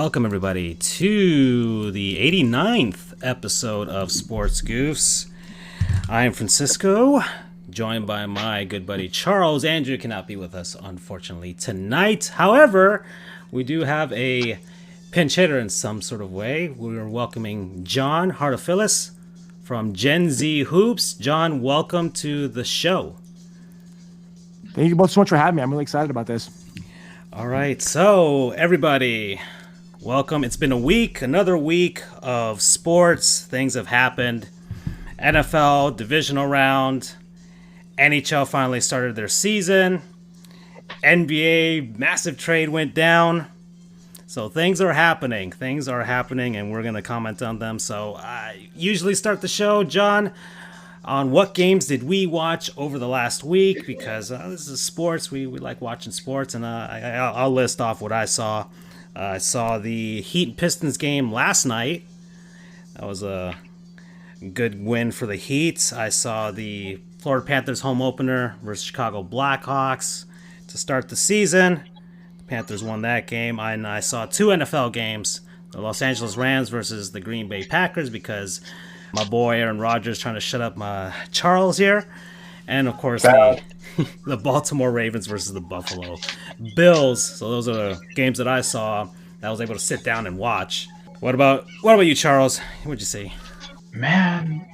Welcome, everybody, to the 89th episode of Sports Goofs. I am Francisco, joined by my good buddy Charles. Andrew cannot be with us, unfortunately, tonight. However, we do have a pinch hitter in some sort of way. We're welcoming John Hartofilis from Gen Z Hoops. John, welcome to the show. Thank you both so much for having me. I'm really excited about this. All right, so everybody, welcome. It's been a week, another week of sports. Things have happened. NFL Divisional Round. NHL finally started their season. NBA massive trade went down. So things are happening. And we're going to comment on them. So I usually start the show, John, on what games did we watch over the last week, because this is sports. We like watching sports, and I'll list off what I saw. I saw the Heat and Pistons game last night. That was a good win for the Heat. I saw the Florida Panthers home opener versus Chicago Blackhawks to start the season. The Panthers won that game. And I saw two NFL games, the Los Angeles Rams versus the Green Bay Packers, because my boy Aaron Rodgers trying to shut up my Charles here. And, of course, the Baltimore Ravens versus the Buffalo Bills. So those are the games that I saw that I was able to sit down and watch. What about you, Charles? What'd you see? Man,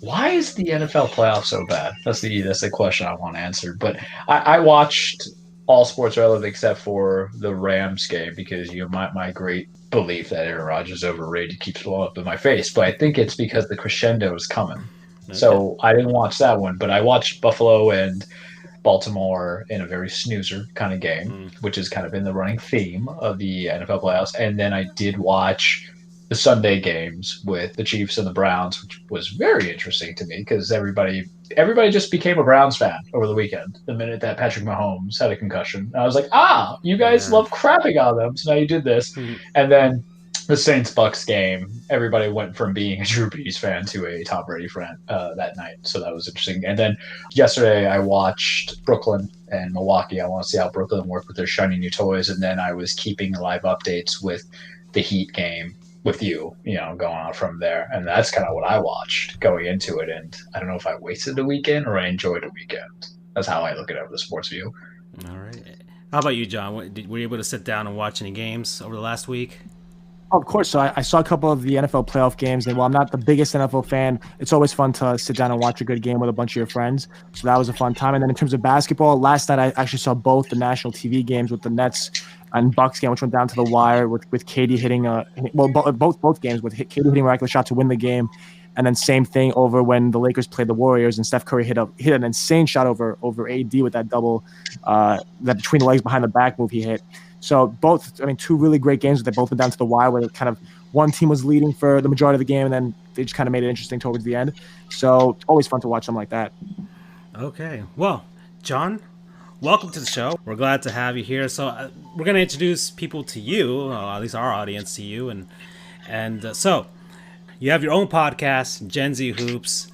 why is the NFL playoff so bad? That's the question I want answered. But I watched all sports relevant except for the Rams game, because my great belief that Aaron Rodgers is overrated keeps blowing up in my face. But I think it's because the crescendo is coming. Okay. So I didn't watch that one, but I watched Buffalo and Baltimore in a very snoozer kind of game, which is kind of in the running theme of the NFL playoffs. And then I did watch the Sunday games with the Chiefs and the Browns, which was very interesting to me, because everybody just became a Browns fan over the weekend the minute that Patrick Mahomes had a concussion. And I was like, you guys love crapping on them, so now you did this. And then the Saints-Bucs game, everybody went from being a Drew Brees fan to a Tom Brady fan that night. So that was interesting. And then yesterday I watched Brooklyn and Milwaukee. I want to see how Brooklyn worked with their shiny new toys. And then I was keeping live updates with the Heat game with you know, going on from there. And that's kind of what I watched going into it. And I don't know if I wasted the weekend or I enjoyed the weekend. That's how I look at it over the sports view. All right. How about you, John? Were you able to sit down and watch any games over the last week? Of course. So I saw a couple of the NFL playoff games, and while I'm not the biggest NFL fan, it's always fun to sit down and watch a good game with a bunch of your friends. So that was a fun time. And then in terms of basketball, last night I actually saw both the national TV games with the Nets and Bucs game, which went down to the wire with KD hitting both games with KD hitting a miraculous shot to win the game. And then same thing over when the Lakers played the Warriors and Steph Curry hit an insane shot over AD with that double, that between the legs behind the back move he hit. So two really great games. They both went down to the wire, where kind of one team was leading for the majority of the game, and then they just kind of made it interesting towards the end. So always fun to watch something like that. Okay. Well, John, welcome to the show. We're glad to have you here. So we're going to introduce people to you, at least our audience to you. And so you have your own podcast, Gen Z Hoops,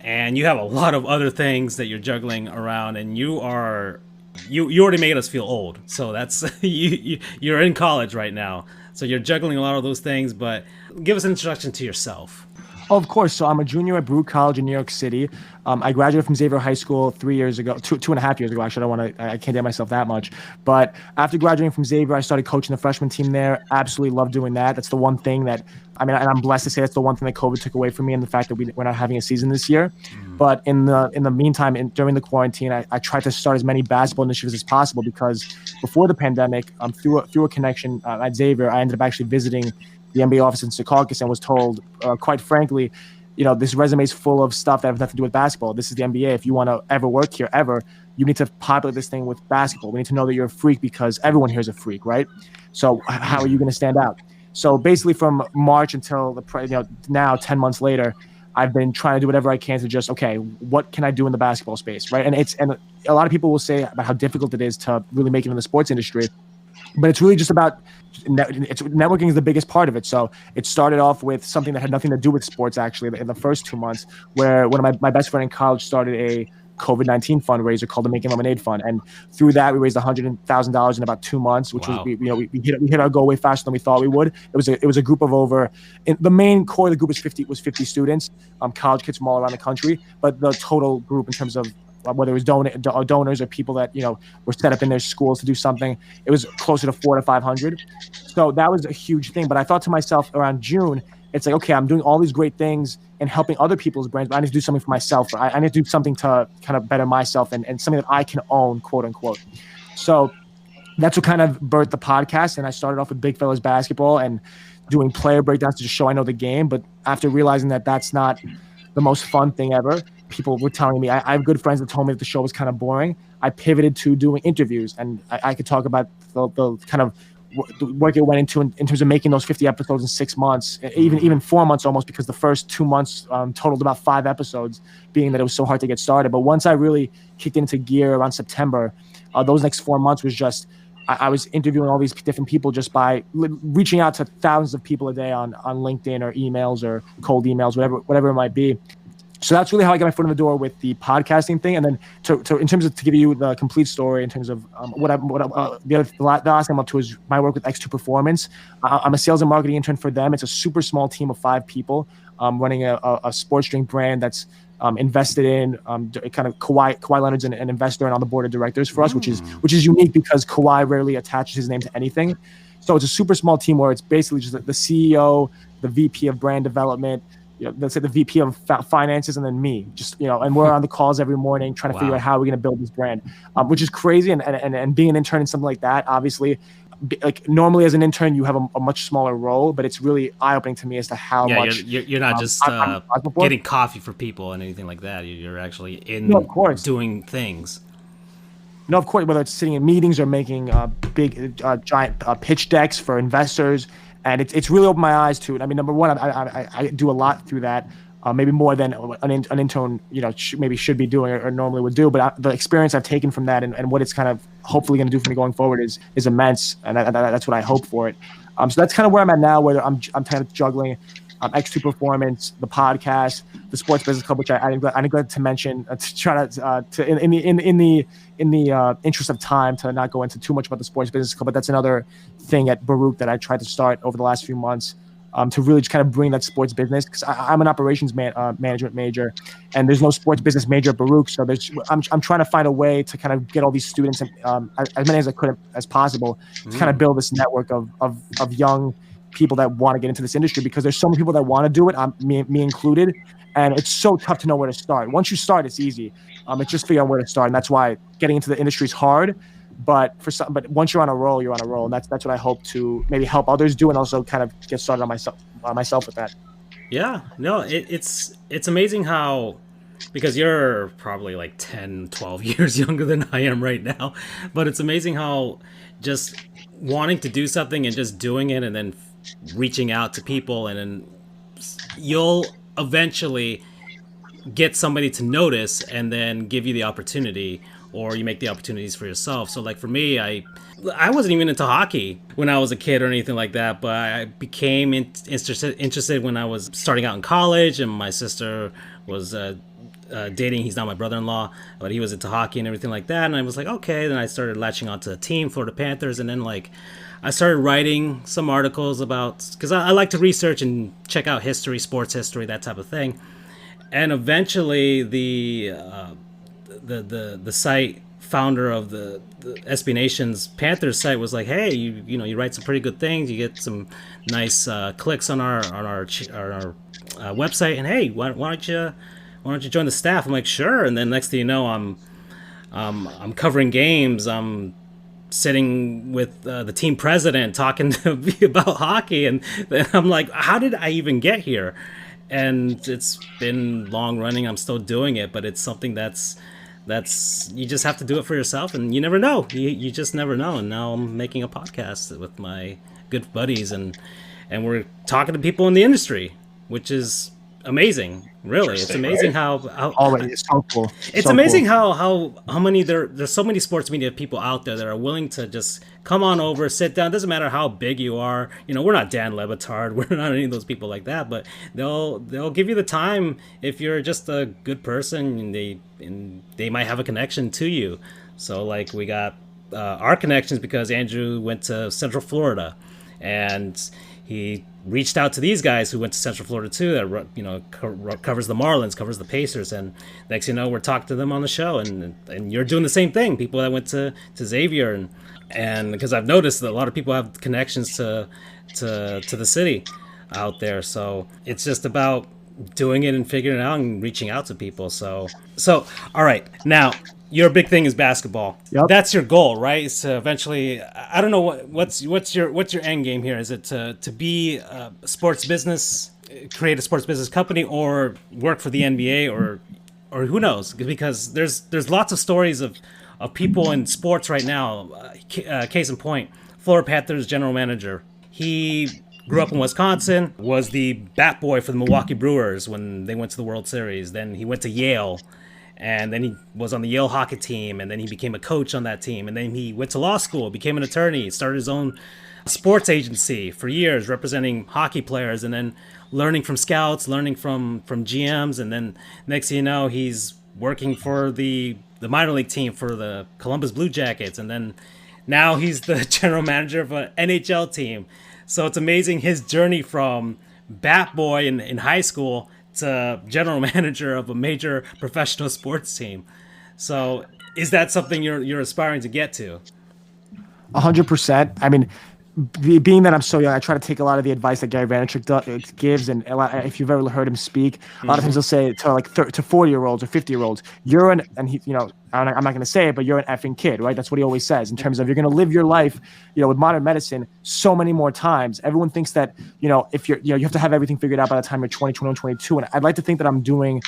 and you have a lot of other things that you're juggling around, and you already made us feel old. So that's you're in college right now. So you're juggling a lot of those things, but give us an introduction to yourself. Oh, of course. So I'm a junior at Brew College in New York City. I graduated from Xavier High School 3 years ago, two and a half years ago. Actually, I can't date myself that much. But after graduating from Xavier, I started coaching the freshman team there. Absolutely love doing that. That's the one thing that, and I'm blessed to say that's the one thing that COVID took away from me, and the fact that we're not having a season this year. But in the meantime, during the quarantine, I tried to start as many basketball initiatives as possible, because before the pandemic, through a connection at Xavier, I ended up actually visiting the NBA office in Secaucus and was told, quite frankly, this resume is full of stuff that has nothing to do with basketball. This is the NBA. If you want to ever work here, you need to populate this thing with basketball. We need to know that you're a freak, because everyone here is a freak, right? So how are you going to stand out? So basically from March until now, 10 months later, I've been trying to do whatever I can to just, what can I do in the basketball space, right? And a lot of people will say about how difficult it is to really make it in the sports industry. But it's really just about networking is the biggest part of it. So it started off with something that had nothing to do with sports, actually, in the first 2 months, where one of my best friend in college started a COVID-19 fundraiser called the Making Lemonade Fund, and through that we raised $100,000 in about 2 months, which Wow. was we hit our goal way faster than we thought we would. It was a group of the main core of the group was 50 students, college kids from all around the country, but the total group in terms of whether it was donors or people that were set up in their schools to do something, it was closer to 400 to 500. So that was a huge thing. But I thought to myself around June, it's like, okay, I'm doing all these great things and helping other people's brands, but I need to do something for myself. I need to do something to kind of better myself and something that I can own, quote unquote. So that's what kind of birthed the podcast. And I started off with Big Fellas Basketball and doing player breakdowns to just show I know the game. But after realizing that that's not the most fun thing ever, people were telling me, I have good friends that told me that the show was kind of boring. I pivoted to doing interviews, and I could talk about the kind of the work it went into in terms of making those 50 episodes in 6 months, even 4 months almost, because the first 2 months totaled about 5 episodes, being that it was so hard to get started. But once I really kicked into gear around September, those next 4 months was just, I was interviewing all these different people just by reaching out to thousands of people a day on LinkedIn or emails or cold emails, whatever it might be. So that's really how I got my foot in the door with the podcasting thing. And then in terms of, to give you the complete story in terms of the last thing I'm up to is my work with X2 Performance. I'm a sales and marketing intern for them. It's a super small team of 5 people running a sports drink brand that's invested in kind of Kawhi Leonard's an investor and on the board of directors for us, which is unique because Kawhi rarely attaches his name to anything. So it's a super small team where it's basically just the CEO, the VP of brand development, let's say the VP of finances, and then me, and we're on the calls every morning trying to figure out how we're going to build this brand, which is crazy. And being an intern in something like that, obviously, like normally as an intern, you have a much smaller role, but it's really eye-opening to me as to how much you're not just getting coffee for people and anything like that. You're actually doing things. No, of course, whether it's sitting in meetings or making big, giant pitch decks for investors. And it's really opened my eyes to it. I mean, number one, I do a lot through that, maybe more than an intern, maybe should be doing or normally would do. But the experience I've taken from that and what it's kind of hopefully going to do for me going forward is immense, and that's what I hope for it. So that's kind of where I'm at now, where I'm kind of juggling X2 Performance, the podcast, the Sports Business Club, which I neglected to mention to try to in the interest of time to not go into too much about the Sports Business Club. But that's another thing at Baruch that I tried to start over the last few months to really just kind of bring that sports business, because I'm an operations management major, and there's no sports business major at Baruch. So I'm trying to find a way to kind of get all these students, as many as I could as possible, to kind of build this network of young people that want to get into this industry, because there's so many people that want to do it, me included, and it's so tough to know where to start. Once you start, it's easy. It's just figuring out where to start, and that's why getting into the industry is hard. But once you're on a roll, you're on a roll, and that's what I hope to maybe help others do, and also kind of get started on myself with that. Yeah, no, it's amazing how, because you're probably like 10, 12 years younger than I am right now, but it's amazing how just wanting to do something and just doing it and then reaching out to people, and then you'll eventually get somebody to notice and then give you the opportunity, or you make the opportunities for yourself. So like for me, I wasn't even into hockey when I was a kid or anything like that, but I became interested when I was starting out in college, and my sister was dating. He's not my brother-in-law, but he was into hockey and everything like that. And I was like, okay. Then I started latching onto the team, Florida Panthers, and then like I started writing some articles about, because I like to research and check out history, sports history, that type of thing. And eventually the site founder of the SB Nation's Panthers site was like, hey, you write some pretty good things, you get some nice clicks on our website, and hey, why don't you join the staff? I'm like, sure. And then next thing you know, I'm covering games, I'm sitting with the team president talking to me about hockey, and then I'm like, how did I even get here? And it's been long running. I'm still doing it, but it's something that's you just have to do it for yourself, and you never know. You just never know. And now I'm making a podcast with my good buddies, and we're talking to people in the industry, which is amazing. Really, it's amazing right? how Already, it's so cool. it's So amazing cool. how many there's so many sports media people out there that are willing to just come on over, sit down. Doesn't matter how big you are. You know, we're not Dan Levitard. We're not any of those people like that. But they'll give you the time if you're just a good person, and they might have a connection to you. So like we got our connections because Andrew went to Central Florida, and he reached out to these guys who went to Central Florida too. That covers the Marlins, covers the Pacers, and next you know we're talking to them on the show, and you're doing the same thing. People that went to Xavier, and because I've noticed that a lot of people have connections to the city out there. So it's just about doing it and figuring it out and reaching out to people. So all right, now your big thing is basketball. Yep. That's your goal, right? Is to eventually, I don't know what's your end game here. Is it to be a sports business, create a sports business company, or work for the NBA, or who knows? Because there's lots of stories of people in sports right now. Case in point, Florida Panthers general manager. He grew up in Wisconsin, was the bat boy for the Milwaukee Brewers when they went to the World Series. Then he went to Yale, and then he was on the Yale hockey team, and then he became a coach on that team, and then he went to law school, became an attorney, started his own sports agency for years representing hockey players, and then learning from scouts, learning from GMs, and then next thing you know, he's working for the minor league team for the Columbus Blue Jackets, and then now he's the general manager of an NHL team. So it's amazing his journey from bat boy in high school to general manager of a major professional sports team. So is that something you're aspiring to get to? 100%. I mean, being that I'm so young, I try to take a lot of the advice that Gary Vaynerchuk gives, and if you've ever heard him speak, a lot of times he'll say to like to 40-year-olds or 50-year-olds, and he, I'm not going to say it, but you're an effing kid, right? That's what he always says in terms of you're going to live your life, with modern medicine so many more times. Everyone thinks that, if you have to have everything figured out by the time you're 20, 21, 22, and I'd like to think that I'm doing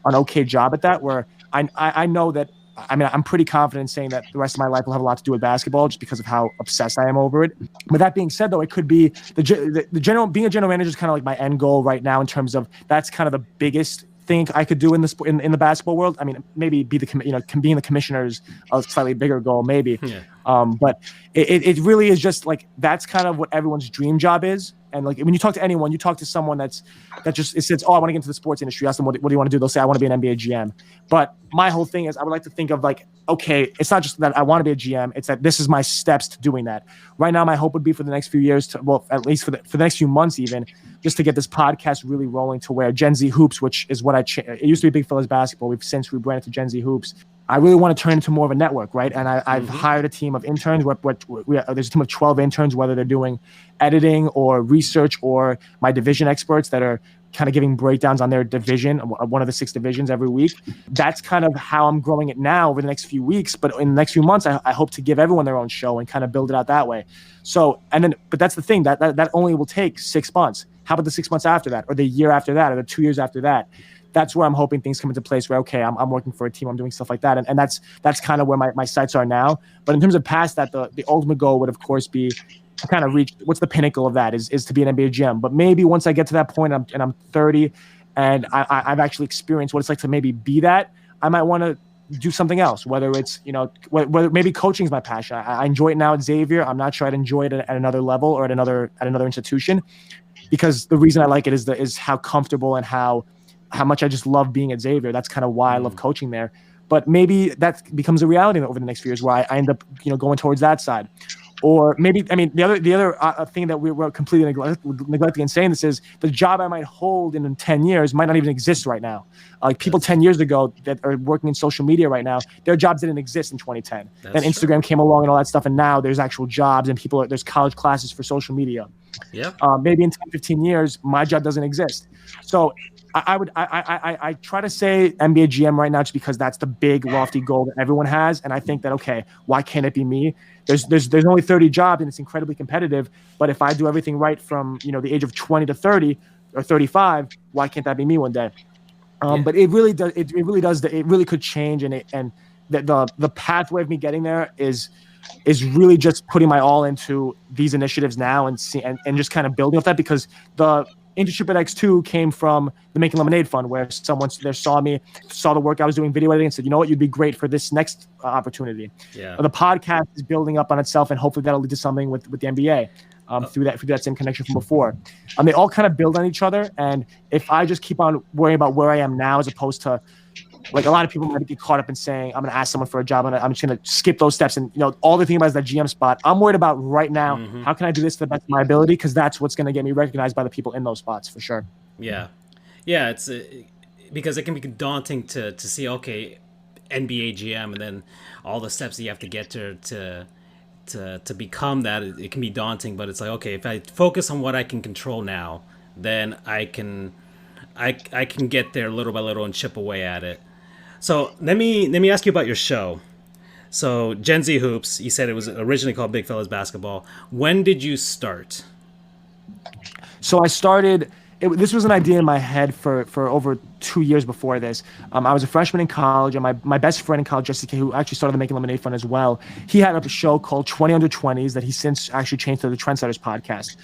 an okay job at that, where I know that. I mean, I'm pretty confident in saying that the rest of my life will have a lot to do with basketball just because of how obsessed I am over it. But that being said, though, it could be the general, being a general manager is kind of like my end goal right now in terms of that's kind of the biggest thing I could do in the basketball world. I mean, maybe be being the commissioner's a slightly bigger goal, maybe. Yeah. But it really is just like that's kind of what everyone's dream job is. And like when you talk to anyone, you talk to someone that says, "Oh, I want to get into the sports industry." Ask them, "What do you want to do?" They'll say, "I want to be an NBA GM." But my whole thing is, I would like to think of like, okay, it's not just that I want to be a GM; it's that this is my steps to doing that. Right now, my hope would be for the next few years, at least for the next few months, even just to get this podcast really rolling to where Gen Z Hoops, which is what it used to be Big Fellas Basketball. We've since rebranded to Gen Z Hoops. I really want to turn into more of a network, right? And I've hired a team of interns. There's a team of 12 interns, whether they're doing editing or research or my division experts that are kind of giving breakdowns on their division, one of the 6 divisions every week. That's kind of how I'm growing it now over the next few weeks. But in the next few months, I hope to give everyone their own show and kind of build it out that way. So, but that's the thing, that only will take 6 months. How about the 6 months after that, or the year after that, or the 2 years after that? That's where I'm hoping things come into place where, okay, I'm working for a team, I'm doing stuff like that. And that's kind of where my sights are now. But in terms of past that, the ultimate goal would, of course, be to kind of reach what's the pinnacle of that is to be an NBA GM. But maybe once I get to that point and I'm 30 and I've actually experienced what it's like to maybe be that, I might want to do something else, whether it's, whether maybe coaching is my passion. I enjoy it now at Xavier. I'm not sure I'd enjoy it at another level or at another institution, because the reason I like it is how comfortable and how much I just love being at Xavier. That's kind of why I love coaching there. But maybe that becomes a reality over the next few years where I end up, going towards that side. Or maybe, I mean, the other thing that we're completely neglecting in saying this is the job I might hold in 10 years might not even exist right now. Like people 10 years ago that are working in social media right now, their jobs didn't exist in 2010. Then Instagram came along and all that stuff, and now there's actual jobs and there's college classes for social media. Yeah. Maybe in 10, 15 years, my job doesn't exist. So I try to say NBA GM right now just because that's the big lofty goal that everyone has, and I think that, okay, why can't it be me? There's only 30 jobs and it's incredibly competitive, but if I do everything right from the age of 20 to 30 or 35, why can't that be me one day? But it really does. It really could change, and the pathway of me getting there is really just putting my all into these initiatives now and just kind of building off that, because Internship at X2 came from the Making Lemonade Fund, where someone there saw me, saw the work I was doing, video editing, and said, you know what, you'd be great for this next opportunity. Yeah. The podcast is building up on itself, and hopefully that'll lead to something with the NBA through that same connection from before. They all kind of build on each other, and if I just keep on worrying about where I am now as opposed to, like, a lot of people might get caught up in saying, I'm going to ask someone for a job and I'm just going to skip those steps. And, all they're thinking about is that GM spot. I'm worried about right now, how can I do this to the best of my ability? Because that's what's going to get me recognized by the people in those spots for sure. Yeah. Yeah. It's because it can be daunting to see, okay, NBA GM, and then all the steps that you have to get to become that. It can be daunting, but it's like, okay, if I focus on what I can control now, then I can get there little by little and chip away at it. So let me ask you about your show. So Gen Z Hoops, you said it was originally called Big Fellas Basketball. When did you start? So I started. This was an idea in my head for over 2 years before this. I was a freshman in college, and my best friend in college, Jesse K, who actually started the Making Lemonade Fund as well, he had a show called 20 Under 20s that he since actually changed to the Trendsetters podcast.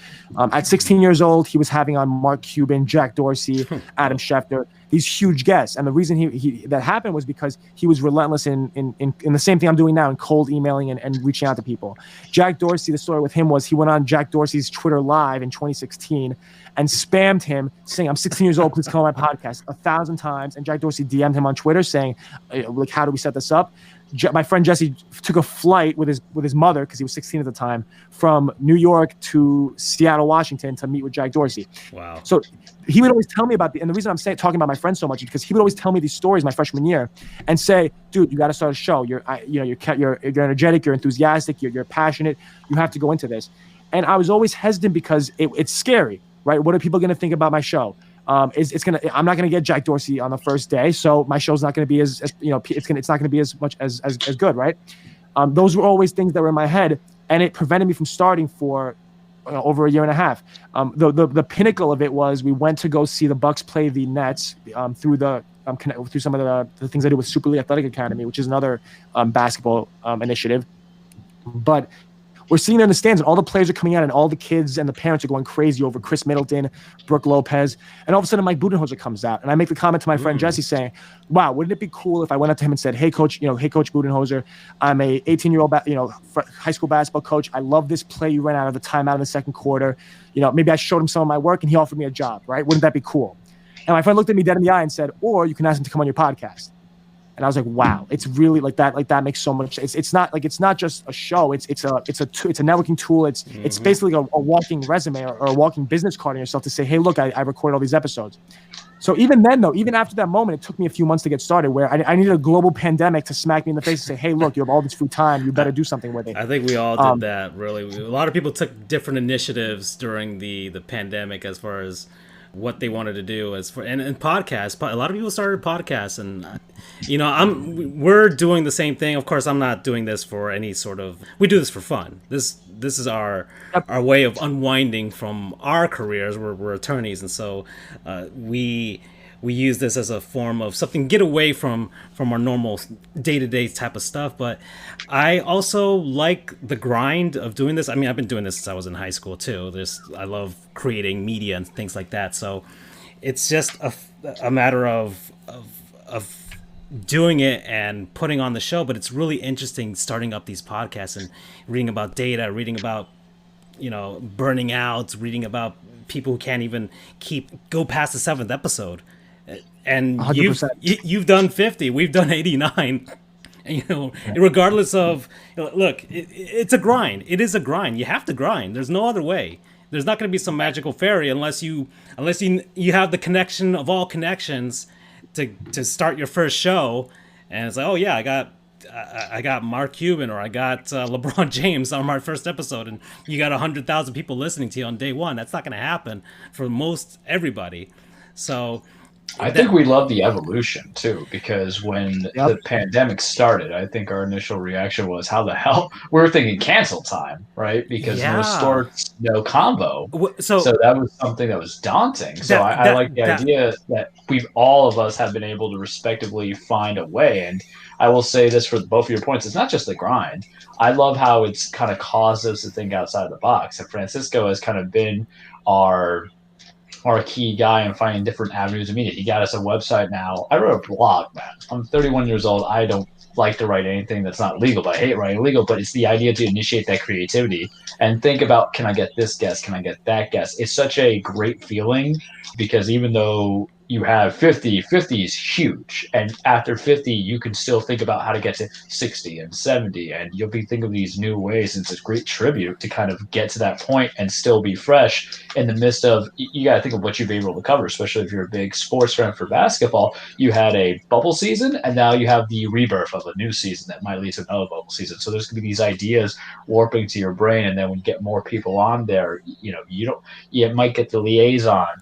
At 16 years old, he was having on Mark Cuban, Jack Dorsey, Adam Schefter, these huge guests. And the reason he that happened was because he was relentless in the same thing I'm doing now, in cold emailing and reaching out to people. Jack Dorsey, the story with him was he went on Jack Dorsey's Twitter Live in 2016 and spammed him saying, I'm 16 years old, please come on my podcast, 1,000 times. And Jack Dorsey DM'd him on Twitter saying, like, how do we set this up? My friend Jesse took a flight with his mother, because he was 16 at the time, from New York to Seattle, Washington, to meet with Jack Dorsey. Wow. So he would always tell me about and the reason I'm talking about my friend so much is because he would always tell me these stories my freshman year and say, dude, you got to start a show. You're energetic, you're enthusiastic, you're passionate. You have to go into this. And I was always hesitant because it's scary, right? What are people going to think about my show? I'm not going to get Jack Dorsey on the first day, so my show's not going to be as it's not going to be as much as good, right? Those were always things that were in my head, and it prevented me from starting for over a year and a half. The pinnacle of it was we went to go see the Bucs play the Nets through some of the things I do with Super League Athletic Academy, which is another basketball initiative. But we're sitting there in the stands, and all the players are coming out, and all the kids and the parents are going crazy over Chris Middleton, Brooke Lopez, and all of a sudden Mike Budenholzer comes out, and I make the comment to my friend Jesse saying, "Wow, wouldn't it be cool if I went up to him and said, hey coach Budenholzer, I'm a 18-year-old high school basketball coach. I love this play you ran out of the timeout in the second quarter. Maybe I showed him some of my work, and he offered me a job, right? Wouldn't that be cool?" And my friend looked at me dead in the eye and said, "Or you can ask him to come on your podcast." And I was like, wow, it's really like that makes so much. It's not just a show. It's a networking tool. It's basically a walking resume or a walking business card on yourself to say, hey, look, I recorded all these episodes. So even then, though, even after that moment, it took me a few months to get started, where I needed a global pandemic to smack me in the face and say, hey, look, you have all this free time. You better do something with it. I think we all did that, really. A lot of people took different initiatives during the pandemic as far as what they wanted to do and podcasts. A lot of people started podcasts, and we're doing the same thing. Of course, I'm not doing this for any sort of. We do this for fun. This is our way of unwinding from our careers. We're attorneys, and so we use this as a form of something, get away from our normal day-to-day type of stuff. But I also like the grind of doing this. I mean, I've been doing this since I was in high school too. I love creating media and things like that. So it's just a matter of doing it and putting on the show. But it's really interesting starting up these podcasts and reading about data, reading about burning out, reading about people who can't even go past the 7th episode. And 100%. you've done 50, we've done 89. And, regardless of, look, it's a grind. It is a grind. You have to grind. There's no other way. There's not going to be some magical fairy unless you have the connection of all connections to start your first show. And it's like, oh yeah, I got Mark Cuban, or I got LeBron James on my first episode, and you got 100,000 people listening to you on day one. That's not going to happen for most everybody. So I think we love the evolution too, because when the pandemic started, I think our initial reaction was, how the hell? We were thinking cancel time, right? Because no sports, no combo. So that was something that was daunting. So I like the idea that all of us have been able to respectively find a way. And I will say this for both of your points, it's not just the grind. I love how it's kind of caused us to think outside the box. And Francisco has kind of been our are a key guy in finding different avenues of media. He got us a website now. I wrote a blog, man. I'm 31 years old. I don't like to write anything that's not legal, but I hate writing legal. But it's the idea to initiate that creativity and think about, can I get this guest? Can I get that guest? It's such a great feeling because even though you have 50 is huge, and after 50 you can still think about how to get to 60 and 70, and you'll be thinking of these new ways. It's a great tribute to kind of get to that point and still be fresh in the midst of, you got to think of what you've been able to cover, especially if you're a big sports fan. For basketball, you had a bubble season, and now you have the rebirth of a new season that might lead to another bubble season. So there's going to be these ideas warping to your brain, and then when you get more people on there, you might get the liaison,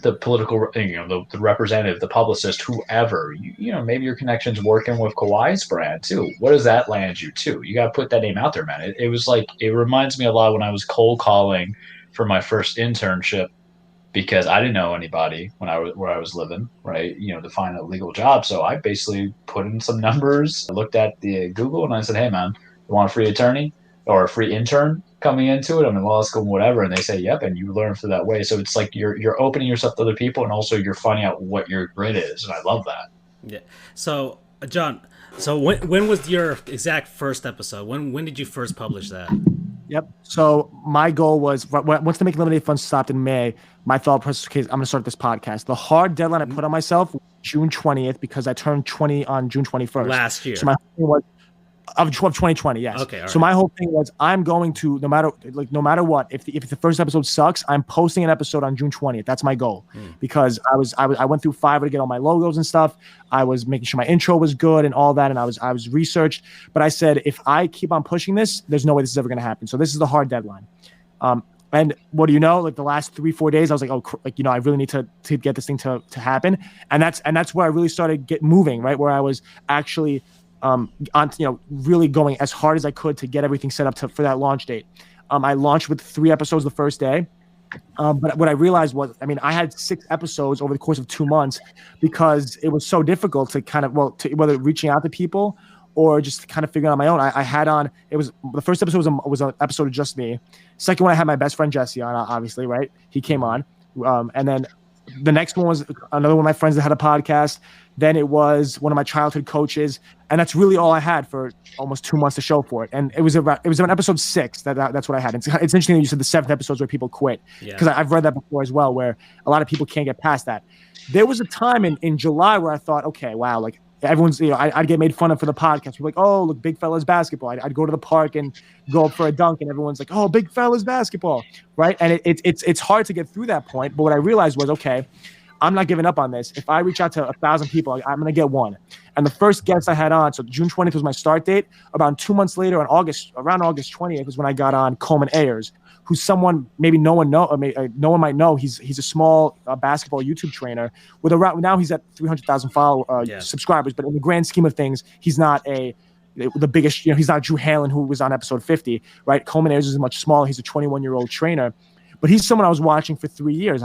the political, the representative, the publicist, whoever, maybe your connection's working with Kawhi's brand too. What does that land you to? You got to put that name out there, man. It was like, it reminds me a lot when I was cold calling for my first internship, because I didn't know anybody where I was living, right? To find a legal job. So I basically put in some numbers, looked at the Google, and I said, hey man, you want a free attorney or a free intern coming into it? I'm in law school, whatever. And they say, yep. And you learn through that way. So it's like you're opening yourself to other people, and also you're finding out what your grid is. And I love that. Yeah. So John, when was your exact first episode? When did you first publish that? Yep. So my goal was, once the Make Lemonade Fund stopped in May, my thought process was, I'm going to start this podcast. The hard deadline I put on myself was June 20th, because I turned 20 on June 21st. Last year. So my thing was, of 2020, yes. Okay. All so right. My whole thing was, I'm going to, no matter what, if the first episode sucks, I'm posting an episode on June 20th. That's my goal, because I went through Fiverr to get all my logos and stuff. I was making sure my intro was good and all that, and I was researched. But I said, if I keep on pushing this, there's no way this is ever going to happen. So this is the hard deadline. And what do you know? Like the last 3-4 days, I was like, I really need to get this thing to happen. And that's where I really started moving, right? Where I was actually really going as hard as I could to get everything set up for that launch date. I launched with 3 episodes the first day. But what I realized was, I had 6 episodes over the course of 2 months, because it was so difficult to kind of, whether reaching out to people or just kind of figuring out on my own. I had on, the first episode was an episode of just me. Second one, I had my best friend Jesse on, obviously, right? He came on. And then the next one was another one of my friends that had a podcast. Then it was one of my childhood coaches, and that's really all I had for almost 2 months to show for it. And it was on episode 6 that's what I had. It's interesting that you said the 7th episodes where people quit, because I've read that before as well, where a lot of people can't get past that. There was a time in July where I thought, okay, wow, like everyone's, I'd get made fun of for the podcast. People like, oh, look, big fellas basketball. I'd go to the park and go up for a dunk, and everyone's like, oh, big fellas basketball, right? And it's hard to get through that point. But what I realized was, okay, I'm not giving up on this. If I reach out to 1,000 people, I'm going to get one. And the first guest I had on, so June 20th was my start date. About 2 months later, around August 20th, was when I got on Coleman Ayers, who's someone maybe no one might know. He's a small basketball YouTube trainer with now he's at 300,000 subscribers. But in the grand scheme of things, he's not the biggest. He's not Drew Halen, who was on episode 50, right? Coleman Ayers is much smaller. He's a 21-year-old trainer. But he's someone I was watching for 3 years.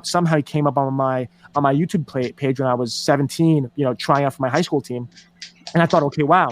Somehow he came up on my YouTube page when I was 17, trying out for my high school team. And I thought, okay, wow,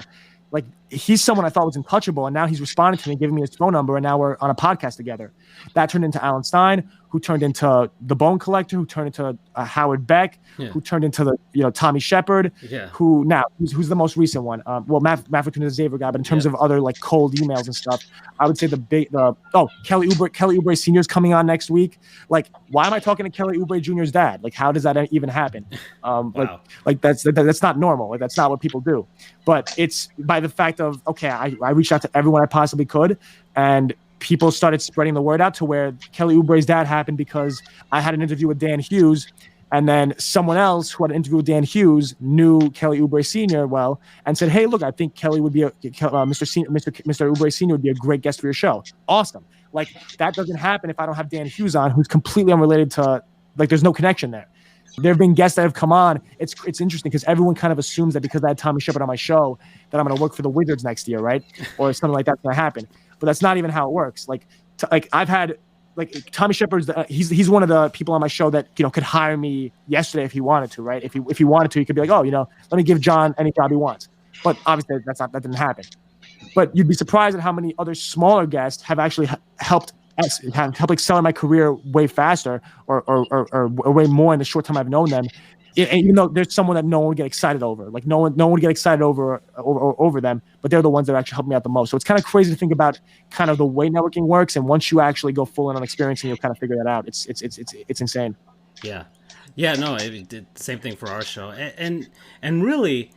like he's someone I thought was untouchable, and now he's responding to me, giving me his phone number, and now we're on a podcast together. That turned into Alan Stein, who turned into The Bone Collector, who turned into Howard Beck, who turned into the Tommy Shepard, who now who's the most recent one. Matt Fortuna is the Xavier guy, but in terms of other like cold emails and stuff, I would say Kelly Oubre Sr. is coming on next week. Like, why am I talking to Kelly Oubre Jr.'s dad? Like, how does that even happen? Wow. Like that's not normal. Like, that's not what people do. But it's by the fact of, okay, I reached out to everyone I possibly could, and people started spreading the word out to where Kelly Oubre's dad happened because I had an interview with Dan Hughes, and then someone else who had an interview with Dan Hughes knew Kelly Oubre Sr. well and said, hey, look, I think Kelly would be Mr. Oubre Sr. would be a great guest for your show. Awesome. Like, that doesn't happen if I don't have Dan Hughes on, who's completely unrelated to, like, there's no connection there. There have been guests that have come on. It's interesting because everyone kind of assumes that because I had Tommy Shepard on my show that I'm going to work for the Wizards next year, right? Or something like that's going to happen. But that's not even how it works. Like I've had, like, Tommy Shepard's he's one of the people on my show that could hire me yesterday if he wanted to, right? If he wanted to, he could be like, oh, let me give John any job he wants. But obviously that didn't happen. But you'd be surprised at how many other smaller guests have actually helped help accelerate my career way faster or way more in the short time I've known them. Even though there's someone that no one would get excited over, like no one would get excited over them, but they're the ones that actually help me out the most. So it's kind of crazy to think about kind of the way networking works, and once you actually go full in on experiencing, you'll kind of figure that out. It's insane. Yeah, no, it did the same thing for our show, and really,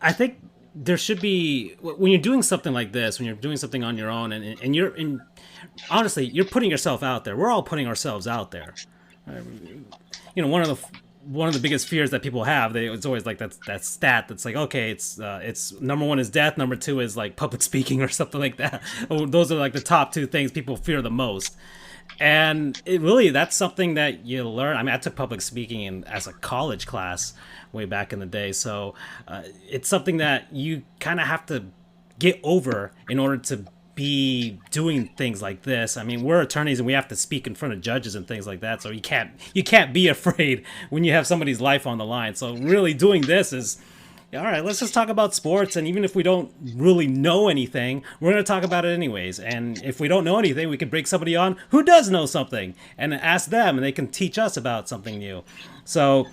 I think there should be, when you're doing something like this, when you're doing something on your own, and you're in, honestly, you're putting yourself out there. We're all putting ourselves out there. You know, one of the biggest fears that people have, it's always like that stat that's like, okay, it's number one is death, number two is like public speaking or something like that. Those are like the top two things people fear the most. And that's something that you learn. I mean, I took public speaking as a college class way back in the day, so it's something that you kind of have to get over in order to be doing things like this. I mean, we're attorneys and we have to speak in front of judges and things like that, so you can't be afraid when you have somebody's life on the line. So really doing this is, all right, let's just talk about sports, and even if we don't really know anything, we're going to talk about it anyways. And if we don't know anything, we can bring somebody on who does know something and ask them, and they can teach us about something new. So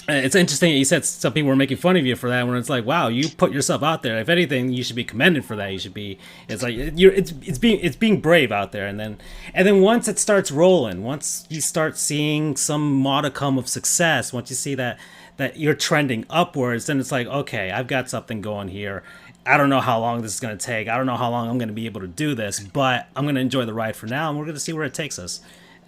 it's interesting. You said some people were making fun of you for that, when it's like, wow, you put yourself out there. If anything, you should be commended for that. You should be. It's like it's being brave out there. And then once it starts rolling, once you start seeing some modicum of success, once you see that you're trending upwards, then it's like, okay, I've got something going here. I don't know how long this is going to take. I don't know how long I'm going to be able to do this, but I'm going to enjoy the ride for now, and we're going to see where it takes us.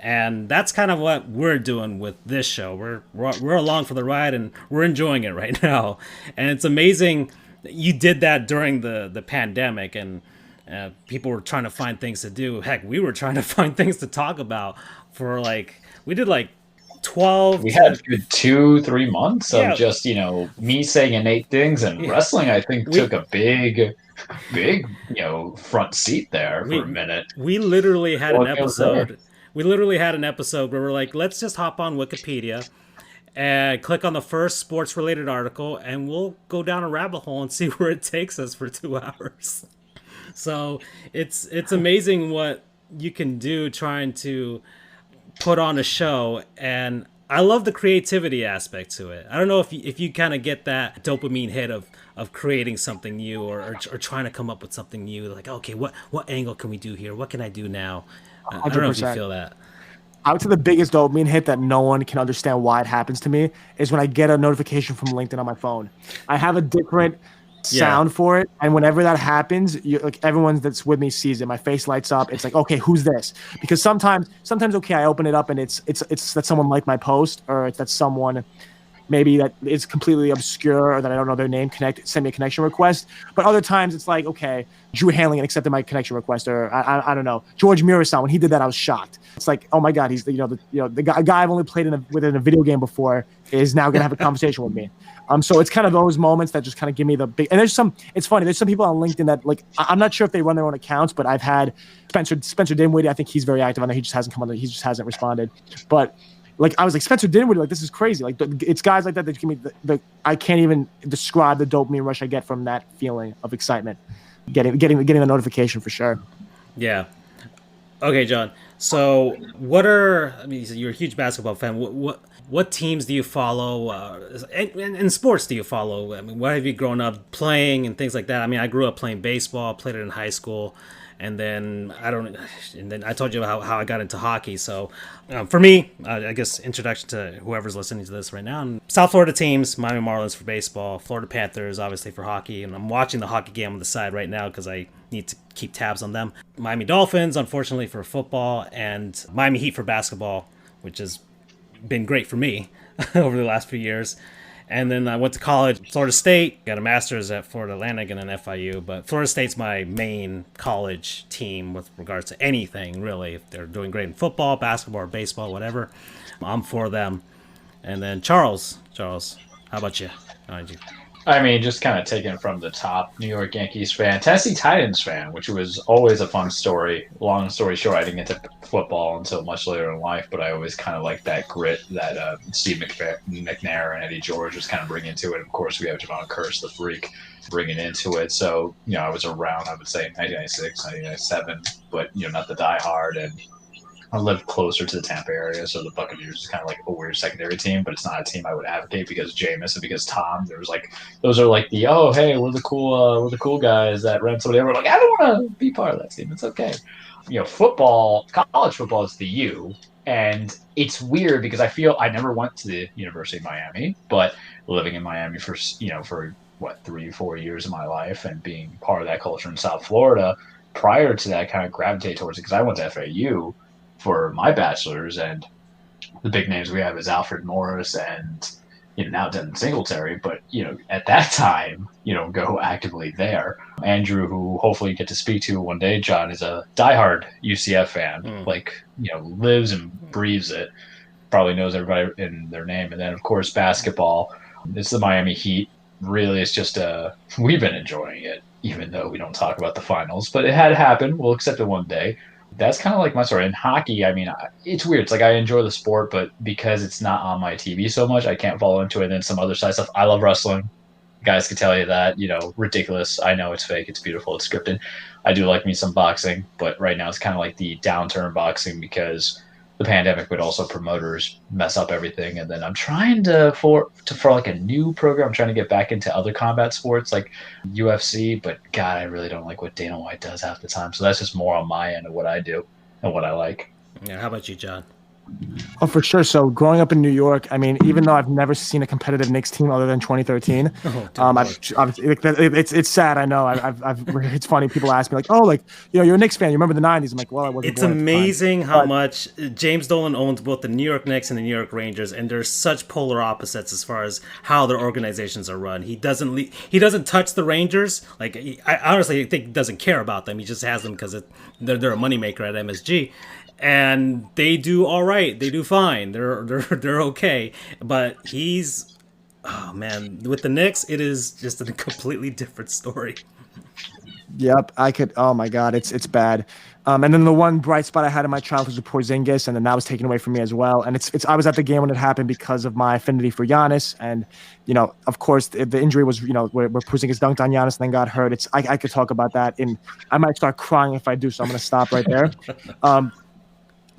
And that's kind of what we're doing with this show. We're along for the ride, and we're enjoying it right now. And it's amazing that you did that during the pandemic, and people were trying to find things to do. Heck, we were trying to find things to talk about for we did 12. We had 2-3 months of just, me saying innate things, and wrestling, I think, took a big, front seat there for a minute. We literally had an episode. We literally had an episode where we're like, let's just hop on Wikipedia and click on the first sports-related article, and we'll go down a rabbit hole and see where it takes us for 2 hours. So it's amazing what you can do trying to put on a show, and I love the creativity aspect to it. I don't know if you kind of get that dopamine hit of creating something new or trying to come up with something new. Like, okay, what angle can we do here? What can I do now? 100%. I don't know if you feel that. I would say the biggest dopamine hit that no one can understand why it happens to me is when I get a notification from LinkedIn on my phone. I have a different sound for it, and whenever that happens, everyone that's with me sees it. My face lights up. It's like, okay, who's this? Because sometimes okay, I open it up and it's that someone liked my post, or it's that someone maybe that is completely obscure or that I don't know their name, send me a connection request. But other times it's like, okay, Drew Hanley accepted my connection request, or I don't know, George Murasan, when he did that, I was shocked. It's like, oh my God, he's the guy I've only played within a video game before is now gonna have a conversation with me. So it's kind of those moments that just kind of give me the big. And it's funny. There's some people on LinkedIn that I'm not sure if they run their own accounts, but I've had Spencer Dinwiddie. I think he's very active on there. He just hasn't come on there. He just hasn't responded. But I was like, Spencer Dinwiddie, this is crazy. It's guys like that give me I can't even describe the dopamine rush I get from that feeling of excitement, getting the notification for sure. Yeah. Okay, John. So you're a huge basketball fan. What teams do you follow? And sports do you follow? I mean, what have you grown up playing and things like that? I mean, I grew up playing baseball, played it in high school. And then I told you how I got into hockey. So for me, I guess introduction to whoever's listening to this right now. South Florida teams, Miami Marlins for baseball, Florida Panthers obviously for hockey, and I'm watching the hockey game on the side right now because I need to keep tabs on them. Miami Dolphins, unfortunately, for football, and Miami Heat for basketball, which has been great for me over the last few years. And then I went to college, Florida State, got a master's at Florida Atlantic and then FIU. But Florida State's my main college team with regards to anything, really. If they're doing great in football, basketball, or baseball, whatever, I'm for them. And then Charles, how about you? How did you? I mean, just kind of taken from the top, New York Yankees fan, Tennessee Titans fan, which was always a fun story. Long story short, I didn't get to football until much later in life, but I always kind of like that grit that Steve McNair and Eddie George was kind of bringing into it. Of course, we have Javon Curse, the freak, bringing into it. So, I was around, I would say, 1996, 1997, but, not the diehard. And I live closer to the Tampa area, so the Buccaneers is kind of like a weird secondary team, but it's not a team I would advocate because Jameis and because Tom. There was like those are like the hey, we're the cool guys that run somebody over. Like I don't want to be part of that team. It's okay. Football, college football is the U, and it's weird because I feel I never went to the University of Miami, but living in Miami for what 3-4 years of my life and being part of that culture in South Florida. Prior to that, I kind of gravitate towards it because I went to FAU for my bachelor's, and the big names we have is Alfred Morris and now Devin Singletary, but at that time go actively there. Andrew, who hopefully you get to speak to one day, John, is a diehard UCF fan, lives and breathes it, probably knows everybody in their name. And then of course basketball, it's the Miami Heat. Really, it's just we've been enjoying it, even though we don't talk about the finals, but it had happened. We'll accept it one day. That's kind of like my story. In hockey, I mean, it's weird. It's like I enjoy the sport, but because it's not on my TV so much, I can't follow into it. And then some other side stuff. I love wrestling. Guys can tell you that, ridiculous. I know it's fake. It's beautiful. It's scripted. I do like me some boxing, but right now it's kind of like the downturn boxing because the pandemic, but also promoters mess up everything. And then I'm trying for like a new program. I'm trying to get back into other combat sports like UFC, but God, I really don't like what Dana White does half the time. So that's just more on my end of what I do and what I like. Yeah. How about you, John? Oh, for sure. So growing up in New York, I mean, even though I've never seen a competitive Knicks team other than 2013, it's sad. I know. It's funny. People ask me like, oh, like, you're a Knicks fan. You remember the 90s? I'm like, well, I wasn't. It's amazing how much James Dolan owns both the New York Knicks and the New York Rangers, and they're such polar opposites as far as how their organizations are run. He doesn't touch the Rangers. Like, I honestly think he doesn't care about them. He just has them because they're a moneymaker at MSG. And they do all right. They do fine. They're okay. But oh man, with the Knicks, it is just a completely different story. Yep, oh my God, it's bad. And then the one bright spot I had in my childhood was Porzingis, and then that was taken away from me as well. And I was at the game when it happened because of my affinity for Giannis, and of course the injury was where Porzingis dunked on Giannis and then got hurt. I could talk about that, and I might start crying if I do, so I'm gonna stop right there.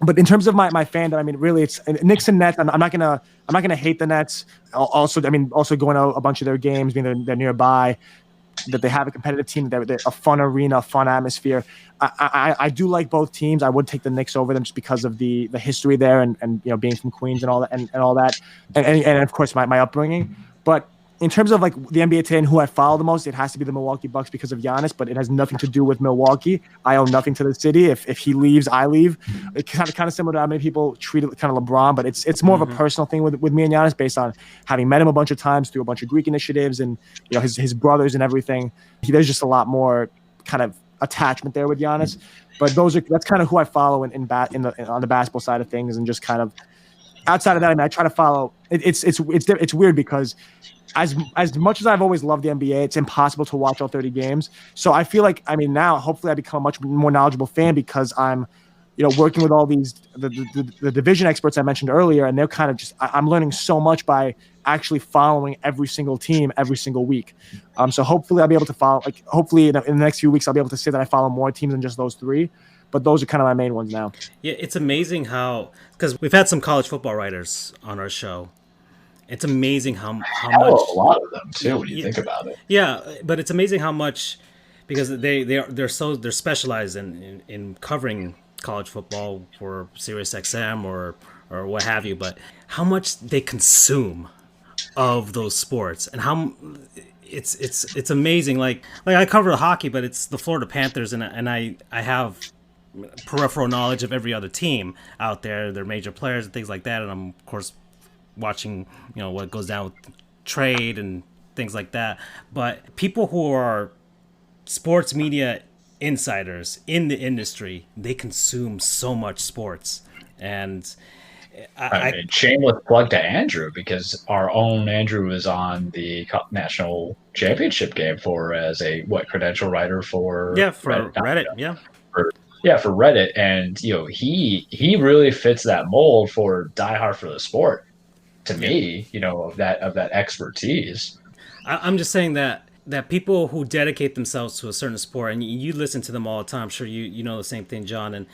But in terms of my fandom, I mean, really, it's Knicks and Nets. I'm not gonna hate the Nets. Also going to a bunch of their games, being they're nearby, that they have a competitive team, they're a fun arena, fun atmosphere. I do like both teams. I would take the Knicks over them just because of the history there and being from Queens and all that and all that, and of course my upbringing. But in terms of like the NBA today and who I follow the most, it has to be the Milwaukee Bucks because of Giannis, but it has nothing to do with Milwaukee. I owe nothing to the city. If he leaves, I leave. It's kind of similar to how many people treat it kind of LeBron, but it's more of a personal thing with me and Giannis based on having met him a bunch of times through a bunch of Greek initiatives and his brothers and everything. There's just a lot more kind of attachment there with Giannis. But that's kind of who I follow on the basketball side of things, and just kind of outside of that, I mean, I try to follow. It's weird because as much as I've always loved the NBA, it's impossible to watch all 30 games. So I feel like, I mean, now hopefully I become a much more knowledgeable fan because I'm, working with all these the division experts I mentioned earlier, and they're kind of I'm learning so much by actually following every single team every single week. So hopefully I'll be able to follow. Like hopefully in the next few weeks I'll be able to say that I follow more teams than just those three. But those are kind of my main ones now. Yeah, it's amazing because we've had some college football writers on our show. It's amazing how much a lot of them too when you think about it. Yeah, but it's amazing how much, because they're specialized in covering college football for SiriusXM or what have you, but how much they consume of those sports and how it's amazing. Like I cover hockey, but it's the Florida Panthers, and I have peripheral knowledge of every other team out there, their major players and things like that, and I'm of course watching what goes down with trade and things like that. But people who are sports media insiders in the industry, they consume so much sports, and I mean, shameless plug to Andrew, because our own Andrew is on the national championship game as a credential writer for Yeah, for Reddit. Yeah. For Reddit, and he really fits that mold for diehard for the sport. To Yeah. me, of that expertise. I'm just saying that people who dedicate themselves to a certain sport, and you listen to them all the time. I'm sure you know the same thing, John, and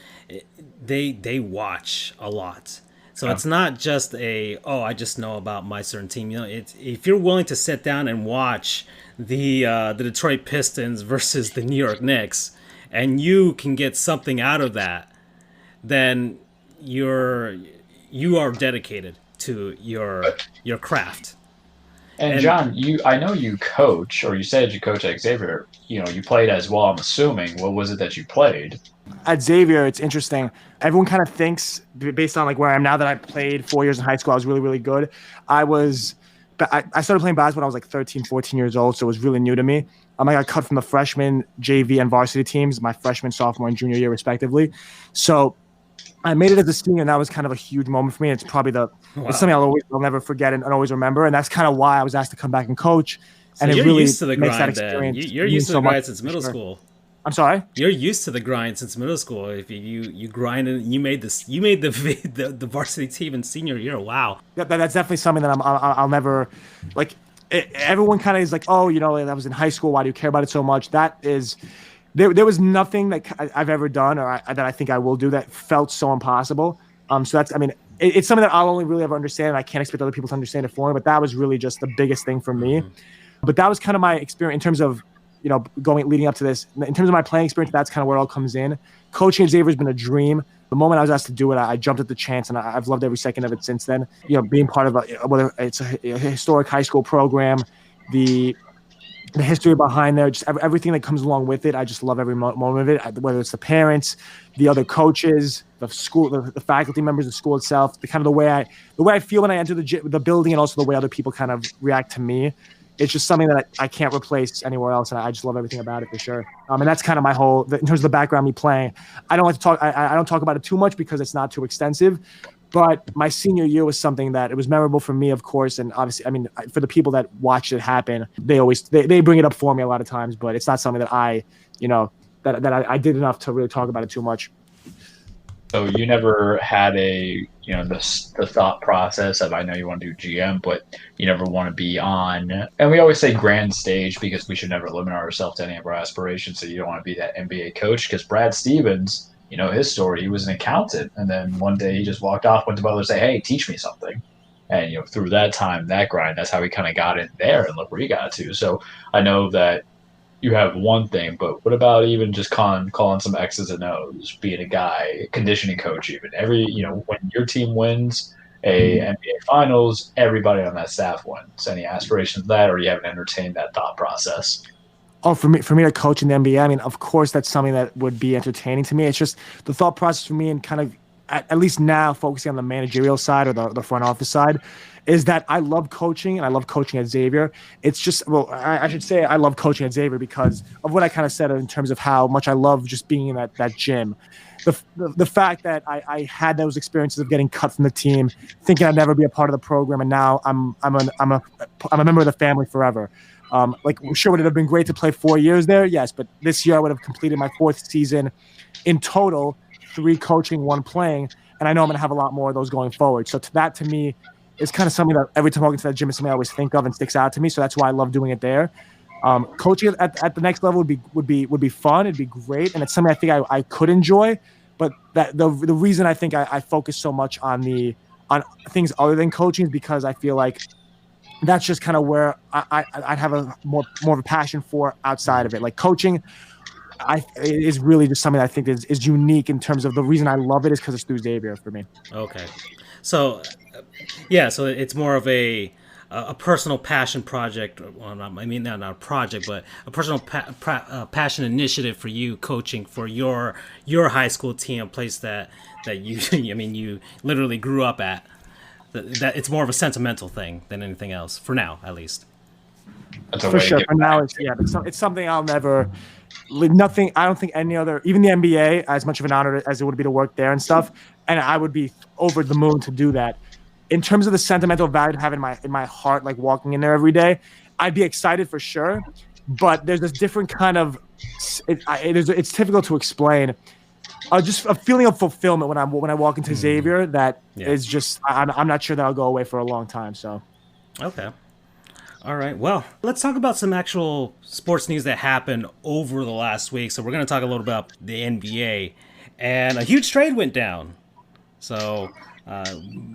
they watch a lot. So it's not just I just know about my certain team. It's if you're willing to sit down and watch the Detroit Pistons versus the New York Knicks, and you can get something out of that, then you are dedicated to your craft. And John, I know you coach, or you said you coach at Xavier. You played as well, I'm assuming. What was it that you played? At Xavier, it's interesting. Everyone kind of thinks, based on like where I am now, that I played 4 years in high school, I was really, really good. I started playing basketball when I was like 13, 14 years old, so it was really new to me. I got cut from the freshman, JV, and varsity teams my freshman, sophomore, and junior year, respectively. So I made it as a senior, and that was kind of a huge moment for me. It's probably it's something I'll never forget and always remember. And that's kind of why I was asked to come back and coach. So and you're it really used to the makes grind. That experience You're used to the grind since for middle sure. school. I'm sorry. You're used to the grind since middle school. If you grind and you made the varsity team in senior year. Wow. Yeah, that's definitely something that I'll never like. Everyone kind of is like, oh, that was in high school. Why do you care about it so much? That is. There was nothing that I've ever done or that I think I will do that felt so impossible. So that's, it's something that I'll only really ever understand. And I can't expect other people to understand it for me, but that was really just the biggest thing for me. But that was kind of my experience in terms of, leading up to this. In terms of my playing experience, that's kind of where it all comes in. Coaching at Xavier has been a dream. The moment I was asked to do it, I jumped at the chance, and I've loved every second of it since then. Being part of whether it's a historic high school program, the history behind there, just everything that comes along with it. I just love every moment of it, whether it's the parents, the other coaches, the school, the faculty members, the school itself, the way I feel when I enter the building, and also the way other people kind of react to me. It's just something that I can't replace anywhere else, and I just love everything about it for sure. And that's kind of my whole, in terms of the background, me playing. I don't like to talk. I don't talk about it too much because it's not too extensive. But my senior year was something that it was memorable for me, of course, and obviously, for the people that watched it happen, they bring it up for me a lot of times. But it's not something that I did enough to really talk about it too much. So you never had the thought process of, I know you want to do GM, but you never want to be on, and we always say grand stage because we should never limit ourselves to any of our aspirations. So you don't want to be that NBA coach, because Brad Stevens, his story, he was an accountant, and then one day he just walked off, went to Butler, say, hey, teach me something. And through that time, that grind, that's how he kind of got in there, and look where he got to. So I know that you have one thing, but what about even just calling some X's and O's, being a guy, conditioning coach, even when your team wins a NBA Finals, everybody on that staff wins. Any aspirations of that, or you haven't entertained that thought process? Oh, for me to coach in the NBA, of course that's something that would be entertaining to me. It's just the thought process for me, and kind of at least now focusing on the managerial side or the front office side, is that I love coaching, and I love coaching at Xavier. It's just, I should say I love coaching at Xavier because of what I kind of said in terms of how much I love just being in that gym. The fact that I had those experiences of getting cut from the team, thinking I'd never be a part of the program, and now I'm a member of the family forever. Sure, would it have been great to play 4 years there? Yes, but this year I would have completed my 4th season in total, 3 coaching, 1 playing, and I know I'm going to have a lot more of those going forward. So to me, it's kind of something that every time I walk into that gym is something I always think of and sticks out to me. So that's why I love doing it there. Coaching at the next level would be fun. It'd be great, and it's something I think I could enjoy. But that the reason I think I focus so much on things other than coaching is because I feel like that's just kind of where I'd have a more of a passion for outside of it. Like coaching, is really just something I think is unique in terms of the reason I love it is because it's through Xavier for me. Okay, so so it's more of a personal passion project. Well, not a project, but a personal passion initiative for you, coaching for your high school team, a place that you you literally grew up at. That it's more of a sentimental thing than anything else for now, at least. For sure. For now, it's something I'll never nothing. I don't think any other, even the NBA, as much of an honor as it would be to work there and stuff. And I would be over the moon to do that. In terms of the sentimental value to have in my heart, like walking in there every day, I'd be excited for sure. But there's this different kind of, it's difficult to explain. Just a feeling of fulfillment when I walk into Xavier that is just, I'm not sure that'll go away for a long time. So, okay. All right. Well, let's talk about some actual sports news that happened over the last week. So we're going to talk a little about the NBA, and a huge trade went down. So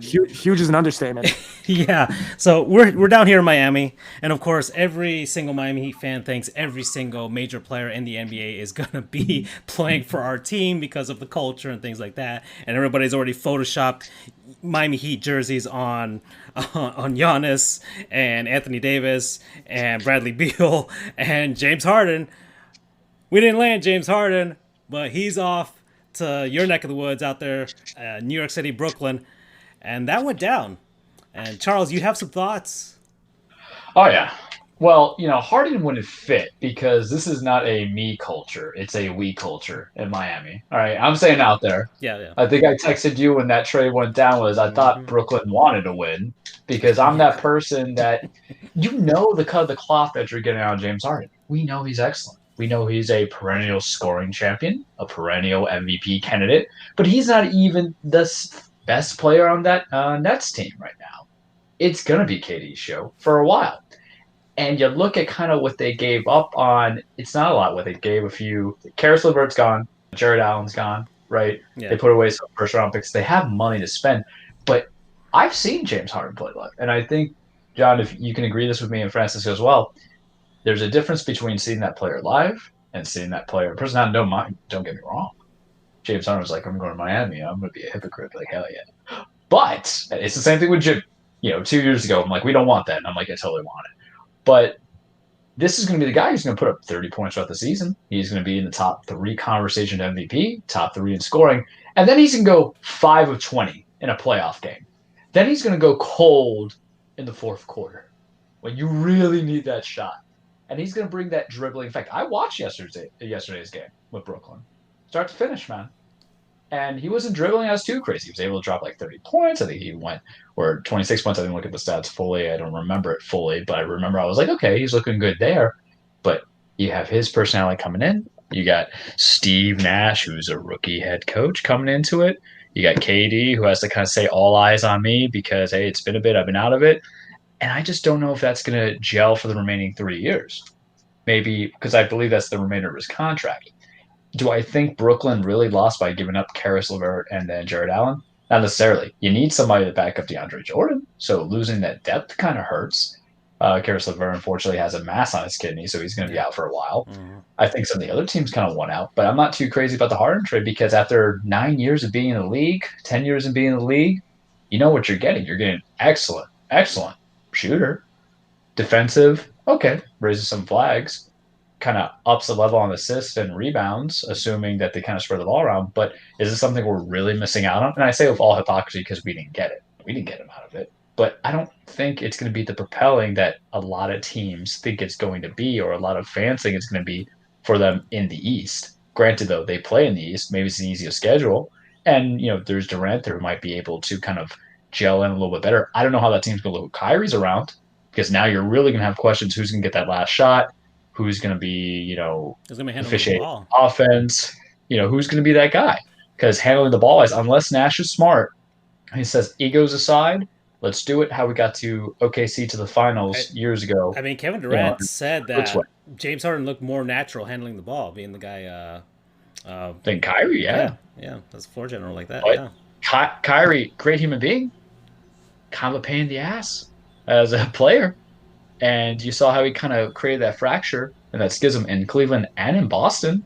huge is an understatement. Yeah. So we're down here in Miami, and of course, every single Miami Heat fan thinks every single major player in the NBA is gonna be playing for our team because of the culture and things like that. And everybody's already photoshopped Miami Heat jerseys on Giannis and Anthony Davis and Bradley Beal and James Harden. We didn't land James Harden, but he's off to your neck of the woods out there, New York City, Brooklyn, and that went down. And Charles, you have some thoughts? Oh yeah. Well, Harden wouldn't fit because this is not a me culture; it's a we culture in Miami. All right, I'm saying out there. Yeah. I think I texted you when that trade went down. I thought Brooklyn wanted to win because I'm that person that the cut of the cloth that you're getting out of James Harden. We know he's excellent. We know he's a perennial scoring champion, a perennial MVP candidate, but he's not even the best player on that Nets team right now. It's going to be KD's show for a while. And you look at kind of what they gave up on, it's not a lot what they gave a few. Karis LeVert's gone. Jared Allen's gone, right? Yeah. They put away some first-round picks. They have money to spend. But I've seen James Harden play live. And I think, John, if you can agree this with me and Francisco as well, there's a difference between seeing that player live and seeing that player in person. Don't get me wrong. James Harden was like, I'm going to Miami. I'm going to be a hypocrite. Like, hell yeah. But it's the same thing with Jim. 2 years ago, I'm like, we don't want that. And I'm like, I totally want it. But this is going to be the guy who's going to put up 30 points throughout the season. He's going to be in the top 3 conversation to MVP, top 3 in scoring. And then he's going to go 5 of 20 in a playoff game. Then he's going to go cold in the fourth quarter when you really need that shot. And he's going to bring that dribbling. In fact, I watched yesterday's game with Brooklyn. Start to finish, man. And he wasn't dribbling as too crazy. He was able to drop like 30 points. I think he went, or 26 points. I didn't look at the stats fully. I don't remember it fully. But I remember I was like, okay, he's looking good there. But you have his personality coming in. You got Steve Nash, who's a rookie head coach, coming into it. You got KD, who has to kind of say all eyes on me because, hey, it's been a bit. I've been out of it. And I just don't know if that's going to gel for the remaining 3 years. Maybe because I believe that's the remainder of his contract. Do I think Brooklyn really lost by giving up Karis LeVert and then Jared Allen? Not necessarily. You need somebody to back up DeAndre Jordan. So losing that depth kind of hurts. Karis LeVert, unfortunately, has a mass on his kidney, so he's going to be out for a while. Mm-hmm. I think some of the other teams kind of won out. But I'm not too crazy about the Harden trade because after 9 years of being in the league, 10 years of being in the league, you know what you're getting. You're getting excellent shooter, defensive, okay, raises some flags, kind of ups the level on assists and rebounds, assuming that they kind of spread the ball around. But is this something we're really missing out on? And I say with all hypocrisy because we didn't get it. We didn't get him out of it. But I don't think it's going to be the propelling that a lot of teams think it's going to be, or a lot of fans think it's going to be for them in the East. Granted, though, they play in the East. Maybe it's an easier schedule. And, there's Durant there who might be able to kind of gel in a little bit better. I don't know how that team's going to look. Kyrie's around because now you're really going to have questions. Who's going to get that last shot? Who's going to be, officiate offense? Who's going to be that guy? Because handling the ball is, unless Nash is smart, he says, egos aside, let's do it how we got to OKC to the finals years ago. I mean, Kevin Durant said that James Harden looked more natural handling the ball, being the guy. Than Kyrie, yeah. Yeah, that's a floor general like that. But yeah. Kyrie, great human being, kind of a pain in the ass as a player. And you saw how he kind of created that fracture and that schism in Cleveland and in Boston.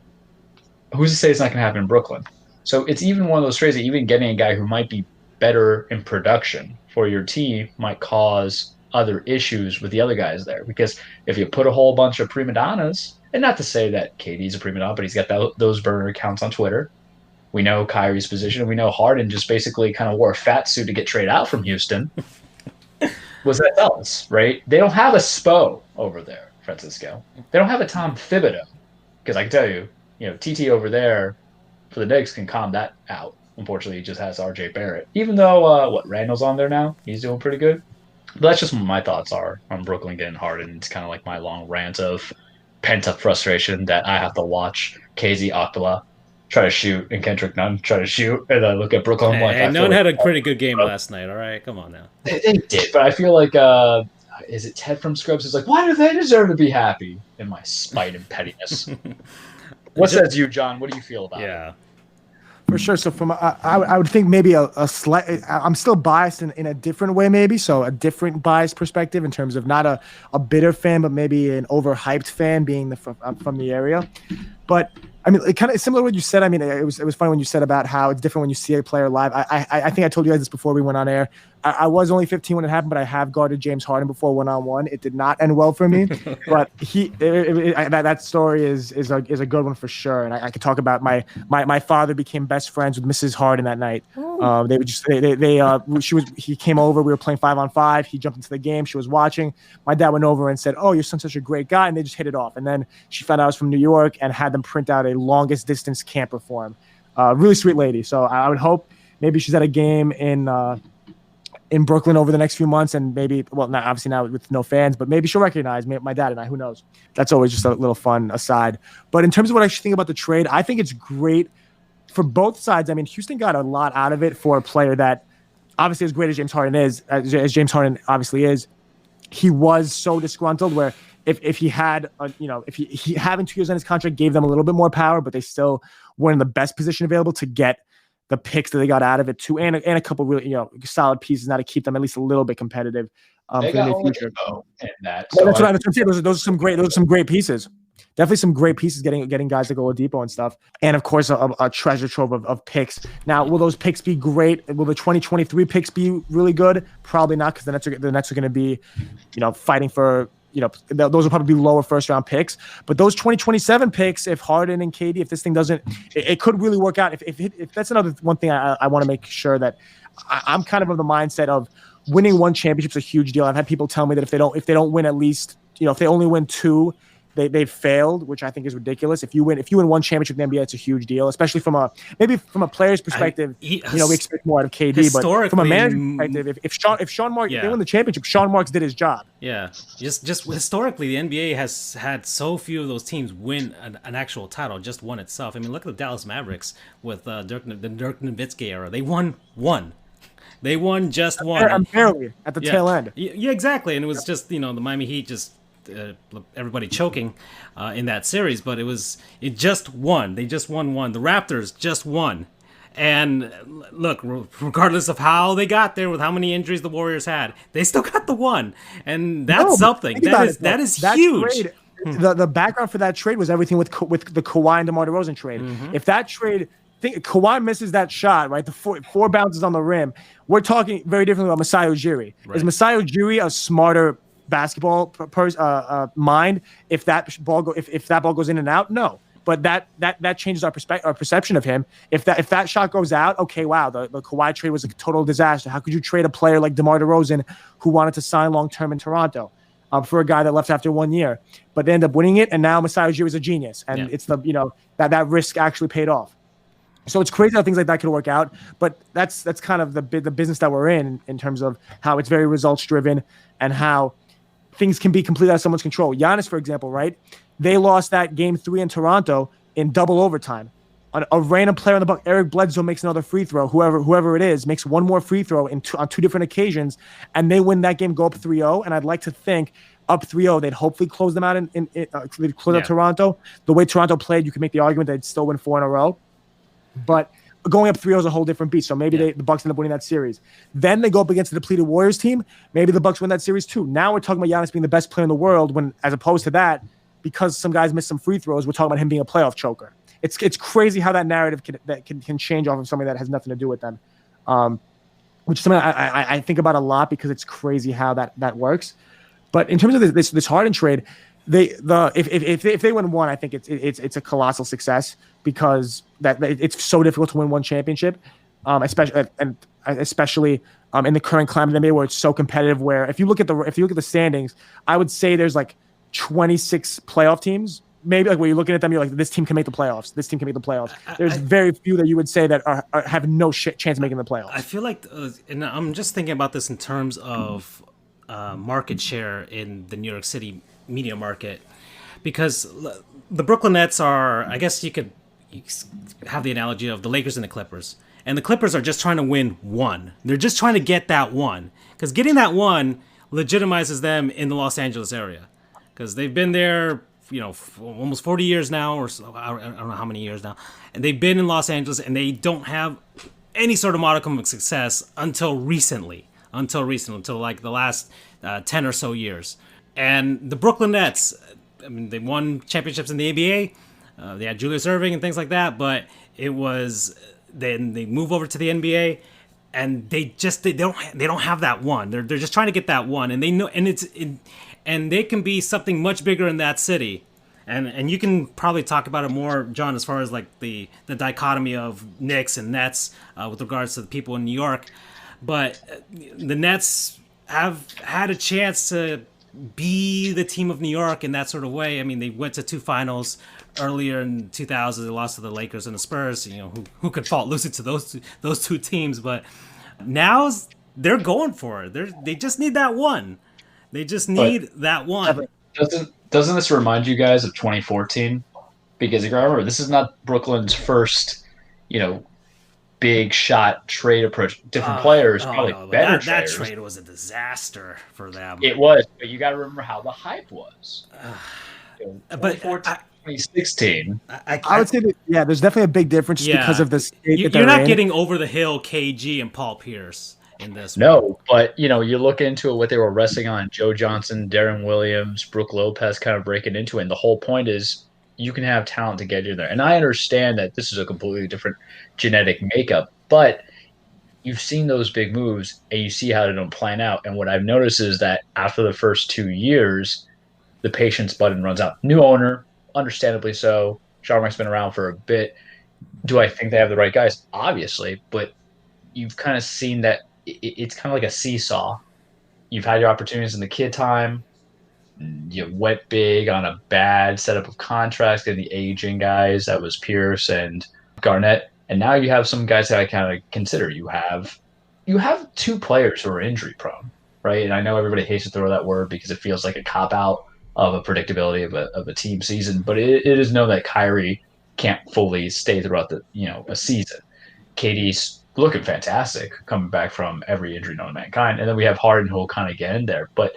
Who's to say it's not going to happen in Brooklyn? So it's even one of those trades that even getting a guy who might be better in production for your team might cause other issues with the other guys there. Because if you put a whole bunch of prima donnas, and not to say that KD's a prima donna, but he's got those burner accounts on Twitter. We know Kyrie's position. We know Harden just basically kind of wore a fat suit to get traded out from Houston. Was that else, right? They don't have a Spo over there, Francisco. They don't have a Tom Thibodeau. Because I can tell you, TT over there for the Knicks can calm that out. Unfortunately, he just has RJ Barrett. Even though Randall's on there now, he's doing pretty good. But that's just what my thoughts are on Brooklyn getting Harden. It's kind of like my long rant of pent up frustration that I have to watch KZ Okpala try to shoot and Kendrick Nunn try to shoot, and I look at Brooklyn. Hey, Nunn had a pretty good game last night. All right, come on now. They did, but I feel like is it Ted from Scrubs? Is like, why do they deserve to be happy? In my spite and pettiness. What says you, John? What do you feel about it? Yeah. For sure. So I would think maybe a slight. I'm still biased in a different way, maybe. So a different biased perspective in terms of not a bitter fan, but maybe an overhyped fan, being from the area. But I mean, it kind of similar to what you said. I mean, it was funny when you said about how it's different when you see a player live. I think I told you guys this before we went on air. I was only 15 when it happened, but I have guarded James Harden before one-on-one. It did not end well for me, but that story is a good one for sure. And I could talk about my father became best friends with Mrs. Harden that night. He came over. We were playing 5-on-5. He jumped into the game. She was watching. My dad went over and said, "Oh, your son's such a great guy," and they just hit it off. And then she found out I was from New York and had them print out a longest distance camper for him. Really sweet lady. So I would hope maybe she's at a game in Brooklyn over the next few months, and maybe, well, not obviously now with no fans, but maybe she'll recognize my dad and I. Who knows? That's always just a little fun aside. But in terms of what I actually think about the trade, I think it's great for both sides. I mean, Houston got a lot out of it for a player that obviously, as great as James Harden is, as James Harden obviously is, he was so disgruntled where if he had, if he having 2 years on his contract gave them a little bit more power, but they still weren't in the best position available to get the picks that they got out of it too, and a couple really solid pieces now to keep them at least a little bit competitive for the near future. That's what I'm saying. Those are some great pieces. Definitely some great pieces getting guys like Oladipo and stuff, and of course a treasure trove of picks. Now, will those picks be great? Will the 2023 picks be really good? Probably not, because the Nets are going to be, fighting for. Those will probably be lower first round picks, but those 2027 picks, if Harden and KD, if this thing doesn't, it could really work out. If that's another one thing I want to make sure that I'm kind of the mindset of winning one championship is a huge deal. I've had people tell me that if they don't win at least, if they only win 2, they've failed, which I think is ridiculous. If you win one championship in the NBA, it's a huge deal, especially from a player's perspective. We expect more out of KD, but from a manager's perspective, if Sean Marks they win the championship, Sean Marks did his job. Yeah, just historically, the NBA has had so few of those teams win an actual title, just one itself. I mean, look at the Dallas Mavericks with the Dirk Nowitzki era. They won one. They won just one. Barely at the tail end. Yeah, exactly. And it was just the Miami Heat just. Everybody choking in that series, but it just won. They just won one. The Raptors just won, and look, regardless of how they got there, with how many injuries the Warriors had, they still got the one, and that's something. That is huge. Trade, the background for that trade was everything with the Kawhi and DeMar DeRozan trade. Mm-hmm. If that trade. Kawhi misses that shot, right? The four bounces on the rim. We're talking very differently about Masai Ujiri. Right. Is Masai Ujiri a smarter basketball mind if that ball goes in and out? No, but that changes our perception of him. If that shot goes out, okay, wow, the Kawhi trade was a total disaster. How could you trade a player like DeMar DeRozan who wanted to sign long term in Toronto for a guy that left after 1 year, but they end up winning it? And now Masai Ujiri is a genius, and it's that risk actually paid off. So it's crazy how things like that could work out, but that's kind of the business that we're in terms of how it's very results driven and how things can be completely out of someone's control. Giannis, for example, right? They lost that game 3 in Toronto in double overtime. A random player on the Bucs, Eric Bledsoe, makes another free throw. Whoever it is makes one more free throw on 2 different occasions, and they win that game, go up 3-0. And I'd like to think up 3-0, they'd hopefully close them out they'd close out Toronto. The way Toronto played, you could make the argument they'd still win 4 in a row. But going up 3-0 is a whole different beast. So maybe the Bucs end up winning that series. Then they go up against the depleted Warriors team. Maybe the Bucs win that series too. Now we're talking about Giannis being the best player in the world, when, as opposed to that, because some guys missed some free throws, we're talking about him being a playoff choker. It's crazy how that narrative can change off of something that has nothing to do with them, which is something I think about a lot, because it's crazy how that works. But in terms of this Harden trade, if they win one, I think it's a colossal success, because it's so difficult to win one championship, especially in the current climate of the NBA, where it's so competitive. Where if you look at the standings, I would say there's like 26 playoff teams maybe like when you're looking at them, you're like, this team can make the playoffs. This team can make the playoffs. There's very few that you would say that have no chance of making the playoffs. I feel like, and I'm just thinking about this in terms of market share in the New York City media market, because the Brooklyn Nets are, I guess you could have the analogy of the Lakers and the Clippers. And the Clippers are just trying to win one. They're just trying to get that one. Because getting that one legitimizes them in the Los Angeles area. Because they've been there, almost 40 years now, or so, I don't know how many years now. And they've been in Los Angeles, and they don't have any sort of modicum of success until recently. Until like the last 10 or so years. And the Brooklyn Nets, I mean, they won championships in the ABA. They had Julius Erving and things like that. But it was... Then they move over to the NBA, and they don't have that one. They're just trying to get that one, and they know, and they can be something much bigger in that city, and you can probably talk about it more, John, as far as like the dichotomy of Knicks and Nets with regards to the people in New York, but the Nets have had a chance to be the team of New York in that sort of way. I mean, they went to 2 finals earlier in 2000. They lost to the Lakers and the Spurs. Who could fault losing to those two teams? But now they're going for it. They just need that one. They just need that one. Doesn't this remind you guys of 2014? Because you remember, this is not Brooklyn's first, big shot trade approach. Different players, probably better traders. That trade was a disaster for them. It was, but you got to remember how the hype was. But 2016. I would say that, there's definitely a big difference because of the state you're not getting over the hill KG and Paul Pierce in this. No, but you look into it, what they were resting on: Joe Johnson, Darren Williams, Brooke Lopez, kind of breaking into it. And the whole point is you can have talent to get you there. And I understand that this is a completely different genetic makeup, but you've seen those big moves and you see how they don't plan out. And what I've noticed is that after the first 2 years, the patience button runs out. New owner, understandably so. Sharmak's been around for a bit. Do I think they have the right guys? Obviously, but you've kind of seen that it's kind of like a seesaw. You've had your opportunities in the kid time. You went big on a bad setup of contracts, getting the aging guys. That was Pierce and Garnett. And now you have some guys that I kind of consider. You have 2 players who are injury prone, right? And I know everybody hates to throw that word because it feels like a cop-out of a predictability of a team season. But it is known that Kyrie can't fully stay throughout a season. KD's looking fantastic coming back from every injury known to mankind. And then we have Harden who will kind of get in there. But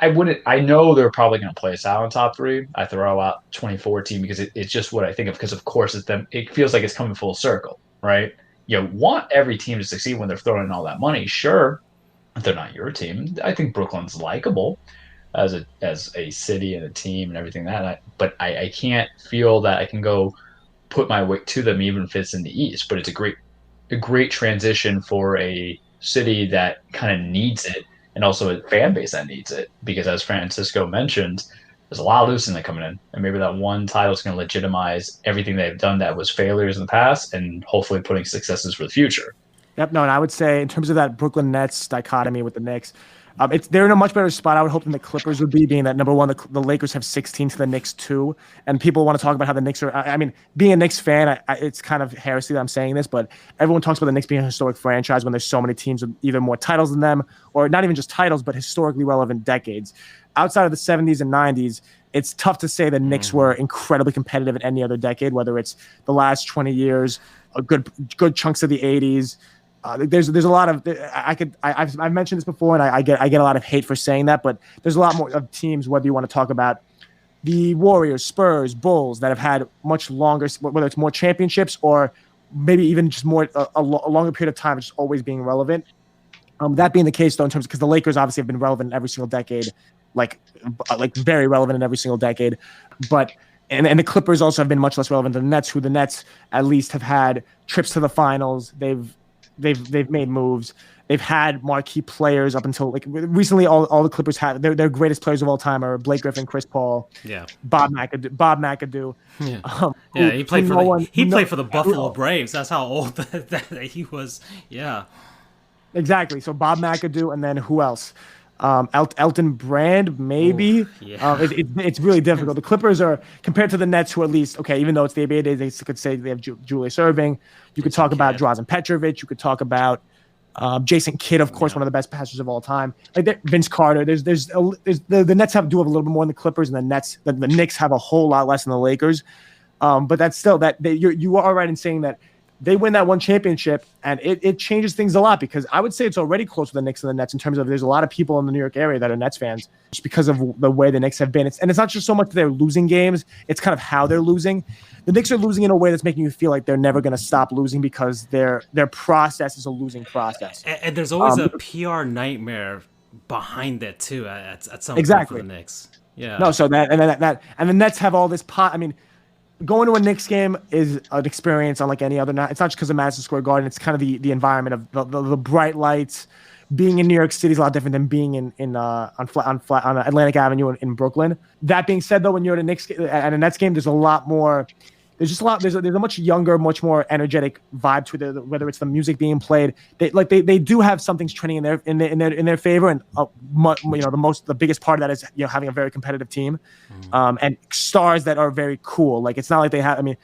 I know they're probably going to play us out on top 3. I throw out 2014 because it's just what I think of, because of course it feels like it's coming full circle, right? You want every team to succeed when they're throwing in all that money. Sure, if they're not your team. I think Brooklyn's likable as a city and a team and everything but I can't feel that I can go put my weight to them even if it's in the East. But it's a great transition for a city that kind of needs it, and also a fan base that needs it, because as Francisco mentioned, there's a lot of looseness coming in, and maybe that one title is going to legitimize everything they've done that was failures in the past, and hopefully putting successes for the future. Yep. No, and I would say in terms of that Brooklyn Nets dichotomy with the Knicks, they're in a much better spot, I would hope, than the Clippers would be, being that, number one, the Lakers have 16 to the Knicks 2, and people want to talk about how the Knicks are. I mean, being a Knicks fan, it's kind of heresy that I'm saying this, but everyone talks about the Knicks being a historic franchise when there's so many teams with either more titles than them, or not even just titles, but historically relevant decades. Outside of the 70s and 90s, it's tough to say the Knicks were incredibly competitive in any other decade, whether it's the last 20 years, a good chunks of the 80s. There's a lot of I've mentioned this before, and I get a lot of hate for saying that, but there's a lot more of teams, whether you want to talk about the Warriors, Spurs, Bulls, that have had much longer, whether it's more championships or maybe even just more a longer period of time, just always being relevant. That being the case, though, in terms because the Lakers obviously have been relevant in every single decade, like very relevant in every single decade, but. And the Clippers also have been much less relevant than the Nets, who the Nets at least have had trips to the finals. They've made moves. They've had marquee players up until recently. All the Clippers have their greatest players of all time are Blake Griffin, Chris Paul, Bob McAdoo. Yeah, he played for the Buffalo Braves. That's how old that he was. Yeah, exactly. So Bob McAdoo, and then who else? Elton Brand, maybe. Oof, yeah. It's really difficult. The Clippers are, compared to the Nets, who at least, okay, even though it's the NBA days, they could say they have Julius Erving. You could talk about Drazen Petrovic. You could talk about Jason Kidd, of course, one of the best passers of all time. Like Vince Carter. The Nets do have a little bit more than the Clippers, and the Knicks have a whole lot less than the Lakers. But that's still you are right in saying that they win that one championship, and it changes things a lot, because I would say it's already close to the Knicks and the Nets in terms of there's a lot of people in the New York area that are Nets fans just because of the way the Knicks have been. It's not just so much that they're losing games, it's kind of how they're losing. The Knicks are losing in a way that's making you feel like they're never going to stop losing because their process is a losing process. And there's always a PR nightmare behind that too at some point for the Knicks. Yeah. No, so that and the Nets have all this pot. I mean, going to a Knicks game is an experience unlike any other. It's not just because of Madison Square Garden. It's kind of the environment of the bright lights. Being in New York City is a lot different than being on Atlantic Avenue in Brooklyn. That being said, though, when you're at a Nets game, there's a lot more. There's a much younger, much more energetic vibe to whether it's the music being played. They do have some things trending in their favor, and the biggest part of that is having a very competitive team, and stars that are very cool. Like it's not like they have. I mean,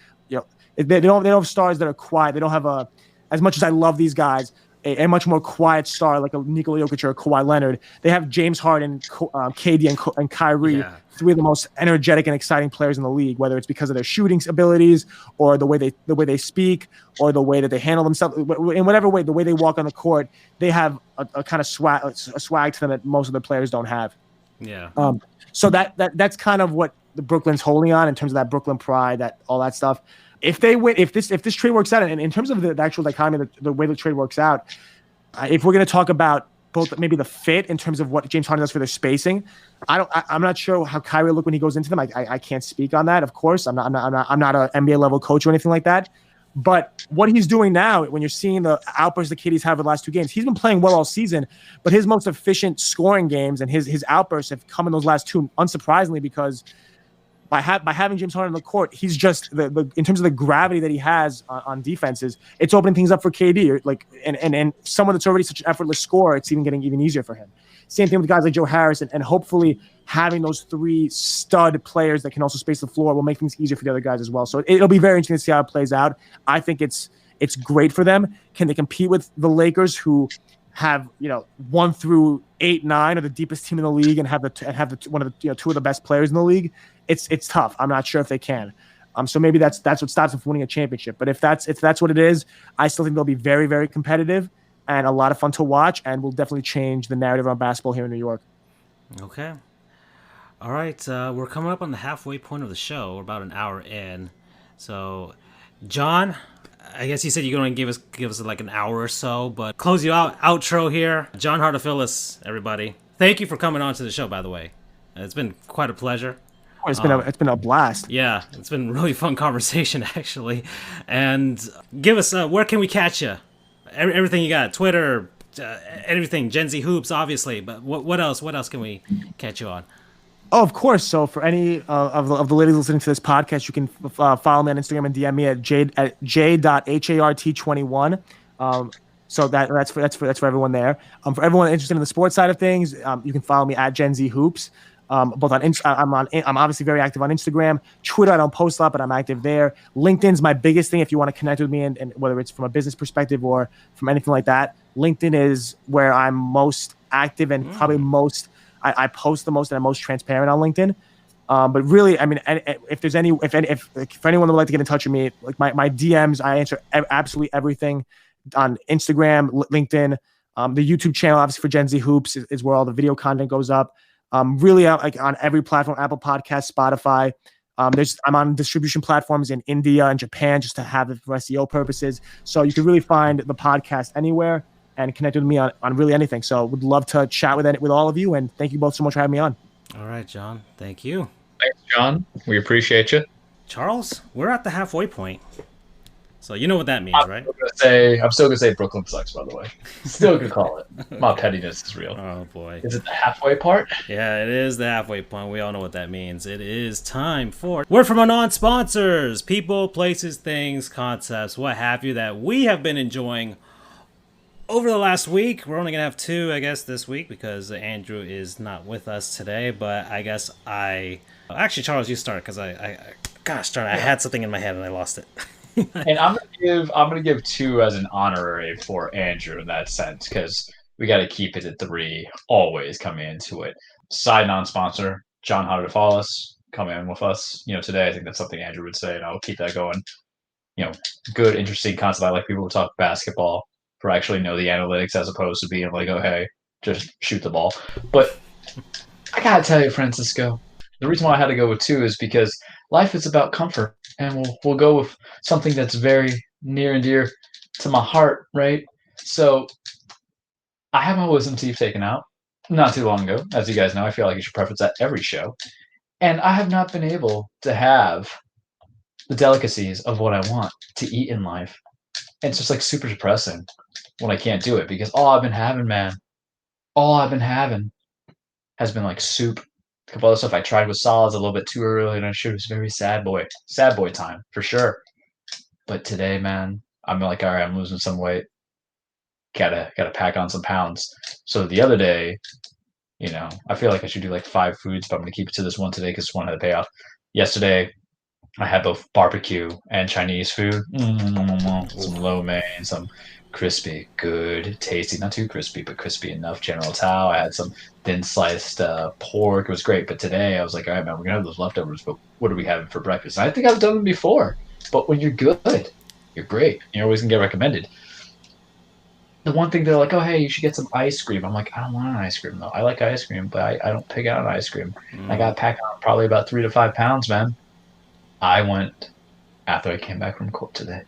they don't have stars that are quiet. They don't have as much as I love these guys. A much more quiet star like a Nikola Jokic or a Kawhi Leonard. They have James Harden, KD, and Kyrie, three of the most energetic and exciting players in the league. Whether it's because of their shooting abilities, or the way they speak, or the way that they handle themselves, in whatever way, the way they walk on the court, they have a kind of swag to them that most of the players don't have. Yeah. So that's kind of what the Brooklyn's holding on in terms of that Brooklyn pride, all that stuff. If they win, if this trade works out, and in terms of the actual dichotomy, the way the trade works out, if we're going to talk about both maybe the fit in terms of what James Harden does for their spacing, I'm not sure how Kyrie will look when he goes into them. I can't speak on that. Of course, I'm not an NBA level coach or anything like that. But what he's doing now, when you're seeing the outbursts the KD's have the last two games, he's been playing well all season, but his most efficient scoring games and his outbursts have come in those last two, unsurprisingly, because by having James Harden on the court, he's just in terms of the gravity that he has on defenses, it's opening things up for KD. And someone that's already such an effortless scorer, it's getting even easier for him. Same thing with guys like Joe Harris, and hopefully having those three stud players that can also space the floor will make things easier for the other guys as well. So it'll be very interesting to see how it plays out. I think it's great for them. Can they compete with the Lakers, who have 1 through 8, 9 are the deepest team in the league, and have one of the two of the best players in the league? It's tough. I'm not sure if they can. So maybe that's what stops them from winning a championship. But if that's what it is, I still think they'll be very, very competitive and a lot of fun to watch, and will definitely change the narrative around basketball here in New York. Okay. All right. We're coming up on the halfway point of the show. We're about an hour in. So, John, I guess you said you're going to give us like an hour or so, but close you out. Outro here. John Hartofilis, everybody. Thank you for coming on to the show, by the way. It's been quite a pleasure. Oh, it's been a blast. Yeah, it's been a really fun conversation, actually. And give us, where can we catch you? Everything you got, Twitter, everything, Gen Z Hoops, obviously. But what else? What else can we catch you on? Oh, of course. So for any of the ladies listening to this podcast, you can follow me on Instagram and DM me at j.hart21. So that's for everyone there. For everyone interested in the sports side of things, you can follow me at Gen Z Hoops. Both on I'm obviously very active on Instagram. Twitter, I don't post a lot, but I'm active there. LinkedIn's my biggest thing if you want to connect with me, and whether it's from a business perspective or from anything like that. LinkedIn is where I'm most active and probably most I post the most, and I'm most transparent on LinkedIn. But really, I mean, if for anyone that would like to get in touch with me, like my DMs, I answer absolutely everything on Instagram, LinkedIn, the YouTube channel, obviously for Gen Z Hoops is where all the video content goes up. Really like on every platform, Apple Podcasts, Spotify. I'm on distribution platforms in India and Japan just to have it for SEO purposes. So you can really find the podcast anywhere and connect with me on really anything. So would love to chat with all of you, and thank you both so much for having me on. All right, John. Thank you. Thanks, John. We appreciate you. Charles, we're at the halfway point. So you know what that means, right? I'm still gonna say Brooklyn sucks, by the way. Still gonna call it. My pettiness is real. Oh boy. Is it the halfway part? Yeah, it is the halfway point. We all know what that means. It is time for word from our non-sponsors. People, places, things, concepts, what have you, that we have been enjoying over the last week, we're only going to have 2, I guess, this week because Andrew is not with us today. But I guess actually, Charles, you start because I had something in my head and I lost it. And I'm gonna give 2 as an honorary for Andrew in that sense because we got to keep it at 3 always coming into it. Side non-sponsor John Hartofilis coming in with us. Today I think that's something Andrew would say, and I'll keep that going. Good, interesting concept. I like people who talk basketball who actually know the analytics as opposed to being like, oh hey, just shoot the ball. But I gotta tell you, Francisco, the reason why I had to go with 2 is because life is about comfort, and we'll go with something that's very near and dear to my heart, right? So I had my wisdom teeth taken out not too long ago. As you guys know, I feel like you should preference that every show. And I have not been able to have the delicacies of what I want to eat in life. And it's just like super depressing when I can't do it because all I've been having has been like soup. A couple other stuff I tried with solids a little bit too early, and I should. It was very sad boy time for sure. But today, man, I'm like, all right, I'm losing some weight. Gotta pack on some pounds. So the other day, I feel like I should do like 5 foods, but I'm gonna keep it to this one today because one had a payoff. Yesterday, I had both barbecue and Chinese food. Some lo mein, some crispy, good, tasty, not too crispy, but crispy enough. General Tao. I had some thin sliced pork. It was great. But today I was like, all right, man, we're gonna have those leftovers. But what are we having for breakfast? And I think I've done them before. But when you're good, you're great. You're always gonna get recommended. The one thing they're like, oh hey, you should get some ice cream. I'm like, I don't want an ice cream though. I like ice cream, but I don't pick out an ice cream. I got to pack on probably about 3 to 5 pounds, man. I went after I came back from court today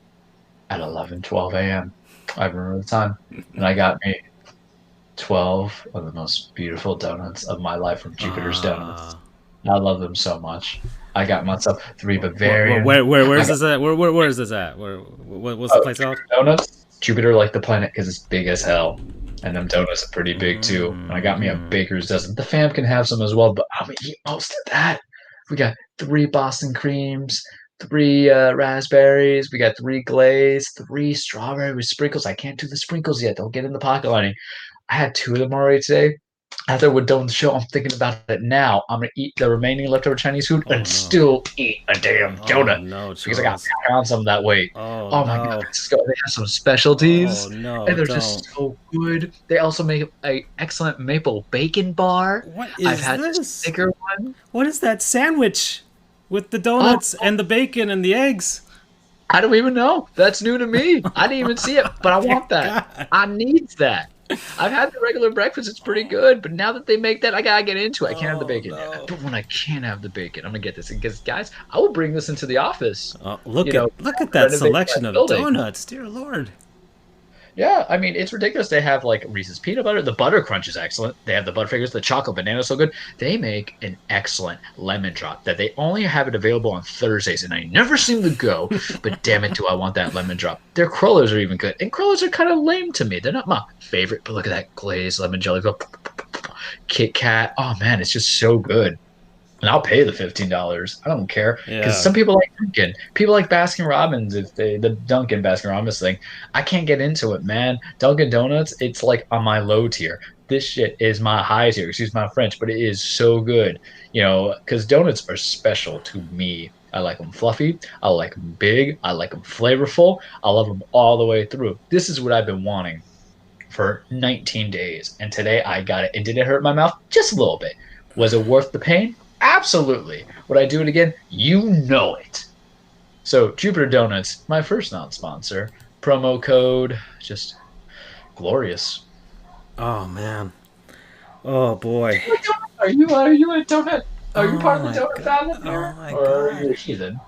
at 11:12 a.m. I remember the time, and I got me 12 of the most beautiful donuts of my life from Jupiter's Donuts. I love them so much. I got myself 3 Bavarian. Where is this at? Where is this at? What's the place called? Donuts. Jupiter like the planet because it's big as hell, and them donuts are pretty big too. And I got me a baker's dozen. The fam can have some as well, but I'm gonna eat most of that. We got 3 Boston creams, 3 raspberries. We got 3 glaze, 3 strawberry with sprinkles. I can't do the sprinkles yet. They'll get in the pocket lining. I had 2 of them already today. After we're done with the show, I'm thinking about it now. I'm going to eat the remaining leftover Chinese food and still eat a damn donut because I got to pack on some of that weight. Oh my God. They have some specialties, and they're just so good. They also make an excellent maple bacon bar. What is I've had this? this bigger one. What is that sandwich with the donuts and the bacon and the eggs? I don't even know. That's new to me. I didn't even see it, but I want that. God. I need that. I've had the regular breakfast. It's pretty good. But now that they make that, I got to get into it. I can't have the bacon yet. But when I can't have the bacon, I'm going to get this. Because, guys, I will bring this into the office. Look at that selection of donuts. Dear Lord. Yeah, I mean, it's ridiculous. They have, like, Reese's Peanut Butter. The Butter Crunch is excellent. They have the Butterfingers. The Chocolate Banana is so good. They make an excellent lemon drop that they only have it available on Thursdays, and I never seem to go, but damn it, do I want that lemon drop. Their crullers are even good, and crullers are kind of lame to me. They're not my favorite, but look at that glazed lemon jelly. Kit Kat. Oh, man, it's just so good. And I'll pay the $15. I don't care because some people like Dunkin'. People like Baskin Robbins. The Dunkin' Baskin Robbins thing, I can't get into it, man. Dunkin' Donuts, it's like on my low tier. This shit is my high tier. Excuse my French, but it is so good. Because donuts are special to me. I like them fluffy. I like them big. I like them flavorful. I love them all the way through. This is what I've been wanting for 19 days, and today I got it. And did it hurt my mouth? Just a little bit. Was it worth the pain? Absolutely. Would I do it again? You know it. So Jupiter Donuts, my first non-sponsor. Promo code, just glorious. Oh man. Oh boy. Are you a donut? Are you part of the donut family? Or are you a heathen?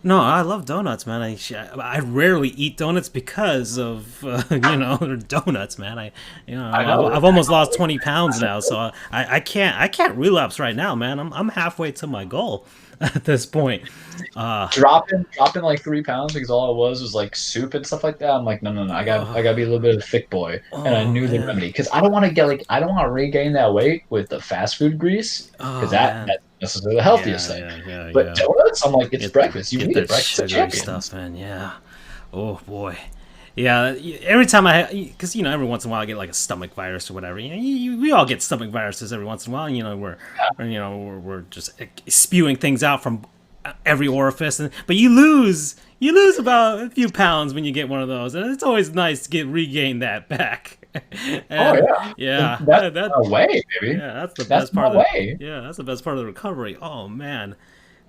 No, I love donuts, man. I rarely eat donuts because of they're donuts, man. I've almost lost 20 pounds now, so I can't relapse right now, man. I'm halfway to my goal at this point. Dropping like 3 pounds because all it was like soup and stuff like that. I'm like, no. I gotta be a little bit of a thick boy, and I knew the remedy because I don't want to regain that weight with the fast food grease because this is the healthiest thing. But donuts, I'm like, it's breakfast. You need breakfast. Sugar stuff, man. Yeah. Oh boy. Yeah, every time because every once in a while I get like a stomach virus or whatever. We all get stomach viruses every once in a while. We're just spewing things out from every orifice, but you lose about a few pounds when you get one of those, and it's always nice to regain that back. And, yeah, that's my way, baby. Yeah, that's the that's best part. That's the best part of the recovery. Oh man,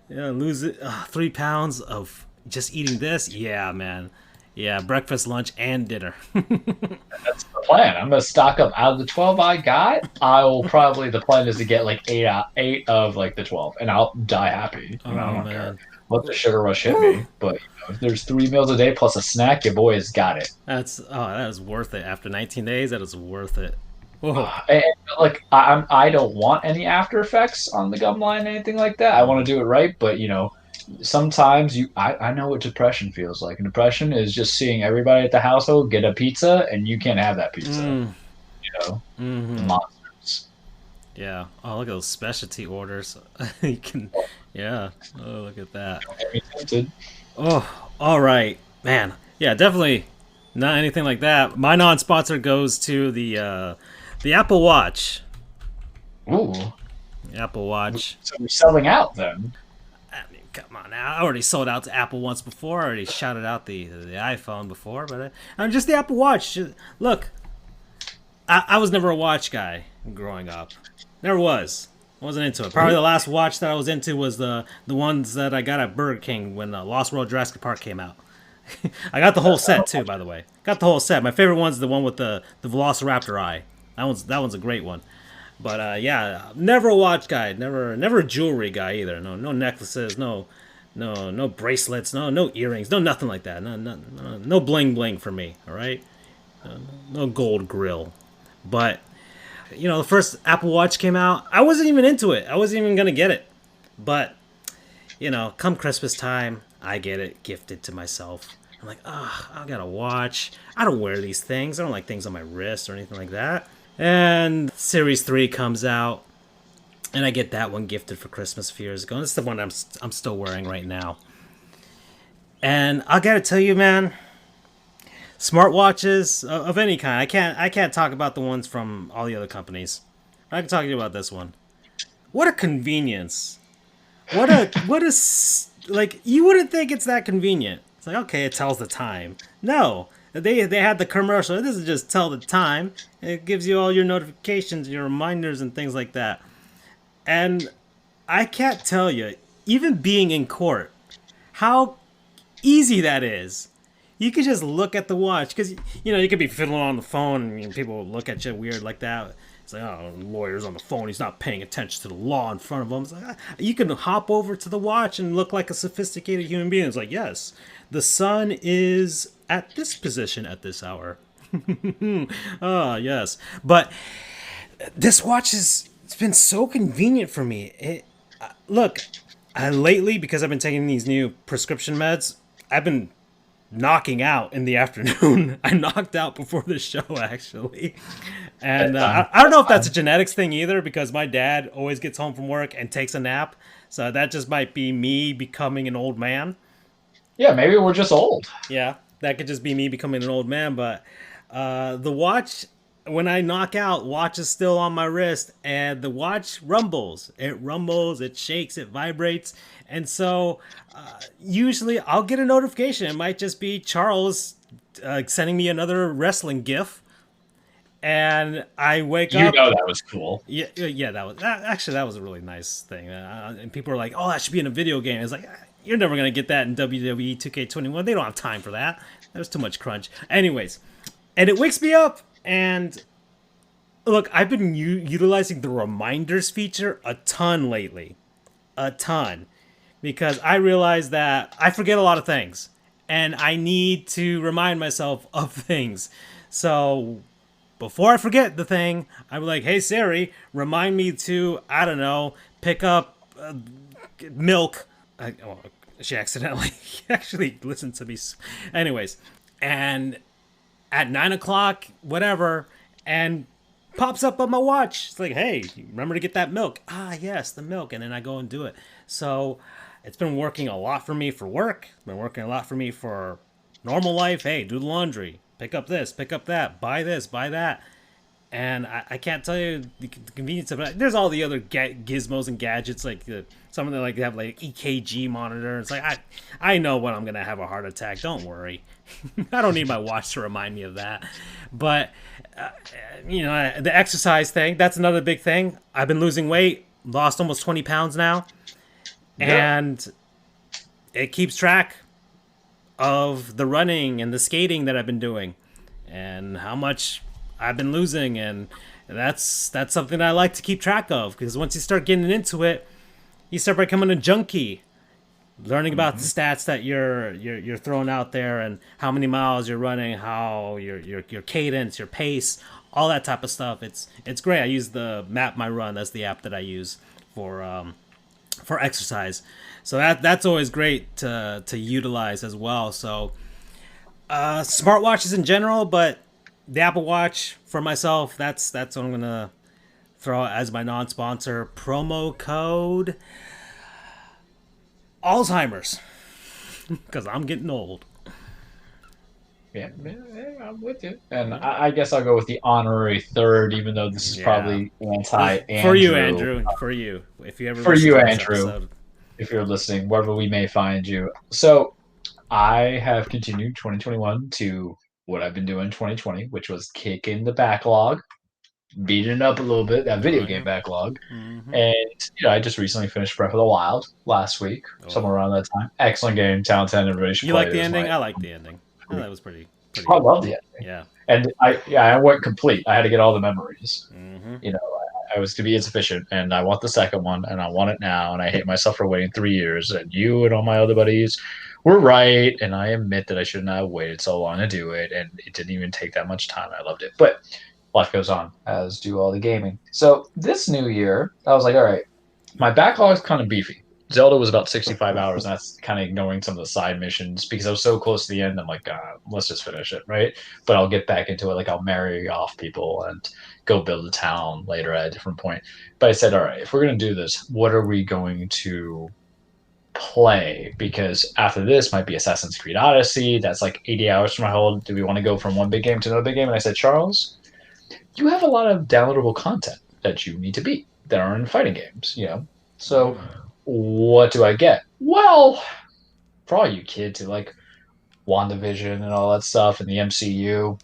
lose it 3 pounds of just eating this. Yeah, man. Yeah, breakfast, lunch, and dinner. That's the plan. I'm gonna stock up out of the 12 I got. The plan is to get like eight of like the 12, and I'll die happy. I don't care what the sugar rush hit me, but if there's 3 meals a day plus a snack, your boy has got it. That is worth it. After 19 days, that is worth it. And, like I don't want any after effects on the gum line, anything like that. I want to do it right, but sometimes I know what depression feels like. And depression is just seeing everybody at the household get a pizza and you can't have that pizza. Mm-hmm. Monsters. Yeah. Oh, look at those specialty orders. You can. Yeah. Oh, look at that. Oh, all right, man. Yeah, definitely not anything like that. My non-sponsor goes to the Apple Watch. Ooh. The Apple Watch. So we're selling out then. Come on now. I already sold out to Apple once before. I already shouted out the iPhone before, but I'm just the Apple Watch. Look, I was never a watch guy growing up. Never was. I wasn't into it. Probably the last watch that I was into was the ones that I got at Burger King when Lost World Jurassic Park came out. I got the whole set too, by the way. Got the whole set. My favorite one's the one with the Velociraptor eye. That one's a great one. But yeah, never a watch guy, never a jewelry guy either. No necklaces, no bracelets, no earrings, no nothing like that. No bling bling for me. All right, no gold grill. But the first Apple Watch came out, I wasn't even into it. I wasn't even gonna get it. But come Christmas time, I get it gifted to myself. I'm like, I got a watch. I don't wear these things. I don't like things on my wrist or anything like that. And Series 3 comes out, and I get that one gifted for Christmas a few years ago. And it's the one I'm still wearing right now. And I gotta tell you, man, smartwatches of any kind. I can't talk about the ones from all the other companies. I can talk to you about this one. What a convenience! What a like, you wouldn't think it's that convenient. It's like, okay, it tells the time. No. They had the commercial. It doesn't just tell the time. It gives you all your notifications, your reminders, and things like that. And I can't tell you, even being in court, how easy that is. You could just look at the watch because you could be fiddling on the phone and people will look at you weird like that. It's like, oh, the lawyer's on the phone. He's not paying attention to the law in front of him. It's like, you can hop over to the watch and look like a sophisticated human being. It's like, yes, the sun is at this position at this hour. Oh, yes. But this watch it's been so convenient for me. Look, lately, because I've been taking these new prescription meds, I've been knocking out in the afternoon. I knocked out before the show, actually. And I don't know if that's a genetics thing either, because my dad always gets home from work and takes a nap. So that just might be me becoming an old man. Yeah, maybe we're just old. Yeah, that could just be me becoming an old man. But the watch, when I knock out, watch is still on my wrist, and the watch rumbles. It rumbles, it shakes, it vibrates. And so usually I'll get a notification. It might just be Charles sending me another wrestling gif. And I wake up. That was cool. Yeah, that was a really nice thing. And people are like, "Oh, that should be in a video game." It's like, you're never gonna get that in WWE 2K21. They don't have time for that. There's too much crunch. Anyways, and it wakes me up. And look, I've been utilizing the reminders feature a ton lately, because I realize that I forget a lot of things, and I need to remind myself of things. So before I forget the thing, I'm like, hey, Siri, remind me to, I don't know, pick up milk. She actually listened to me. Anyways, and at 9 o'clock, whatever, and pops up on my watch. It's like, hey, remember to get that milk. Ah, yes, the milk. And then I go and do it. So it's been working a lot for me for work. It's been working a lot for me for Normal life, hey, do the laundry, pick up this, pick up that, buy this, buy that. And I can't tell you the convenience of it. There's all the other gizmos and gadgets, like some of them like have like EKG monitor. It's like I know when I'm gonna have a heart attack. Don't worry, I don't need my watch to remind me of that. But the exercise thing, that's another big thing. I've been losing weight, lost almost 20 pounds now, and it keeps track of the running and the skating that I've been doing, and how much I've been losing, and that's something I like to keep track of, because once you start getting into it, you start becoming a junkie, learning about the stats that you're throwing out there, and how many miles you're running, how your cadence, your pace, all that type of stuff. It's great. I use the Map My Run. That's the app that I use for exercise. So that's always great to utilize as well. So smartwatches in general, but the Apple Watch for myself, that's what I'm gonna throw as my non-sponsor promo code Alzheimer's, because I'm getting old. Yeah, I'm with you. And I guess I'll go with the honorary third, even though this is probably anti-Andrew. For you, Andrew. For you. If you ever for listen you, to this Andrew, episode. if you're listening, wherever we may find you. So I have continued 2021 to what I've been doing 2020, which was kicking the backlog, beating it up a little bit, that video game backlog. Mm-hmm. And I just recently finished Breath of the Wild last week, somewhere around that time. Excellent game, Town 10, everybody should You play like it. the ending? I like the ending. Oh, that was pretty I love the ending. Yeah. And I went complete. I had to get all the memories. Mm-hmm. I was to be insufficient, and I want the second one, and I want it now, and I hate myself for waiting 3 years. And you and all my other buddies were right, and I admit that I shouldn't have waited so long to do it, and it didn't even take that much time. I loved it, but life goes on, as do all the gaming. So this new year, I was like, all right, my backlog is kind of beefy. Zelda was about 65 hours, and that's kind of ignoring some of the side missions because I was so close to the end. I'm like, let's just finish it, right? But I'll get back into it. Like, I'll marry off people and go build a town later at a different point. But I said, all right, if we're going to do this, what are we going to play? Because after this might be Assassin's Creed Odyssey. That's like 80 hours from my hold. Do we want to go from one big game to another big game? And I said, Charles, you have a lot of downloadable content that you need to beat that are in fighting games. So what do I get? Well, for all you kids who like WandaVision and all that stuff and the MCU,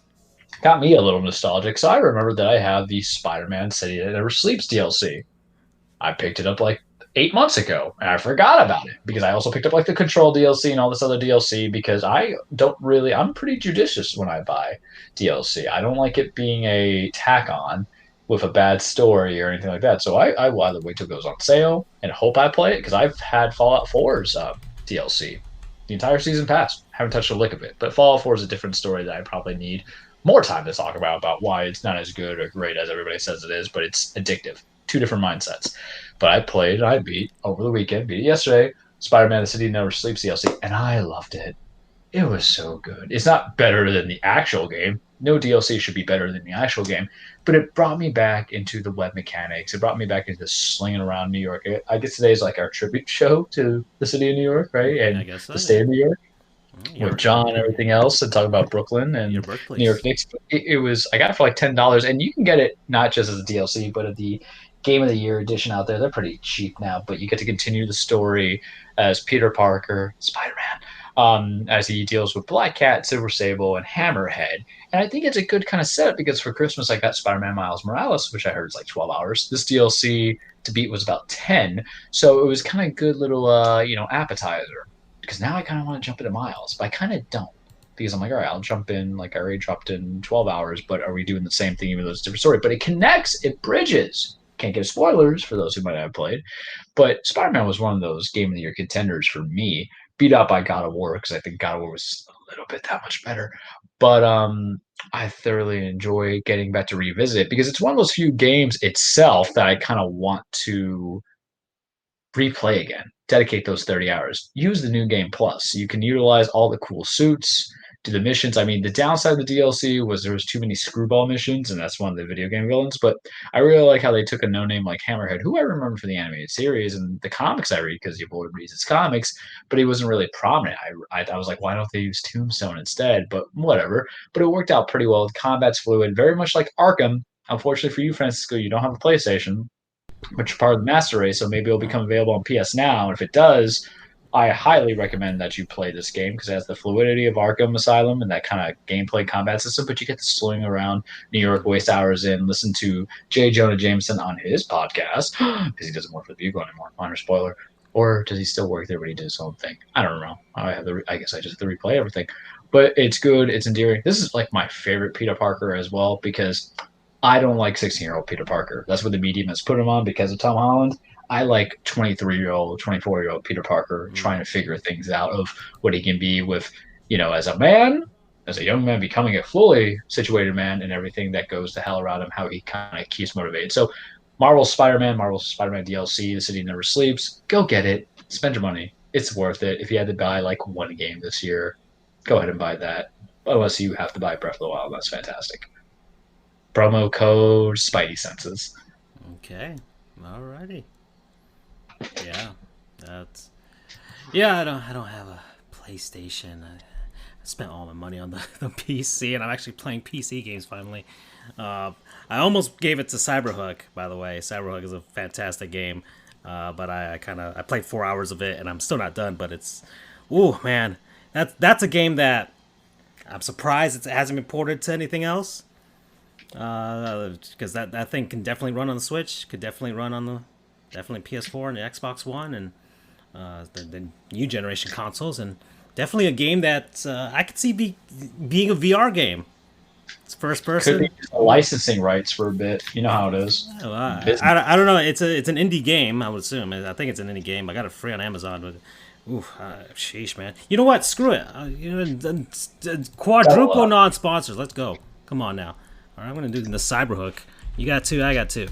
got me a little nostalgic. So I remember that I have the Spider-Man City That Never Sleeps DLC. I picked it up like 8 months ago, and I forgot about it because I also picked up like the Control DLC and all this other DLC because I'm pretty judicious when I buy DLC. I don't like it being a tack on with a bad story or anything like that. So I will either wait till it goes on sale and hope I play it because I've had Fallout 4's DLC the entire season pass. Haven't touched a lick of it. But Fallout 4 is a different story that I probably need more time to talk about why it's not as good or great as everybody says it is, but it's addictive. Two different mindsets. But I played and I beat over the weekend, beat it yesterday, Spider-Man The City Never Sleeps DLC, and I loved it. It was so good. It's not better than the actual game. No DLC should be better than the actual game, but it brought me back into the web mechanics. It brought me back into slinging around New York. I guess today is like our tribute show to the city of New York, right? And I guess so, the state of New York. Well, With John and everything else, and talk about Brooklyn and your New birthplace. York Knicks. It was, I got it for like $10, and you can get it not just as a DLC, but at the Game of the Year edition out there. They're pretty cheap now, but you get to continue the story as Peter Parker, Spider-Man, as he deals with Black Cat, Silver Sable, and Hammerhead. And I think it's a good kind of setup because for Christmas I got Spider-Man Miles Morales, which I heard is like 12 hours. This DLC to beat was about 10, so it was kind of good little appetizer. Because now I kind of want to jump into Miles, but I kind of don't. Because I'm like, all right, I'll jump in. Like I already dropped in 12 hours, but are we doing the same thing even though it's a different story? But it connects, it bridges. Can't get spoilers for those who might have played. But Spider-Man was one of those Game of the Year contenders for me. Beat out by God of War because I think God of War was a little bit that much better. But I thoroughly enjoy getting back to revisit it because it's one of those few games itself that I kind of want to replay again. Dedicate those 30 hours. Use the new game plus. You can utilize all the cool suits, Do the missions? I mean, the downside of the DLC was there was too many screwball missions, and that's one of the video game villains. But I really like how they took a no-name like Hammerhead, who I remember from the animated series and the comics I read because your boy reads his comics, but he wasn't really prominent. I was like, why don't they use Tombstone instead? But whatever. But it worked out pretty well. The combat's fluid, very much like Arkham. Unfortunately for you, Francisco, you don't have a PlayStation, which are part of the Master Race, so maybe it'll become available on PS Now. And if it does, I highly recommend that you play this game because it has the fluidity of Arkham Asylum and that kind of gameplay combat system, but you get to swing around New York, waste hours in, listen to J. Jonah Jameson on his podcast because he doesn't work for the Bugle anymore. Minor spoiler. Or does he still work there, but he did his own thing? I don't know. I guess I just have to replay everything. But it's good. It's endearing. This is like my favorite Peter Parker as well because I don't like 16-year-old Peter Parker. That's what the medium has put him on because of Tom Holland. I like 23-year-old, 24-year-old Peter Parker trying to figure things out of what he can be with, as a man, as a young man, becoming a fully situated man and everything that goes to hell around him, how he kind of keeps motivated. So Marvel's Spider-Man DLC, The City Never Sleeps, go get it. Spend your money. It's worth it. If you had to buy like one game this year, go ahead and buy that. Unless you have to buy Breath of the Wild, that's fantastic. Promo code Spidey Senses. Okay. Alrighty. Yeah, I don't have a PlayStation. I spent all my money on the PC, and I'm actually playing PC games finally. I almost gave it to Cyberhook, by the way. Cyberhook is a fantastic game, but I played 4 hours of it, and I'm still not done. But man, that's a game that I'm surprised it hasn't been ported to anything else. Because that thing can definitely run on the Switch, could definitely run on the PS4 and the Xbox One and the new generation consoles, and definitely a game that I could see being a VR game. It's first person. Could be licensing rights for a bit. You know how it is. I don't know. It's an indie game, I would assume. I think it's an indie game. I got it free on Amazon, but sheesh, man. You know what? Screw it. Quadruple non-sponsors. Let's go. Come on now. All right, I'm going to do the Cyberhook. You got two, I got two.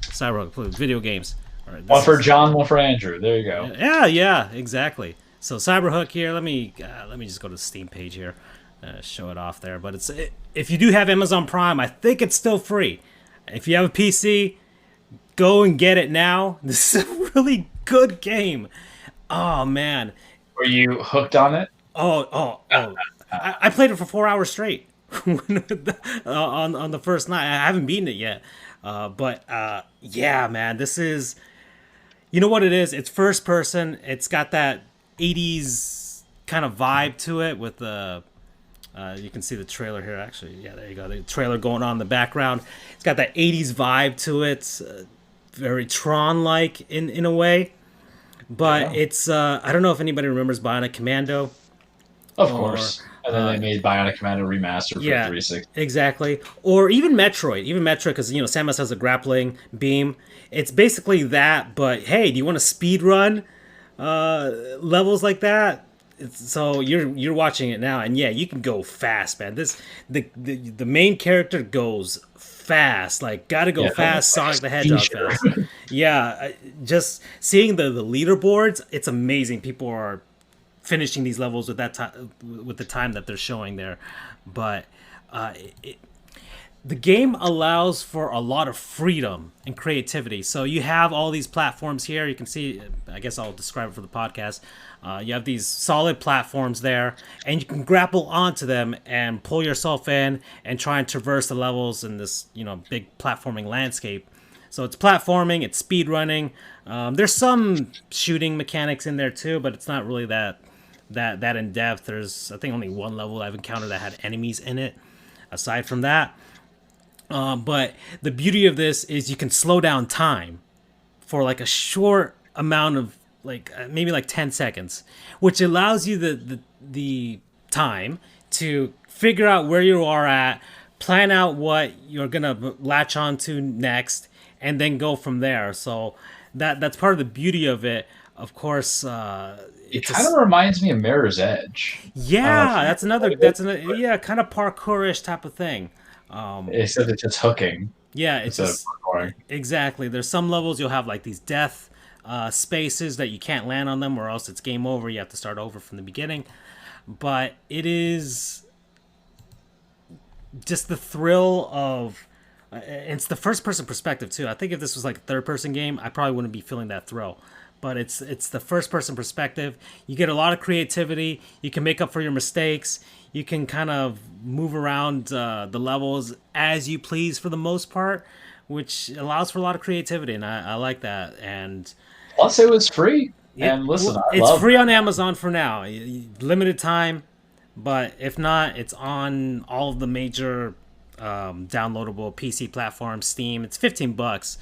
Cyberhook, video games. All right, one for John, one for Andrew. There you go. Yeah, exactly. So Cyberhook here, let me just go to the Steam page here, show it off there. But if you do have Amazon Prime, I think it's still free. If you have a PC, go and get it now. This is a really good game. Oh, man. Were you hooked on it? Oh. I played it for 4 hours straight. on the first night. I haven't beaten it yet, but yeah, man, this is, you know what it is? It's first person. It's got that 80s kind of vibe to it with the you can see the trailer here, actually. Yeah, there you go, the trailer going on in the background. It's got that 80s vibe to it, very Tron-like in a way, but it's I don't know if anybody remembers Bionic Commando. Of course. And then they made Bionic Commando Remaster for 360. Exactly. Or even Metroid. because, Samus has a grappling beam. It's basically that, but hey, do you want to speed run levels like that? So you're watching it now, and yeah, you can go fast, man. The main character goes fast, like gotta go fast. Sonic the Hedgehog fast. Yeah, just seeing the leaderboards, it's amazing. People are finishing these levels with that time, with the time that they're showing there, but the game allows for a lot of freedom and creativity. So you have all these platforms here. You can see, I guess I'll describe it for the podcast. You have these solid platforms there, and you can grapple onto them and pull yourself in and try and traverse the levels in this, big platforming landscape. So it's platforming, it's speed running. There's some shooting mechanics in there too, but it's not really that in depth. There's, I think, only one level I've encountered that had enemies in it. Aside from that, but the beauty of this is you can slow down time for like a short amount of maybe 10 seconds, which allows you the time to figure out where you are at, plan out what you're gonna latch on to next, and then go from there. So that's part of the beauty of it. Of course, it kind of reminds me of Mirror's Edge. Yeah, that's another kind of parkourish type of thing. Except it's just hooking. Yeah, it's just exactly. There's some levels you'll have like these death spaces that you can't land on them, or else it's game over. You have to start over from the beginning. but it is just the thrill of. It's the first person perspective too. I think if this was like a third person game, I probably wouldn't be feeling that thrill. But it's the first person perspective. You get a lot of creativity. You can make up for your mistakes. You can kind of move around the levels as you please for the most part, which allows for a lot of creativity, and I like that. And Plus, it was free. And listen, it's free on Amazon for now, limited time. But if not, it's on all of the major downloadable PC platforms. Steam, it's $15.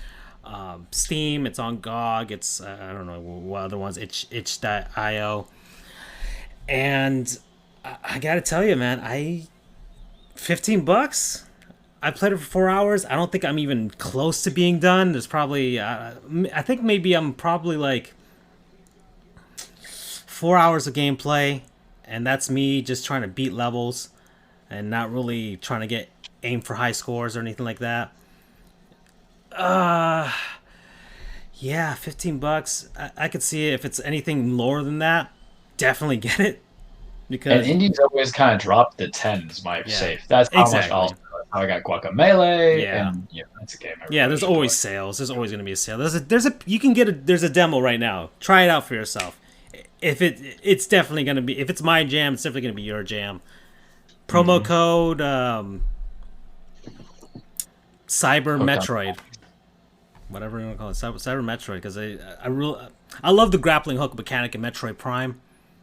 Steam, it's on GOG. It's I don't know what other ones. Itch.io, and I gotta tell you, man, $15. I played it for 4 hours. I don't think I'm even close to being done. There's probably I think maybe I'm probably like 4 hours of gameplay, and that's me just trying to beat levels and not really trying to get aim for high scores or anything like that. Yeah, $15. I could see it. If it's anything lower than that, definitely get it. Because and indies always kind of drop the 10s, my safe. That's how much I got Guacamelee. Yeah, and that's a game. Yeah, there's always sales. There's always going to be a sale. There's a demo right now. Try it out for yourself. If it's definitely going to be, if it's my jam, it's definitely going to be your jam. Promo code Cyber Metroid, whatever you want to call it, Cyber Metroid, because I love the grappling hook mechanic in Metroid Prime,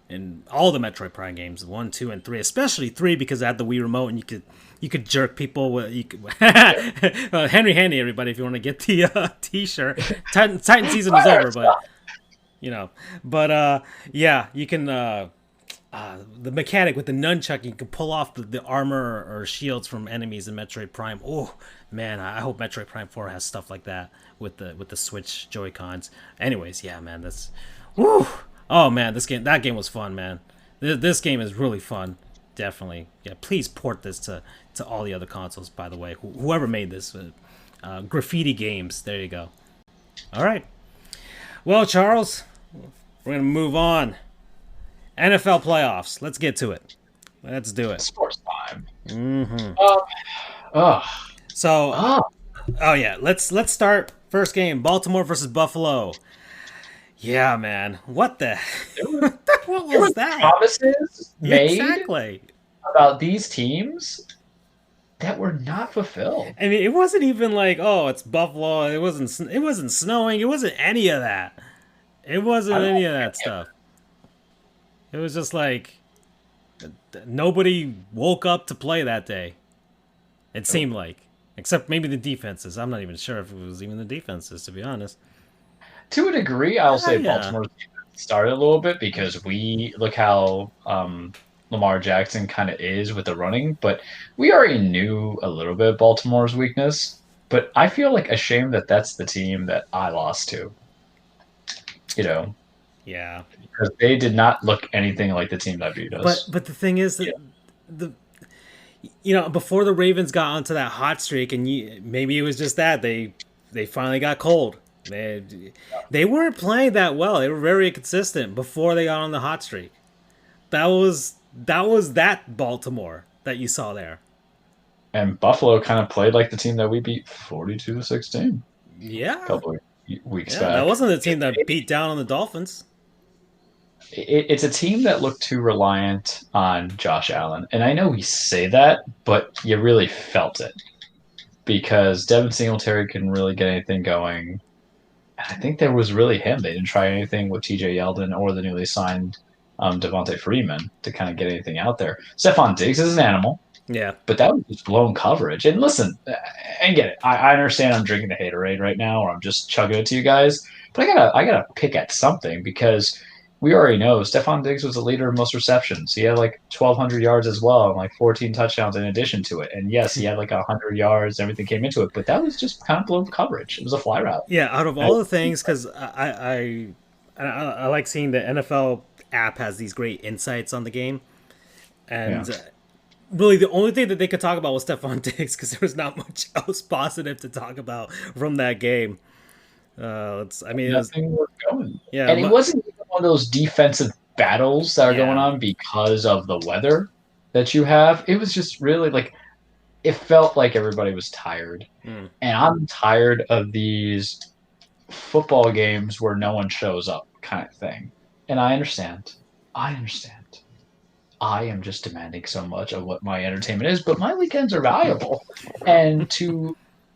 and all the Metroid Prime games, 1, 2, and 3, especially 3 because it had the Wii remote and you could jerk people with Henry Handy, everybody, if you want to get the T-shirt. Titan season is over, but yeah, you can. The mechanic with the nunchuck, you can pull off the armor or shields from enemies in Metroid Prime. Oh man, I hope Metroid Prime 4 has stuff like that with the Switch Joy-Cons. Anyways, yeah, man, that's woo. Oh man, that game was fun, man. This game is really fun, definitely. Yeah, please port this to all the other consoles. By the way, whoever made this, Graffiti Games. There you go. All right. Well, Charles, we're gonna move on. NFL playoffs. Let's get to it. Let's do it. Sports time. Mm-hmm. Yeah. Let's start first game. Baltimore versus Buffalo. Yeah, man. What the? What was that? Promises made exactly about these teams that were not fulfilled. I mean, it wasn't even like, oh, it's Buffalo. It wasn't snowing. It wasn't any of that. It wasn't any of that stuff. It was just like nobody woke up to play that day. It seemed like, except maybe the defenses. I'm not even sure if it was even the defenses, to be honest. To a degree, I'll say Baltimore started a little bit because we look how Lamar Jackson kind of is with the running, but we already knew a little bit of Baltimore's weakness. But I feel like ashamed that that's the team that I lost to. Yeah. Because they did not look anything like the team that beat us. But the thing is that before the Ravens got onto that hot streak, and maybe it was just that they finally got cold. They weren't playing that well. They were very inconsistent before they got on the hot streak. That was that Baltimore that you saw there. And Buffalo kind of played like the team that we beat 42-16. Yeah. A couple of weeks back. That wasn't the team that beat down on the Dolphins. It's a team that looked too reliant on Josh Allen. And I know we say that, but you really felt it. Because Devin Singletary couldn't really get anything going. And I think that was really him. They didn't try anything with TJ Yeldon or the newly signed Devontae Freeman to kind of get anything out there. Stephon Diggs is an animal. Yeah. But that was just blown coverage. And listen, and get it. I understand I'm drinking the haterade right now, or I'm just chugging it to you guys. But I gotta pick at something because we already know Stephon Diggs was the leader of most receptions. He had like 1,200 yards as well and like 14 touchdowns in addition to it. And yes, he had like 100 yards. Everything came into it. But that was just kind of blown coverage. It was a fly route. Yeah, out of all the things, because I like seeing the NFL app has these great insights on the game. And really the only thing that they could talk about was Stephon Diggs because there was not much else positive to talk about from that game. Nothing was going. Yeah, and it wasn't even one of those defensive battles that are going on because of the weather that you have. It was just really like it felt like everybody was tired. And I'm tired of these football games where no one shows up kind of thing. And I understand. I am just demanding so much of what my entertainment is, but my weekends are valuable. And to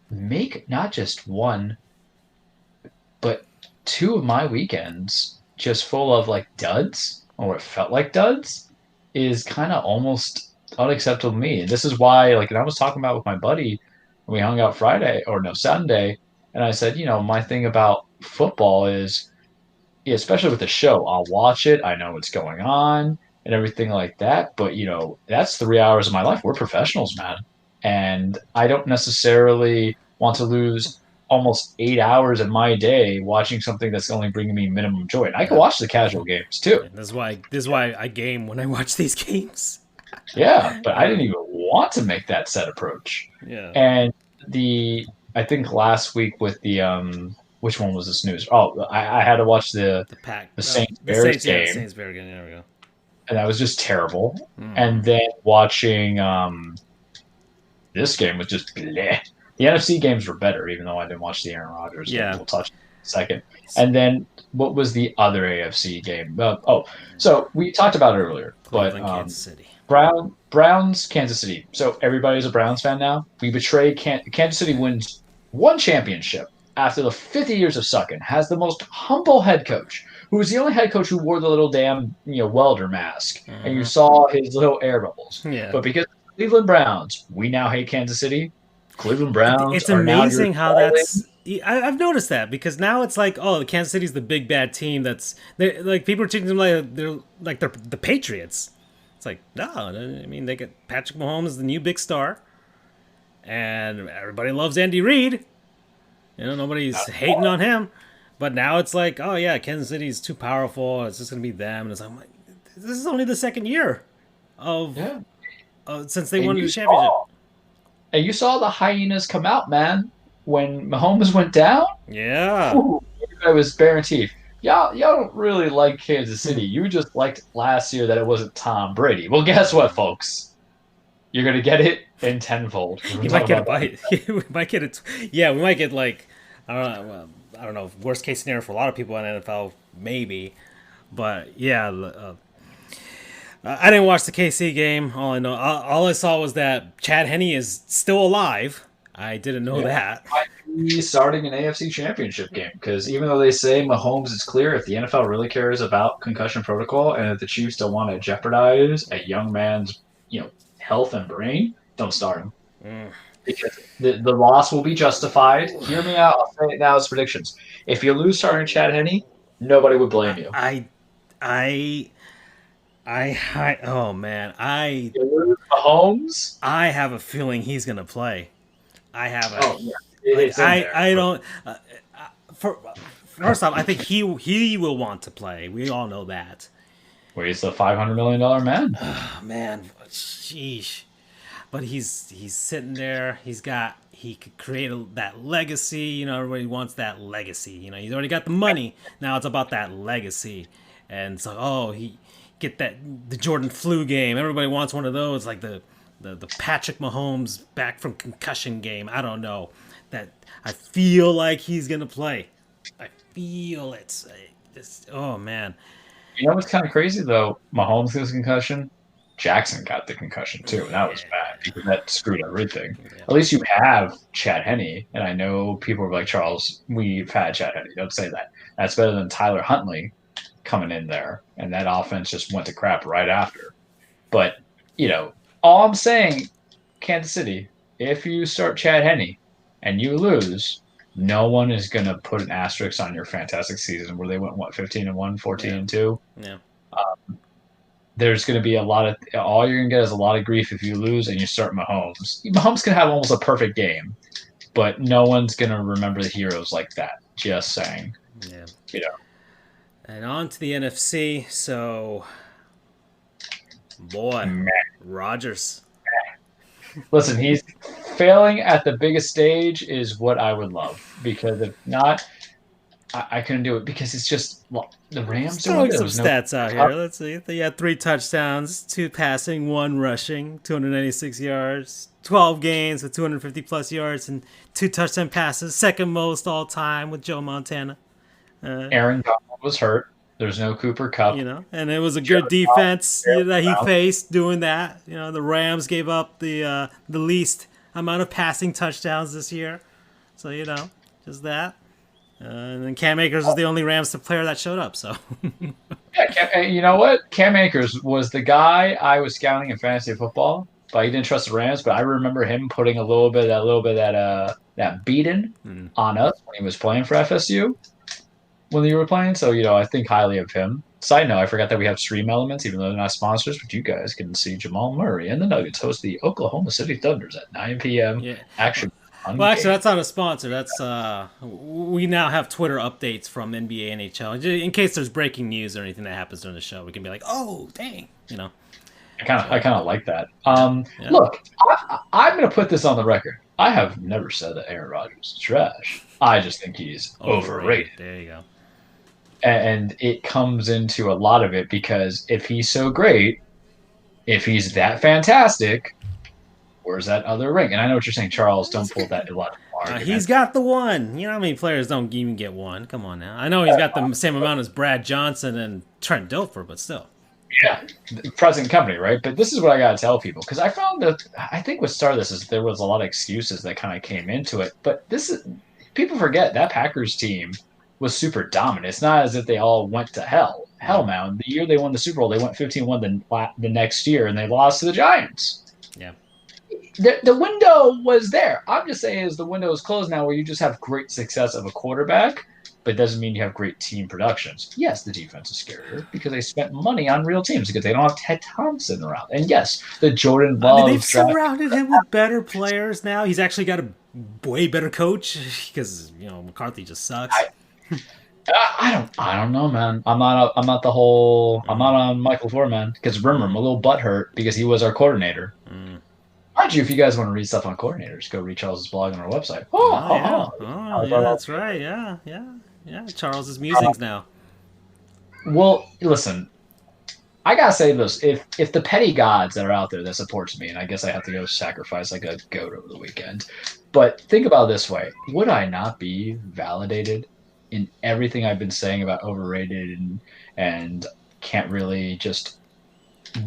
make not just one, but two of my weekends just full of like duds, or it felt like duds, is kind of almost unacceptable to me. And this is why, like, and I was talking about with my buddy when we hung out Sunday, and I said, my thing about football is, especially with the show, I'll watch it, I know what's going on and everything like that, but that's 3 hours of my life. We're professionals, man, and I don't necessarily want to lose almost 8 hours of my day watching something that's only bringing me minimum joy. And I can watch the casual games too. This is why I game when I watch these games. Yeah, but I didn't even want to make that set approach. Yeah. And I think last week with the which one was this news? Oh, I had to watch the Saints Bears game. Yeah, Saints Bears game. There we go. And that was just terrible. And then watching this game was just bleh. The NFC games were better, even though I didn't watch the Aaron Rodgers. Yeah. We'll touch in a second. And then what was the other AFC game? So we talked about it earlier. Cleveland, Kansas City. Browns, Kansas City. So everybody's a Browns fan now. We betray Kansas City wins one championship after the 50 years of sucking, has the most humble head coach, who was the only head coach who wore the little damn welder mask, and you saw his little air bubbles. Yeah. But because of the Cleveland Browns, we now hate Kansas City. Cleveland Browns. It's amazing how that's. I've noticed that, because now it's like, oh, Kansas City's the big bad team. They're like, people are treating them like they're the Patriots. It's like, no, I mean, they get Patrick Mahomes, the new big star, and everybody loves Andy Reid. Nobody's hating on him. But now it's like, oh yeah, Kansas City's too powerful. It's just gonna be them. And it's like, this is only the second year since they won the championship. And you saw the hyenas come out, man, when Mahomes went down. Yeah. Everybody was baring teeth. Y'all don't really like Kansas City. You just liked last year that it wasn't Tom Brady. Well, guess what, folks? You're going to get it in tenfold. You might get a bite. We might get it. Yeah, we might get like, I don't know, worst case scenario for a lot of people in NFL, maybe. But yeah, I didn't watch the KC game. All I saw was that Chad Henne is still alive. I didn't know that. He's starting an AFC Championship game, because even though they say Mahomes is clear, if the NFL really cares about concussion protocol, and if the Chiefs don't want to jeopardize a young man's health and brain, don't start him. Because the loss will be justified. Hear me out. I'll say it now as predictions. If you lose starting Chad Henne, nobody would blame you. Oh man, you lose Mahomes. I have a feeling he's gonna play. I have a. Oh, yeah. I don't. First off, I think he will want to play. We all know that. Well, he's the $500 million man. Oh, man, sheesh. But he's sitting there. He could create that legacy. Everybody wants that legacy. He's already got the money. Now it's about that legacy. And so, he get the Jordan flu game. Everybody wants one of those, like the Patrick Mahomes back from concussion game. I don't know. That I feel like he's gonna play. I feel it. Oh man. You know what's kind of crazy though? Mahomes gets a concussion. Jackson got the concussion too, and that was bad because that screwed everything. Yeah. At least you have Chad Henne, and I know people are like, Charles, we've had Chad Henne. Don't say that. That's better than Tyler Huntley coming in there, and that offense just went to crap right after. But all I'm saying, Kansas City, if you start Chad Henne and you lose, no one is going to put an asterisk on your fantastic season where they went, 15-1, 14-2? Yeah. There's going to be all you're going to get is a lot of grief if you lose and you start Mahomes. Mahomes can have almost a perfect game, but no one's going to remember the heroes like that. Just saying. Yeah. And on to the NFC. So, boy, Rodgers. Listen, he's failing at the biggest stage is what I would love, because if not, I couldn't do it because it's just the Rams. Throwing some stats out here. Let's see. They had 3 touchdowns, 2 passing, 1 rushing, 296 yards, 12 games with 250 plus yards, and 2 touchdown passes. Second most all time with Joe Montana. Aaron Donald was hurt. There's no Cooper Kupp. And it was a good defense that he faced doing that. The Rams gave up the least amount of passing touchdowns this year. So, just that. And then Cam Akers was the only Rams player that showed up. So, yeah, you know what? Cam Akers was the guy I was scouting in fantasy football, but he didn't trust the Rams. But I remember him putting a little bit of that beating on us when he was playing for FSU when they were playing. So, I think highly of him. Side note, I forgot that we have Stream Elements, even though they're not sponsors, but you guys can see Jamal Murray and the Nuggets host the Oklahoma City Thunders at 9 p.m. Yeah. Actually, that's not a sponsor. That's we now have Twitter updates from NBA, NHL. In case there's breaking news or anything that happens during the show, we can be like, "Oh, dang!" I kind of like that. Look, I'm going to put this on the record. I have never said that Aaron Rodgers is trash. I just think he's overrated. There you go. And it comes into a lot of it because if he's so great, if he's that fantastic, where's that other ring? And I know what you're saying, Charles. Don't pull that illogical argument. He's got the one. How many players don't even get one? Come on now. I know he's got the same amount as Brad Johnson and Trent Dilfer, but still. Yeah, present company, right? But this is what I got to tell people because I found that I think what started this is there was a lot of excuses that kind of came into it. But people forget that Packers team was super dominant. It's not as if they all went to hell. Hell, man. The year they won the Super Bowl, they went 15-1 the next year, and they lost to the Giants. Yeah. The window was there. I'm just saying is the window is closed now where you just have great success of a quarterback, but it doesn't mean you have great team productions. Yes, the defense is scarier because they spent money on real teams because they don't have Ted Thompson around. And yes, the Jordan Love they've surrounded him with better players now. He's actually got a way better coach because, McCarthy just sucks. I don't know, man. I'm not on Michael Foreman because remember, I'm a little butthurt because he was our coordinator. Mind you, if you guys want to read stuff on coordinators, go read Charles's blog on our website. Yeah, that's right. Yeah. Charles's musings now. Well, listen, I gotta say this: if the petty gods that are out there that supports me, and I guess I have to go sacrifice like a goat over the weekend, but think about it this way: would I not be validated in everything I've been saying about overrated and can't really just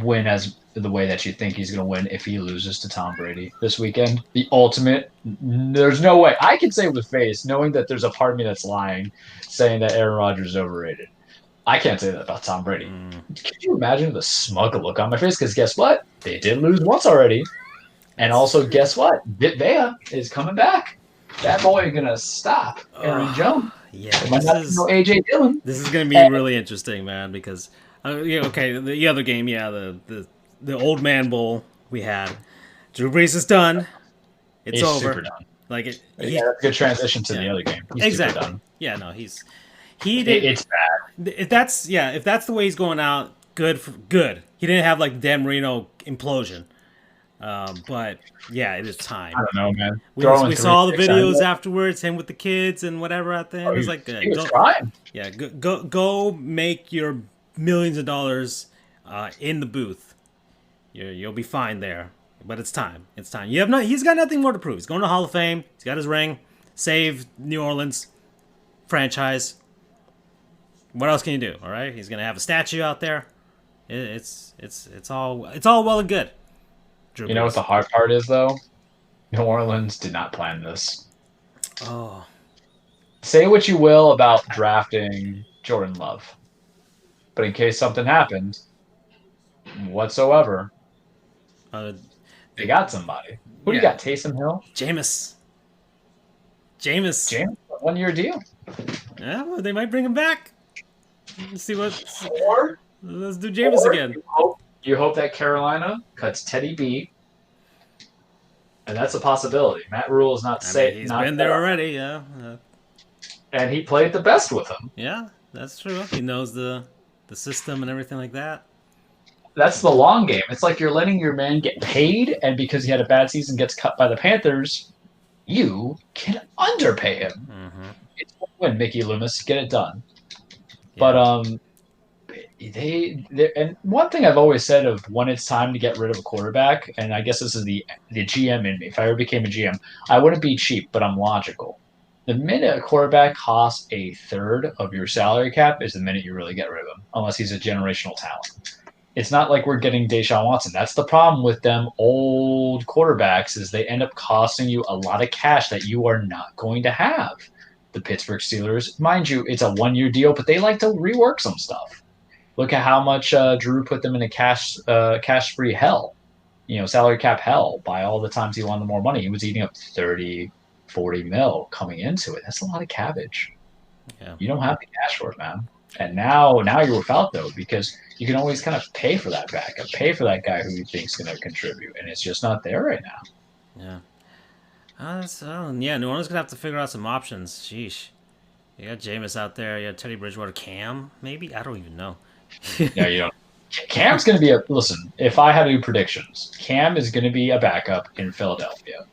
win as the way that you think he's going to win if he loses to Tom Brady this weekend? The ultimate, there's no way. I can say with face, knowing that there's a part of me that's lying, saying that Aaron Rodgers is overrated. I can't say that about Tom Brady. Can you imagine the smug look on my face? Because guess what? They did lose once already. And also, guess what? Vit Vea is coming back. That boy is going to stop Aaron Jones. Yeah, AJ Dillon. This is going to be really interesting, man, because the other game, the Old Man Bowl we had. Drew Brees is done. He's over. Super done. That's a good transition to the other game. He's exactly. Super done. Yeah, no, he did. It's bad. If that's the way he's going out, good. He didn't have like the Dan Marino implosion. But yeah, it is time. I don't know, man. We saw the videos afterwards, him with the kids and whatever out there. It was like, he was trying. Yeah, go make your millions of dollars in the booth. You'll be fine there. But it's time. It's time. He's got nothing more to prove. He's going to Hall of Fame. He's got his ring. Saved New Orleans franchise. What else can you do? All right, he's gonna have a statue out there. It's all well and good. You know what the hard part is, though? New Orleans did not plan this. Oh. Say what you will about drafting Jordan Love, but in case something happened whatsoever, they got somebody. Who do you got? Taysom Hill? Jameis. 1-year deal. Yeah, well, they might bring him back. Let's see what. Or let's do Jameis again. You hope that Carolina cuts Teddy B, and that's a possibility. Matt Rule is not safe. He's been there already, yeah. And he played the best with him. Yeah, that's true. He knows the system and everything like that. That's the long game. It's like you're letting your man get paid, and because he had a bad season, gets cut by the Panthers. You can underpay him. Mm-hmm. It's win, Mickey Loomis, get it done. Yeah. But they and one thing I've always said of when it's time to get rid of a quarterback, and I guess this is the GM in me. If I ever became a GM, I wouldn't be cheap, but I'm logical. The minute a quarterback costs a third of your salary cap is the minute you really get rid of him, unless he's a generational talent. It's not like we're getting Deshaun Watson. That's the problem with them old quarterbacks is they end up costing you a lot of cash that you are not going to have. The Pittsburgh Steelers, mind you, it's a 1-year deal, but they like to rework some stuff. Look at how much Drew put them in a cash free hell, salary cap hell by all the times he wanted more money. He was eating up 30, 40 mil coming into it. That's a lot of cabbage. Yeah. You don't have the cash for it, man. And now you're without though, because you can always kind of pay for that backup, pay for that guy who you think is going to contribute, and it's just not there right now. Yeah. New Orleans gonna have to figure out some options. Sheesh. You got Jameis out there. You got Teddy Bridgewater, Cam, maybe. I don't even know. Yeah, you don't. Cam's going to be listen. If I had to do predictions, Cam is going to be a backup in Philadelphia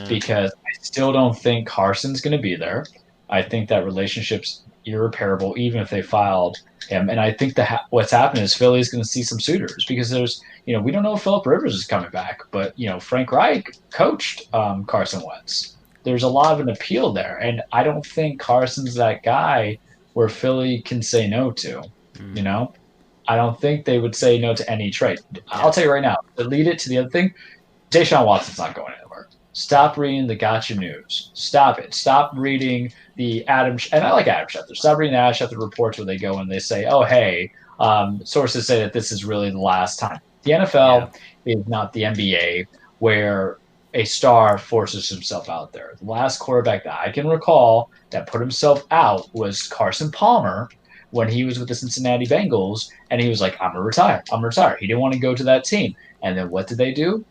because I still don't think Carson's going to be there. I think that relationship's irreparable, even if they filed him. And I think that what's happening is Philly's going to see some suitors because there's, we don't know if Phillip Rivers is coming back, but Frank Reich coached Carson Wentz. There's a lot of an appeal there, and I don't think Carson's that guy where Philly can say no to. I don't think they would say no to any trade. I'll tell you right now, to lead it to the other thing, Deshaun Watson's not going anywhere. Stop reading the gotcha news. Stop it. Stop reading the and I like Adam Schefter. Stop reading the Adam Schefter reports where they go and they say, oh, hey, sources say that this is really the last time. The NFL is not the NBA where a star forces himself out there. The last quarterback that I can recall that put himself out was Carson Palmer when he was with the Cincinnati Bengals, and he was like, I'm going to retire. He didn't want to go to that team. And then what did they do?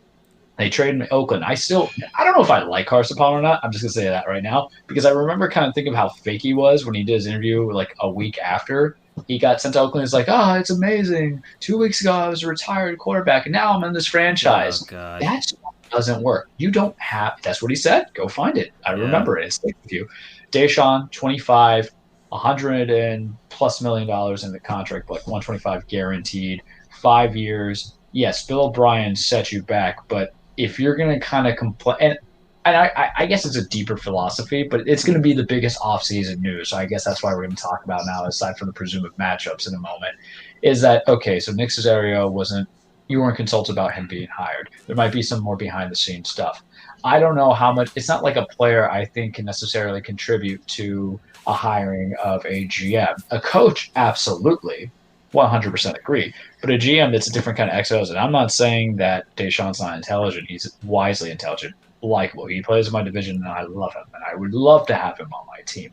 They traded him to Oakland. I don't know if I like Carson Palmer or not. I'm just going to say that right now because I remember kind of thinking of how fake he was when he did his interview like a week after he got sent to Oakland. He's like, oh, it's amazing. 2 weeks ago, I was a retired quarterback, and now I'm in this franchise. Oh, God. That doesn't work. You don't have – that's what he said. Go find it. I remember it. It's like with you. Deshaun, 25, $100+ million in the contract, like 125 guaranteed, 5 years. Yes, Bill O'Brien set you back, but if you're going to kind of complain, and I guess it's a deeper philosophy, but it's going to be the biggest offseason news. So I guess that's why we're going to talk about now, aside from the presumed matchups in a moment, is that, okay, so Nick Caserio you weren't consulted about him being hired. There might be some more behind the scenes stuff. I don't know how much, it's not like a player I think can necessarily contribute to a hiring of a GM. A coach, absolutely, 100% agree. But a GM, that's a different kind of Xos. And I'm not saying that Deshaun's not intelligent. He's wisely intelligent, likable. He plays in my division, and I love him. And I would love to have him on my team.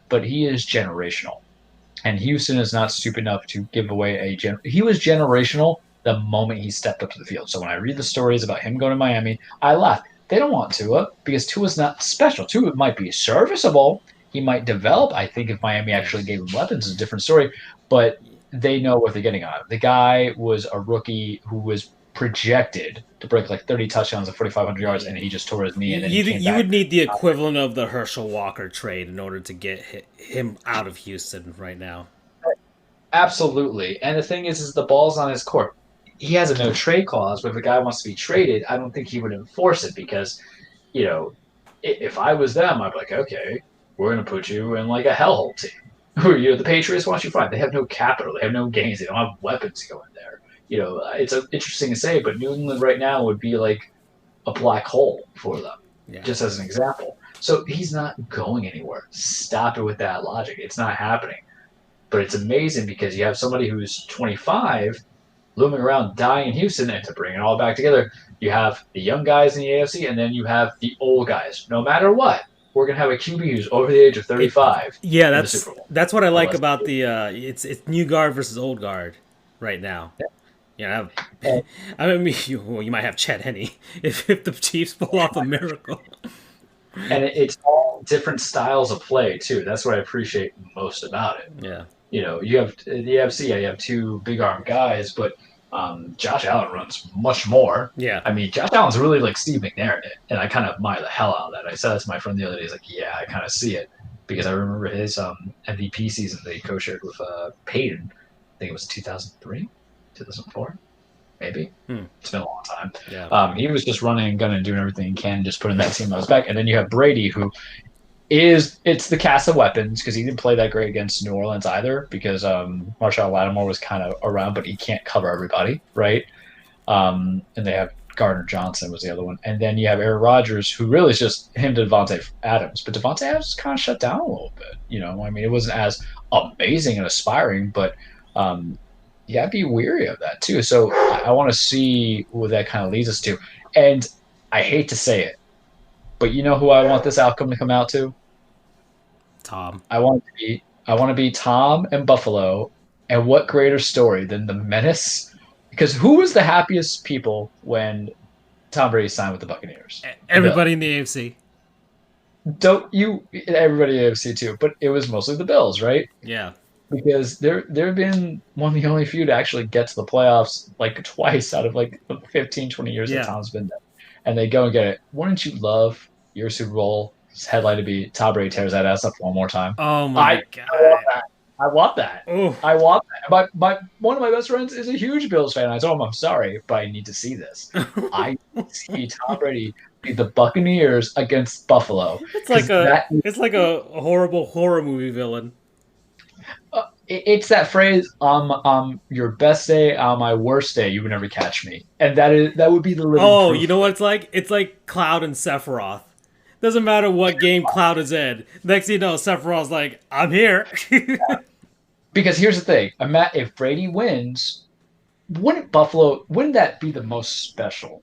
But he is generational. And Houston is not stupid enough to give away he was generational the moment he stepped up to the field. So when I read the stories about him going to Miami, I laugh. They don't want Tua because Tua's not special. Tua might be serviceable. He might develop. I think if Miami actually gave him weapons, it's a different story. But they know what they're getting out of him. The guy was a rookie who was projected to break like 30 touchdowns and 4,500 yards, and he just tore his knee. And then you would need the equivalent of the Herschel Walker trade in order to get him out of Houston right now. Absolutely. And the thing is the ball's on his court. He has a no trade clause, but if a guy wants to be traded, I don't think he would enforce it because, if I was them, I'd be like, okay, we're going to put you in like a hellhole team. The Patriots want you fine. They have no capital. They have no gains. They don't have weapons going there. It's interesting to say, but New England right now would be like a black hole for them, just as an example. So he's not going anywhere. Stop it with that logic. It's not happening. But it's amazing because you have somebody who's 25 looming around dying in Houston, and to bring it all back together, you have the young guys in the AFC, and then you have the old guys. No matter what, we're gonna have a QB who's over the age of 35. That's what I like about the it's new guard versus old guard right now. I mean, you might have Chet Henne if the Chiefs pull off a miracle. And it's all different styles of play too. That's what I appreciate most about it. Yeah. You have the AFC, you have two big arm guys, but Josh Allen runs much more. Yeah. I mean, Josh Allen's really like Steve McNair did, and I kind of admire the hell out of that. I said that to my friend the other day. He's like, yeah, I kind of see it. because I remember his MVP season that he co-shared with Peyton. I think it was 2003, 2004, maybe. It's been a long time. Yeah. He was just running and gunning and doing everything he can, just putting that team on his back. And then you have Brady, who it's the cast of weapons, because he didn't play that great against New Orleans either, because Marshall Lattimore was kind of around, but he can't cover everybody, right? And they have Gardner Johnson was the other one. And then you have Aaron Rodgers, who really is just him to Devontae Adams. But Devontae Adams kind of shut down a little bit. I mean, it wasn't as amazing and aspiring, but you got to be weary of that too. So I want to see what that kind of leads us to. And I hate to say it, but you know who I want this outcome to come out to? Tom. I want to be Tom and Buffalo. And what greater story than the menace? Because who was the happiest people when Tom Brady signed with the Buccaneers? Everybody in the AFC. Everybody in the AFC too, but it was mostly the Bills, right? Yeah. Because they've been one of the only few to actually get to the playoffs like twice out of like 15, 20 years that Tom's been there. And they go and get it. Wouldn't you love your Super Bowl headline to be Tom Brady tears that ass up one more time? Oh my God. I want that. Ooh. I want that. One of my best friends is a huge Bills fan. I told him, I'm sorry, but I need to see this. I see Tom Brady be the Buccaneers against Buffalo. It's like a horrible horror movie villain. It's that phrase, your best day, on my worst day, you would never catch me. And that would be the living proof. You know what it's like? It's like Cloud and Sephiroth. Doesn't matter what game Cloud is in. Next thing you know, Sephiroth's like, I'm here. Because here's the thing. If Brady wins, wouldn't that be the most special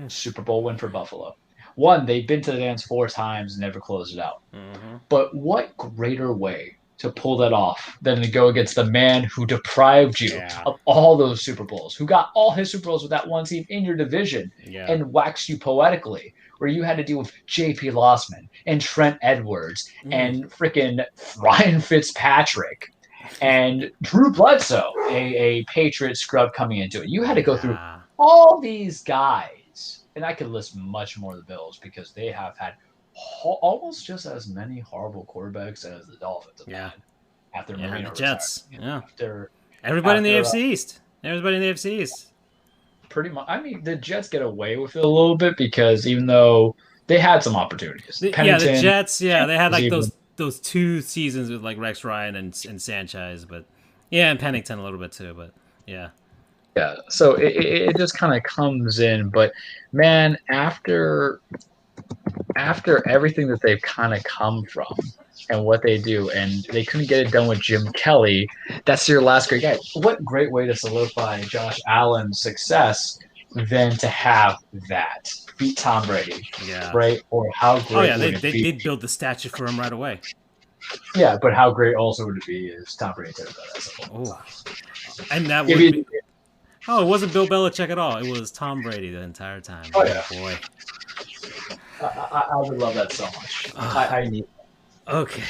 Super Bowl win for Buffalo? One, they've been to the dance 4 times and never closed it out. Mm-hmm. But what greater way to pull that off than to go against the man who deprived you of all those Super Bowls, who got all his Super Bowls with that one team in your division and waxed you poetically, where you had to deal with J.P. Lossman and Trent Edwards and freaking Ryan Fitzpatrick and Drew Bledsoe, a Patriot scrub coming into it. You had to go through all these guys, and I could list much more of the Bills because they have had almost just as many horrible quarterbacks as the Dolphins. After Marino the Jets. Everybody in the AFC East. Everybody in the AFC East. Pretty much. I mean, the Jets get away with it a little bit because even though they had some opportunities. The Jets, they had like those 2 seasons with like Rex Ryan and Sanchez, but and Pennington a little bit too, but yeah. Yeah, so it just kind of comes in, but man, after everything that they've kind of come from and what they do, and they couldn't get it done with Jim Kelly, that's your last great guy. What great way to solidify Josh Allen's success than to have that beat Tom Brady, right? Or how great they'd build the statue for him right away. Yeah, but how great also would it be is Tom Brady did that. And that would be... Oh, it wasn't Bill Belichick at all. It was Tom Brady the entire time. Oh, yeah. Boy. I would love that so much. I need that. Okay.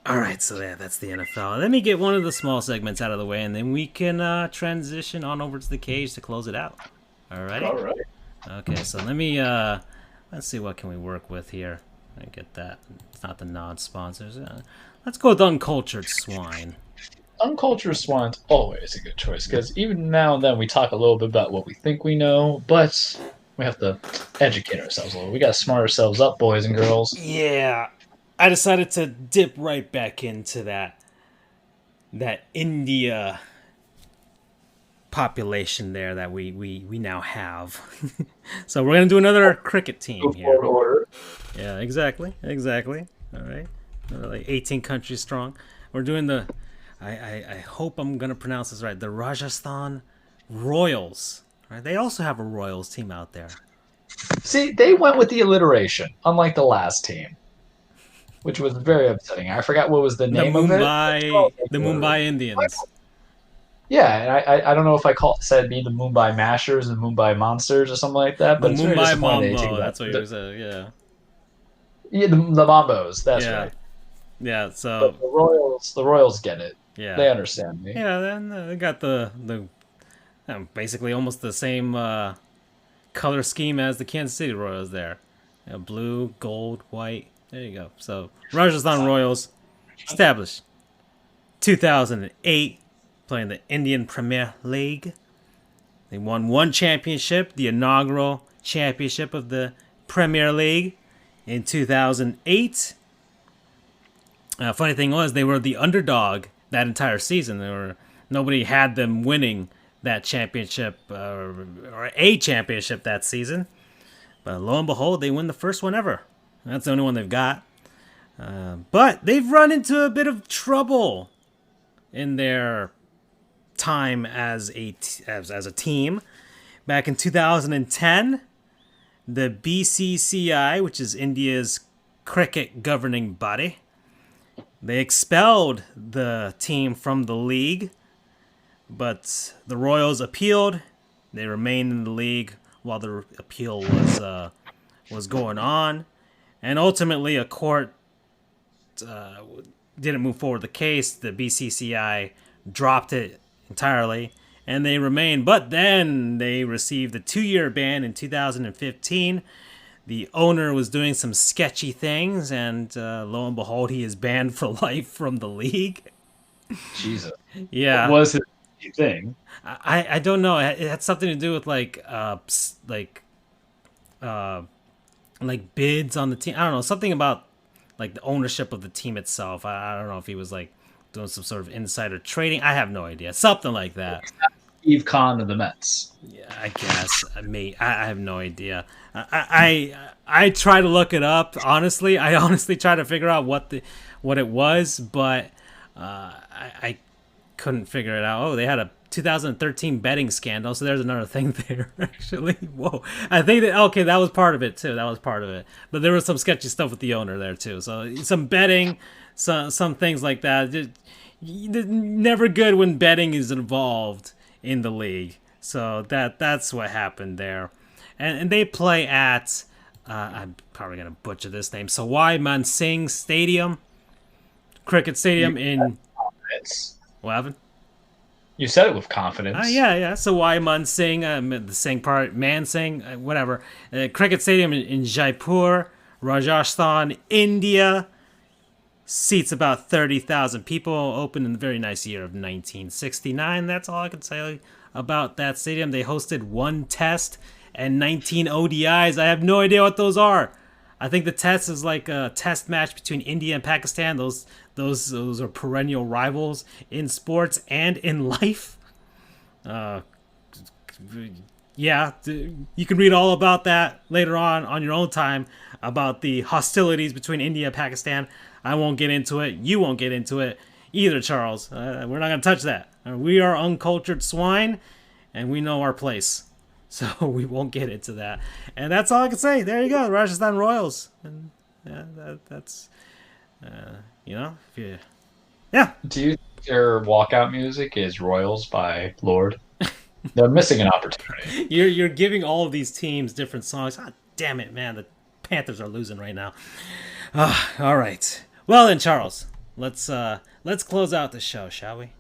All right, so that's the NFL. Let me get one of the small segments out of the way, and then we can transition on over to the cage to close it out. All right? All right. Okay, so let me, let's see what can we work with here. I get that. It's not the non-sponsors. Let's go with Uncultured Swine. Uncultured Swine's always a good choice, because even now and then we talk a little bit about what we think we know, but we have to educate ourselves a little. We got to smart ourselves up, boys and girls. Yeah. I decided to dip right back into that India population there that we now have. So we're going to do another cricket team here. Order. Yeah, exactly. All right. Like 18 countries strong. We're doing I hope I'm going to pronounce this right, the Rajasthan Royals. Right? They also have a Royals team out there. See, they went with the alliteration, unlike the last team, which was very upsetting. I forgot what was the name of it. The Mumbai Indians. Yeah, I don't know if said the Mumbai Mashers and Mumbai Monsters or something like that, but the it's Mumbai very disappointing. Mambo, that's what you said, yeah. Yeah, the Mambos, that's right. Yeah, so... But the Royals get it. Yeah. They understand me. Yeah, then they got the basically almost the same color scheme as the Kansas City Royals there. Blue, gold, white. There you go. So, Rajasthan Royals, Established 2008, playing the Indian Premier League. They won one championship, the inaugural championship of the Premier League in 2008. Funny thing was, they were the underdog that entire season. Nobody had them winning that championship or a championship that season. But lo and behold, they win the first one ever. That's the only one they've got. But they've run into a bit of trouble in their time as a team. Back in 2010, the BCCI, which is India's cricket governing body, they expelled the team from the league, but the Royals appealed. They remained in the league while the appeal was going on, and ultimately a court didn't move forward the case. The BCCI dropped it entirely, and they remained. But then they received a 2-year ban in 2015. The owner was doing some sketchy things, and lo and behold, he is banned for life from the league. Jesus. Yeah. What was his thing? I don't know. It had something to do with like bids on the team. I don't know. Something about like the ownership of the team itself. I don't know if he was like doing some sort of insider trading. I have no idea. Something like that. Steve Kahn of the Mets. Yeah, I guess. I have no idea. I try to look it up. Honestly, I honestly try to figure out what it was, but I couldn't figure it out. Oh, they had a 2013 betting scandal, so there's another thing there. Actually, whoa! I think that was part of it too. That was part of it, but there was some sketchy stuff with the owner there too. So some betting, some things like that. Just, never good when betting is involved in the league. So that's what happened there. And they play at, I'm probably going to butcher this name, Sawai Mansingh Stadium, cricket stadium in... What happened? You said it with confidence. Yeah. Sawai Mansingh, the Singh part, Mansingh, whatever. Cricket stadium in Jaipur, Rajasthan, India. Seats about 30,000 people. Opened in the very nice year of 1969. That's all I can say about that stadium. They hosted one test and 19 ODIs. I have no idea what those are. I think the test is like a test match between India and Pakistan. Those are perennial rivals in sports and in life. Yeah, you can read all about that later on your own time about the hostilities between India and Pakistan. I won't get into it. You won't get into it either, Charles. We're not going to touch that. We are uncultured swine, and we know our place. So we won't get into that. And that's all I can say. There you go, Rajasthan Royals. And that's, yeah. Do you think their walkout music is Royals by Lorde? They're missing an opportunity. You're giving all of these teams different songs. Ah, damn it, man. The Panthers are losing right now. All right. Well then, Charles, let's close out the show, shall we?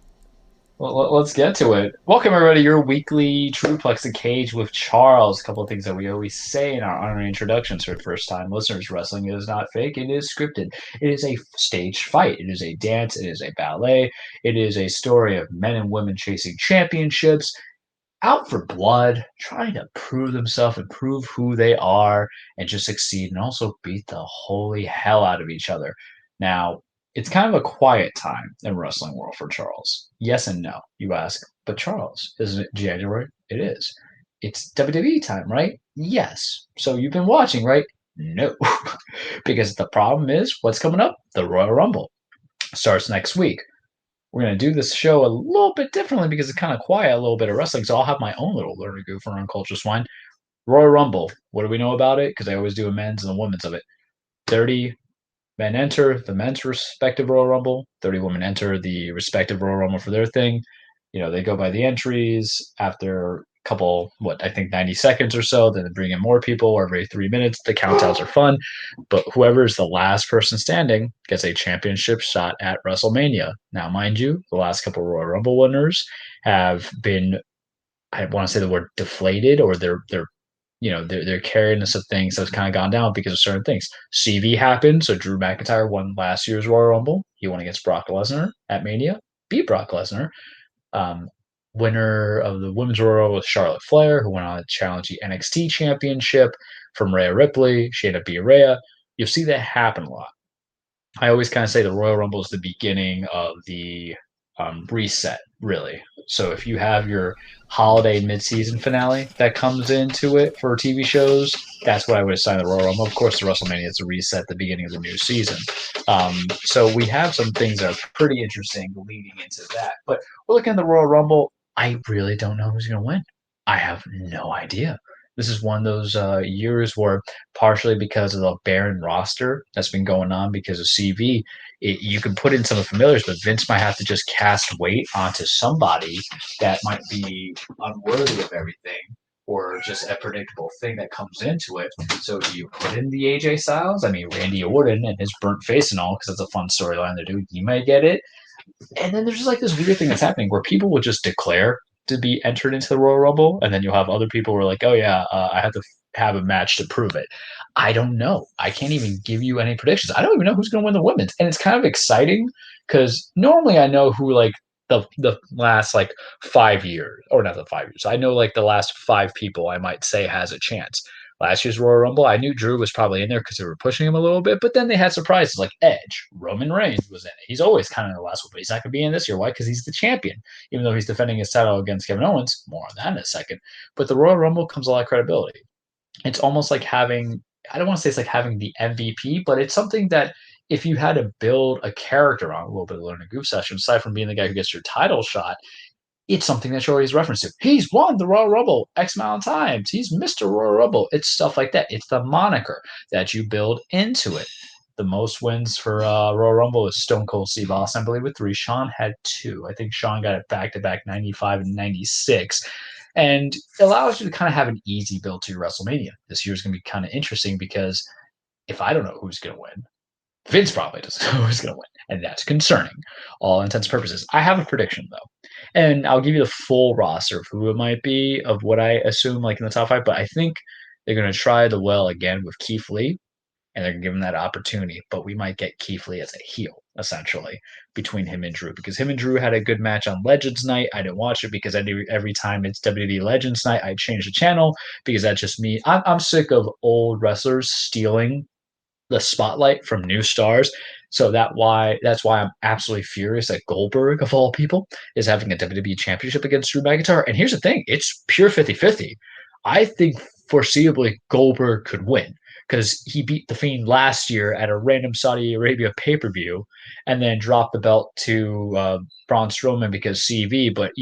Well, let's get to it. Welcome, everybody, to your weekly Truplex the Cage with Charles. A couple of things that we always say in our honorary introductions for first-time listeners. Wrestling is not fake. It is scripted. It is a staged fight. It is a dance. It is a ballet. It is a story of men and women chasing championships, out for blood, trying to prove themselves and prove who they are and just succeed and also beat the holy hell out of each other. Now, it's kind of a quiet time in wrestling world for Charles. Yes and no, you ask. But Charles, isn't it January? It is. It's WWE time, right? Yes. So you've been watching, right? No. Because the problem is, what's coming up? The Royal Rumble starts next week. We're going to do this show a little bit differently because it's kind of quiet, a little bit of wrestling. So I'll have my own little learning goof around Culture Swine. Royal Rumble. What do we know about it? Because I always do a men's and a women's of it. 30 men enter the men's respective Royal Rumble. 30 women enter the respective Royal Rumble for their thing. They go by the entries after a couple, I think 90 seconds or so. Then they bring in more people every 3 minutes. The countdowns are fun. But whoever is the last person standing gets a championship shot at WrestleMania. Now, mind you, the last couple Royal Rumble winners have been, I want to say the word deflated, or they're they're carrying us of things that's kind of gone down because of certain things. CV happened, so Drew McIntyre won last year's Royal Rumble. He won against Brock Lesnar at Mania, beat Brock Lesnar. Um, Winner of the Women's Royal was Charlotte Flair, who went on to challenge the NXT Championship from Rhea Ripley. She ended up being Rhea. You'll see that happen a lot. I always kind of say the Royal Rumble is the beginning of the reset, really. So if you have your holiday mid-season finale that comes into it for TV shows, that's what I would assign the Royal Rumble. Of course, the WrestleMania is a reset, the beginning of the new season. So we have some things that are pretty interesting leading into that. But we're looking at the Royal Rumble. I really don't know who's going to win. I have no idea. This is one of those years where, partially because of the barren roster that's been going on because of CV, you can put in some of the familiars, but Vince might have to just cast weight onto somebody that might be unworthy of everything or just a predictable thing that comes into it. So do you put in the AJ Styles? I mean, Randy Orton and his burnt face and all, because it's a fun storyline to do. He might get it. And then there's just like this weird thing that's happening where people will just declare to be entered into the Royal Rumble, and then you'll have other people who are like, "Oh yeah, I have to have a match to prove it." I don't know. I can't even give you any predictions. I don't even know who's going to win the women's, and it's kind of exciting because normally I know who like the last like 5 years, or not the 5 years. I know like the last five people I might say has a chance. Last year's Royal Rumble, I knew Drew was probably in there because they were pushing him a little bit, but then they had surprises like Edge. Roman Reigns was in it. He's always kind of in the last one, but he's not going to be in this year. Why? Because he's the champion, even though he's defending his title against Kevin Owens. More on that in a second. But the Royal Rumble comes a lot of credibility. It's almost like having, I don't want to say it's like having the MVP, but it's something that if you had to build a character on, a little bit of learning goof session, aside from being the guy who gets your title shot, it's something that you're always referenced to. He's won the Royal Rumble X amount of times. He's Mr. Royal Rumble. It's stuff like that. It's the moniker that you build into it. The most wins for Royal Rumble is Stone Cold Steve Austin, I believe, with 3. Sean had 2. I think Sean got it back-to-back 95 and 96. And it allows you to kind of have an easy build to your WrestleMania. This year's going to be kind of interesting because if I don't know who's going to win, Vince probably doesn't know who's going to win, and that's concerning, all intents and purposes. I have a prediction, though, and I'll give you the full roster of who it might be, of what I assume, like in the top 5, but I think they're going to try the well again with Keith Lee, and they're going to give him that opportunity, but we might get Keith Lee as a heel, essentially, between him and Drew, because him and Drew had a good match on Legends Night. I didn't watch it because every time it's WWE Legends Night, I change the channel, because that's just me. I'm sick of old wrestlers stealing the spotlight from new stars. So that's why I'm absolutely furious that Goldberg, of all people, is having a WWE championship against Drew McIntyre. And here's the thing, it's pure 50-50. I think foreseeably Goldberg could win because he beat The Fiend last year at a random Saudi Arabia pay-per-view and then dropped the belt to Braun Strowman because CV, but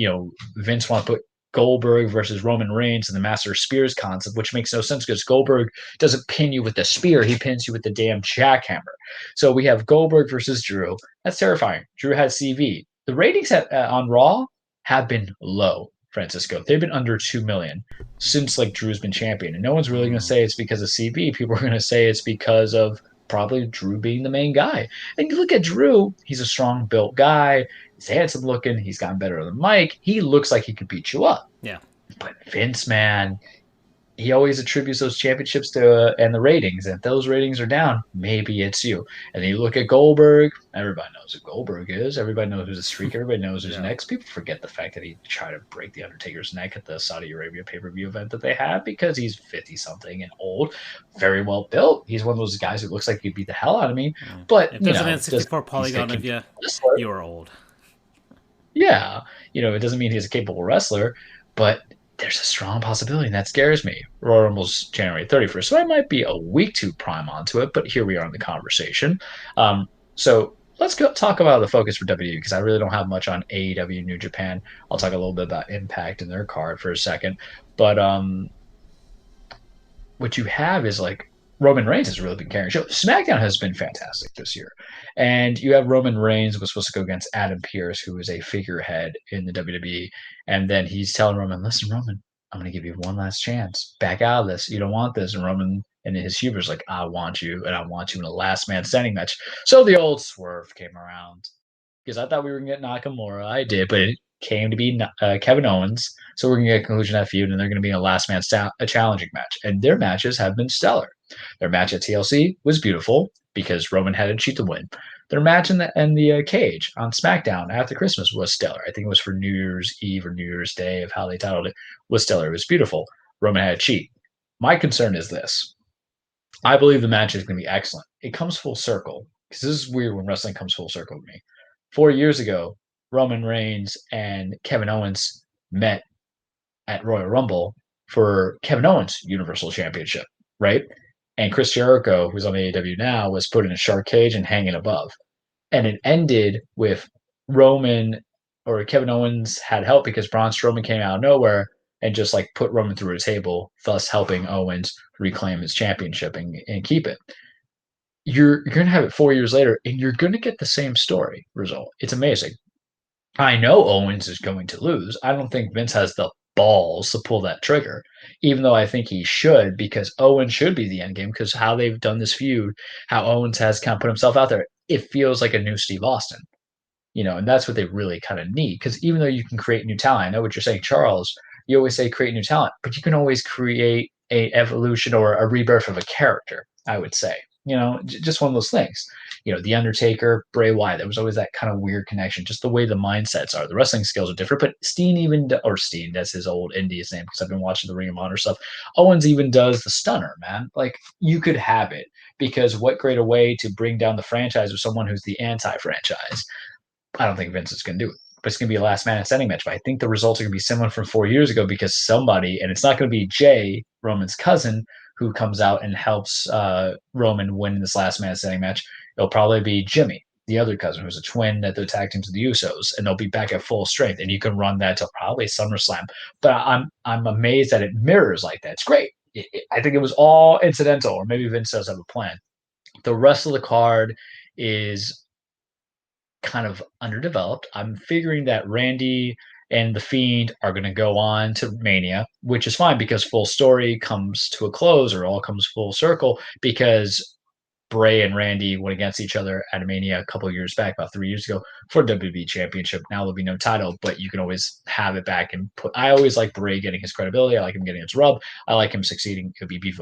Vince want to put Goldberg versus Roman Reigns and the Master of Spears concept, which makes no sense because Goldberg doesn't pin you with the spear. He pins you with the damn jackhammer. So we have Goldberg versus Drew. That's terrifying. Drew has CV. The ratings on Raw have been low, Francisco. They've been under 2 million since like Drew's been champion. And no one's really going to say it's because of CV. People are going to say it's because of probably Drew being the main guy. And you look at Drew, he's a strong built guy. He's handsome looking. He's gotten better on the mic. He looks like he could beat you up. Yeah. But Vince, man, he always attributes those championships to and the ratings. And if those ratings are down, maybe it's you. And then you look at Goldberg. Everybody knows who Goldberg is. Everybody knows who's a streak. Everybody knows who's next. People forget the fact that he tried to break the Undertaker's neck at the Saudi Arabia pay-per-view event that they had because he's 50-something and old, very well built. He's one of those guys who looks like he'd beat the hell out of me. But if there's an N64 polygon of you, you're old. Yeah, it doesn't mean he's a capable wrestler, but there's a strong possibility, and that scares me. Royal Rumble's January 31st, so I might be a week too prime onto it, but here we are in the conversation. So let's go talk about the focus for WWE, because I really don't have much on AEW New Japan. I'll talk a little bit about Impact and their card for a second. But what you have is like Roman Reigns has really been carrying the show. SmackDown has been fantastic this year. And you have Roman Reigns was supposed to go against Adam Pearce, who is a figurehead in the WWE. And then he's telling Roman, listen, Roman, I'm going to give you one last chance. Back out of this. You don't want this. And Roman, in his humor, is like, I want you, and I want you in a last man standing match. So the old swerve came around. Because I thought we were going to get Nakamura. I did, but it came to be Kevin Owens. So we're going to get a conclusion to that feud, and they're going to be a last man a challenging match. And their matches have been stellar. Their match at TLC was beautiful because Roman had to cheat to win. Their match in the cage on SmackDown after Christmas was stellar. I think it was for New Year's Eve or New Year's Day of how they titled it, was stellar. It was beautiful. Roman had to cheat. My concern is this. I believe the match is going to be excellent. It comes full circle because this is weird when wrestling comes full circle with me. 4 years ago, Roman Reigns and Kevin Owens met at Royal Rumble for Kevin Owens' Universal Championship, right? And Chris Jericho, who's on the AEW now, was put in a shark cage and hanging above. And it ended with Kevin Owens had help because Braun Strowman came out of nowhere and just like put Roman through a table, thus helping Owens reclaim his championship and keep it. You're going to have it 4 years later, and you're going to get the same story result. It's amazing. I know Owens is going to lose. I don't think Vince has the balls to pull that trigger, even though I think he should, because Owens should be the end game, because how they've done this feud, how Owens has kind of put himself out there, it feels like a new Steve Austin, and that's what they really kind of need. Because even though you can create new talent, I know what you're saying, Charles, you always say create new talent, but you can always create a evolution or a rebirth of a character, I would say. Just one of those things. The Undertaker, Bray Wyatt, there was always that kind of weird connection, just the way the mindsets are. The wrestling skills are different, but Steen, that's his old India's name because I've been watching the Ring of Honor stuff. Owens even does the stunner, man. Like, you could have it, because what greater way to bring down the franchise with someone who's the anti-franchise? I don't think Vince is going to do it. But it's going to be a last man standing match. But I think the results are going to be similar from 4 years ago because somebody, and it's not going to be Jay, Roman's cousin, who comes out and helps Roman win this last man standing match. It'll probably be Jimmy, the other cousin, who's a twin that they're tag team to the Usos, and they'll be back at full strength. And you can run that till probably SummerSlam. But I'm amazed that it mirrors like that. It's great. I think it was all incidental, or maybe Vince does have a plan. The rest of the card is kind of underdeveloped. I'm figuring that Randy and The Fiend are going to go on to Mania, which is fine because full story comes to a close, or all comes full circle, because Bray and Randy went against each other at Mania a couple of years back, about 3 years ago, for WWE Championship. Now there'll be no title, but you can always have it back and put. I always like Bray getting his credibility. I like him getting his rub. I like him succeeding. It'll be beef.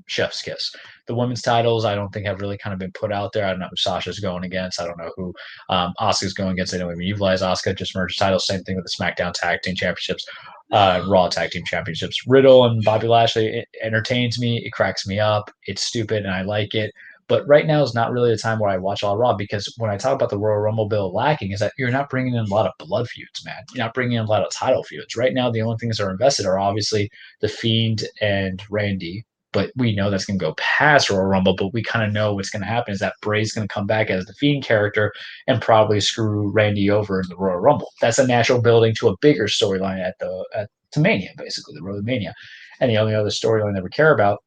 Chef's kiss. The women's titles, I don't think have really kind of been put out there. I don't know who Sasha's going against. I don't know who Asuka's going against. I know we utilize Asuka, just merged titles. Same thing with the SmackDown Tag Team Championships. Raw Tag Team Championships. Riddle and Bobby Lashley, it entertains me. It cracks me up. It's stupid, and I like it. But right now is not really the time where I watch all Raw, because when I talk about the Royal Rumble bill lacking is that you're not bringing in a lot of blood feuds, man. You're not bringing in a lot of title feuds. Right now, the only things that are invested are obviously The Fiend and Randy, but we know that's going to go past Royal Rumble, but we kind of know what's going to happen is that Bray's going to come back as the Fiend character and probably screw Randy over in the Royal Rumble. That's a natural building to a bigger storyline to Mania, basically, the Road to Mania. And the only other storyline that we care about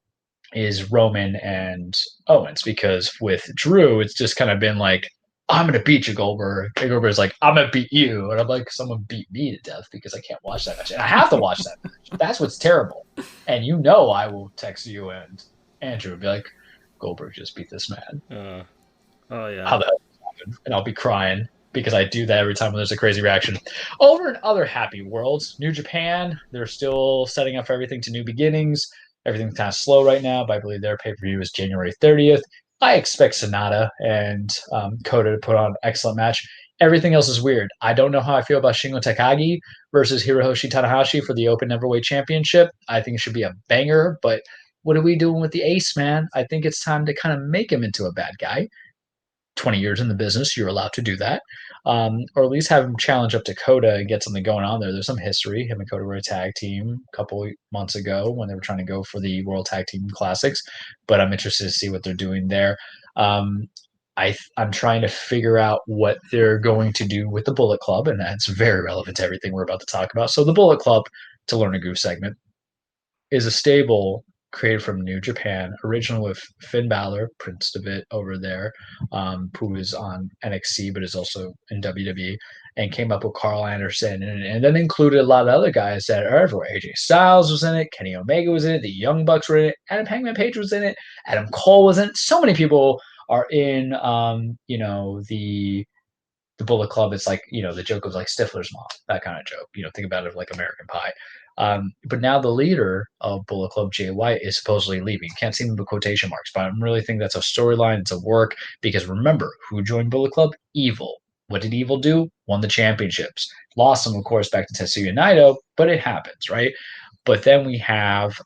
is Roman and Owens, because with Drew, it's just kind of been like, I'm going to beat you, Goldberg. And Goldberg's like, I'm going to beat you. And I'm like, someone beat me to death because I can't watch that match. And I have to watch that match. That's what's terrible. And I will text you and Andrew and be like, Goldberg just beat this man. Oh, yeah. How the hell did that happen? And I'll be crying because I do that every time when there's a crazy reaction. Over in other happy worlds, New Japan, they're still setting up everything to new beginnings. Everything's kind of slow right now, but I believe their pay-per-view is January 30th. I expect Sonata and Kota to put on an excellent match. Everything else is weird. I don't know how I feel about Shingo Takagi versus Hiroshi Tanahashi for the Open Neverweight Championship. I think it should be a banger, but what are we doing with the ace, man? I think it's time to kind of make him into a bad guy. 20 years in the business, you're allowed to do that. Or at least have him challenge up to Kota and get something going on there. There's some history. Him and Kota were a tag team a couple months ago when they were trying to go for the World Tag Team Classics, but I'm interested to see what they're doing there. I'm trying to figure out what they're going to do with the Bullet Club, and that's very relevant to everything we're about to talk about. So the Bullet Club, to learn a Goof segment, is a stable created from New Japan, originally with Finn Balor, Prince Devitt over there, who is on NXT but is also in WWE, and came up with Carl Anderson, and then included a lot of other guys that are everywhere. AJ Styles was in it, Kenny Omega was in it, the Young Bucks were in it, Adam Hangman Page was in it, Adam Cole was in it. So many people are in, the the Bullet Club is like, the joke of like Stifler's mom, that kind of joke. Think about it like American Pie. But now the leader of Bullet Club, Jay White, is supposedly leaving. You can't see him with quotation marks, but I really think that's a storyline. It's a work because remember, who joined Bullet Club? Evil. What did Evil do? Won the championships. Lost them, of course, back to Tetsuya Naito, but it happens, right? But then we have,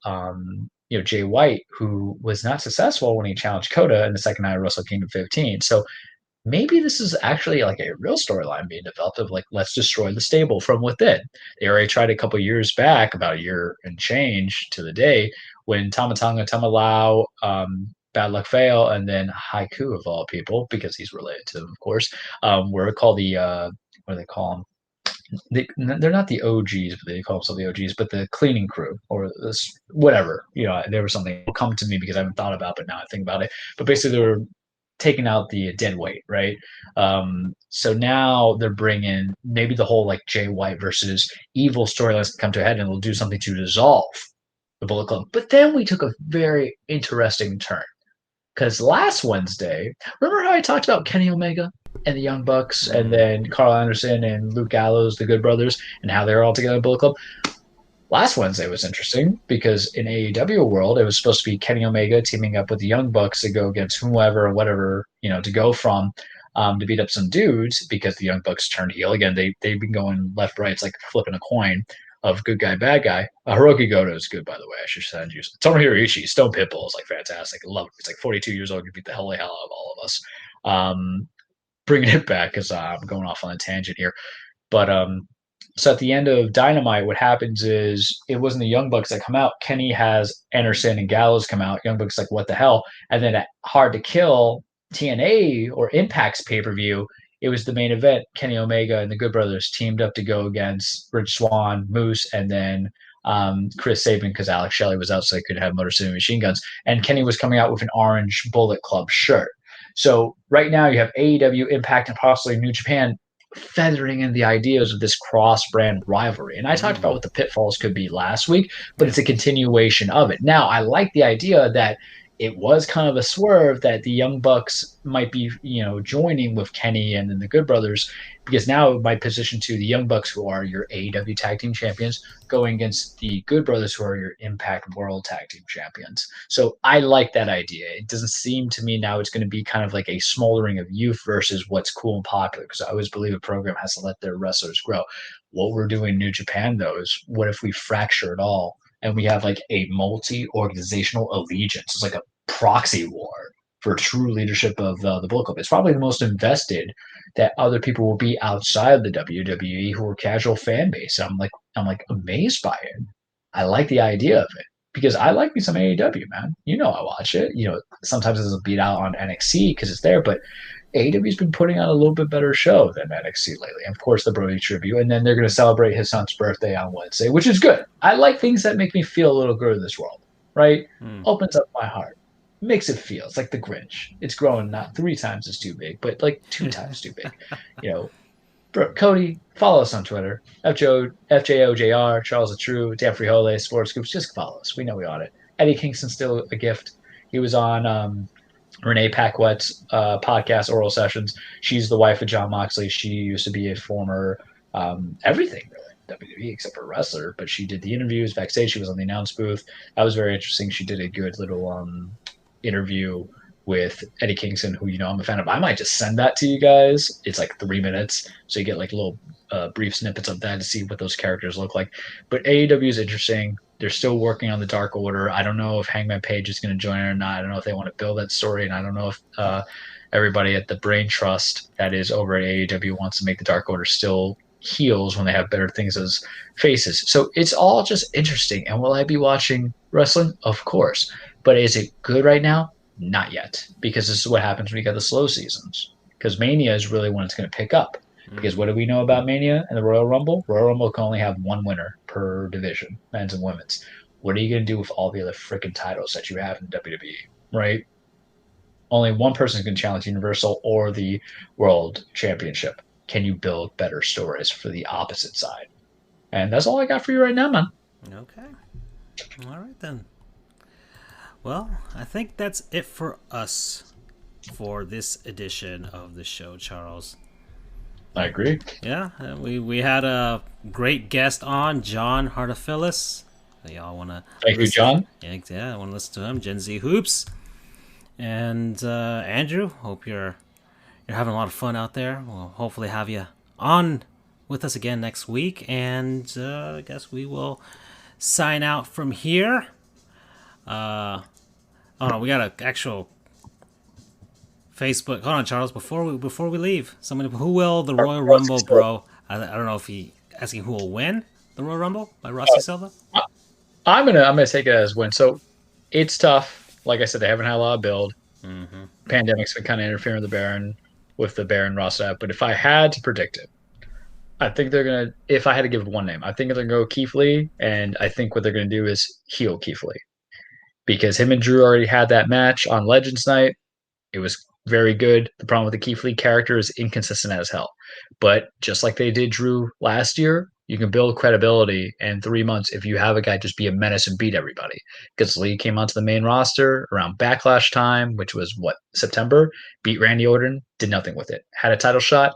Jay White, who was not successful when he challenged Kota in the second night of Wrestle Kingdom 15. So maybe this is actually like a real storyline being developed of like, let's destroy the stable from within. They already tried a couple years back, about a year and change to the day, when Tamatanga Tamalau, Bad Luck Fail, and then Haiku of all people, because he's related to them, of course, were called the, what do they call them? They're not the OGs, but they call themselves the OGs, but the cleaning crew or this, whatever. There was something will come to me because I haven't thought about it, but now I think about it. But basically, they were taking out the dead weight, right? So now they're bringing maybe the whole like Jay White versus Evil storylines come to a head, and they'll do something to dissolve the Bullet Club. But then we took a very interesting turn because last Wednesday, remember how I talked about Kenny Omega and the Young Bucks, and then Carl Anderson and Luke Gallows, the Good Brothers, and how they were all together in Bullet Club? Last Wednesday was interesting because in AEW world, it was supposed to be Kenny Omega teaming up with the Young Bucks to go against whoever or whatever, to go from to beat up some dudes because the Young Bucks turned heel. Again, they've been going left, right. It's like flipping a coin of good guy, bad guy. Hiroki Goto is good, by the way. I should send you. Tomohiro Ishii, Stone Pitbull is like fantastic. I love it. It's like 42 years old. Could beat the hell out of all of us. Bringing it back because I'm going off on a tangent here. But so at the end of Dynamite, what happens is it wasn't the Young Bucks that come out. Kenny has Anderson and Gallows come out. Young Bucks like, what the hell? And then at Hard to Kill TNA or Impact's pay-per-view, it was the main event. Kenny Omega and the Good Brothers teamed up to go against Rich Swann, Moose, and then Chris Sabin because Alex Shelley was out so they could have Motor City Machine Guns. And Kenny was coming out with an orange Bullet Club shirt. So right now you have AEW, Impact, and possibly New Japan feathering in the ideas of this cross-brand rivalry. And I talked about what the pitfalls could be last week, but it's a continuation of it. Now, I like the idea that it was kind of a swerve that the Young Bucks might be, joining with Kenny and then the Good Brothers, because now it might position to the Young Bucks, who are your AEW Tag Team Champions, going against the Good Brothers, who are your Impact World Tag Team Champions. So I like that idea. It doesn't seem to me now it's going to be kind of like a smoldering of youth versus what's cool and popular, because I always believe a program has to let their wrestlers grow. What we're doing in New Japan, though, is what if we fracture it all and we have like a multi-organizational allegiance? It's like a proxy war for true leadership of the Bullet Club. It's probably the most invested that other people will be outside the WWE who are casual fan base. I'm like amazed by it. I like the idea of it because I like me some AEW, man. I watch it. Sometimes it's a beat out on NXT because it's there, but AEW's been putting on a little bit better show than NXT lately. And of course, the Brody tribute, and then they're going to celebrate his son's birthday on Wednesday, which is good. I like things that make me feel a little good in this world, right? Opens up my heart. Makes it feel. It's like the Grinch. It's growing not 3 times as too big, but like 2 times too big. Cody, follow us on Twitter. FJOJR, Charles the True, Dan Frijole, Sports Scoops. Just follow us. We know we on it. Eddie Kingston's still a gift. He was on Renee Paquette's podcast, Oral Sessions. She's the wife of John Moxley. She used to be a former everything, really. WWE except for wrestler, but she did the interviews backstage. She was on the announce booth. That was very interesting. She did a good little interview with Eddie Kingston, who I'm a fan of. I might just send that to you guys. It's like 3 minutes, so you get like little brief snippets of that to see what those characters look like. But AEW is interesting. They're still working on the Dark Order. I don't know if Hangman Page is going to join or not. I don't know if they want to build that story, and I don't know if everybody at the Brain Trust that is over at AEW wants to make the Dark Order still heels when they have better things as faces. So it's all just interesting. And will I be watching wrestling? Of course. But is it good right now? Not yet. Because this is what happens when you get the slow seasons. Because Mania is really when it's going to pick up. Because what do we know about Mania and the Royal Rumble? Royal Rumble can only have 1 winner per division, men's and women's. What are you going to do with all the other freaking titles that you have in WWE, right? Only one person can challenge Universal or the World Championship. Can you build better stories for the opposite side? And that's all I got for you right now, man. Okay. All right, then. Well, I think that's it for us for this edition of the show, Charles. I agree. Yeah, we had a great guest on, John Hartofilis. Y'all want to Thank you, listen? John. Yeah, I want to listen to him. Gen Z Hoops. And Andrew, hope you're having a lot of fun out there. We'll hopefully have you on with us again next week. And I guess we will sign out from here. Oh no, we got an actual Facebook. Hold on, Charles. Before we leave, somebody who will the Royal Rumble, bro? I don't know if he asking who will win the Royal Rumble by Rossi Silva. I'm gonna take it as win. So it's tough. Like I said, they haven't had a lot of build. Mm-hmm. Pandemic's been kind of interfering with the Baron roster. But if I had to predict it, I think they're gonna. If I had to give one name, I think they're gonna go Keith Lee, and I think what they're gonna do is heel Keith Lee because him and Drew already had that match on Legends Night. It was very good. The problem with the Keith Lee character is inconsistent as hell. But just like they did Drew last year, you can build credibility in 3 months if you have a guy just be a menace and beat everybody. Because Lee came onto the main roster around Backlash time, which was September, beat Randy Orton, did nothing with it. Had a title shot,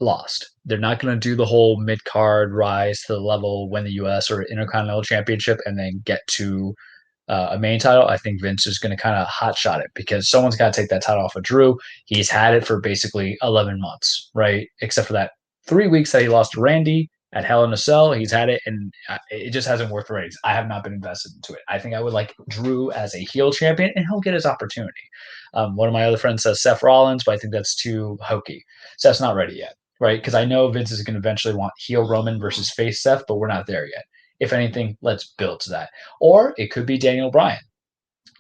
lost. They're not going to do the whole mid card rise to the level, win the US or Intercontinental Championship, and then get to a main title. I think Vince is going to kind of hotshot it because someone's got to take that title off of Drew. He's had it for basically 11 months, right? Except for that 3 weeks that he lost to Randy at Hell in a Cell. He's had it, and it just hasn't worked the ratings. I have not been invested into it. I think I would like Drew as a heel champion, and he'll get his opportunity. One of my other friends says Seth Rollins, but I think that's too hokey. Seth's not ready yet, right? Because I know Vince is going to eventually want heel Roman versus face Seth, but we're not there yet. If anything, let's build to that. Or it could be Daniel Bryan.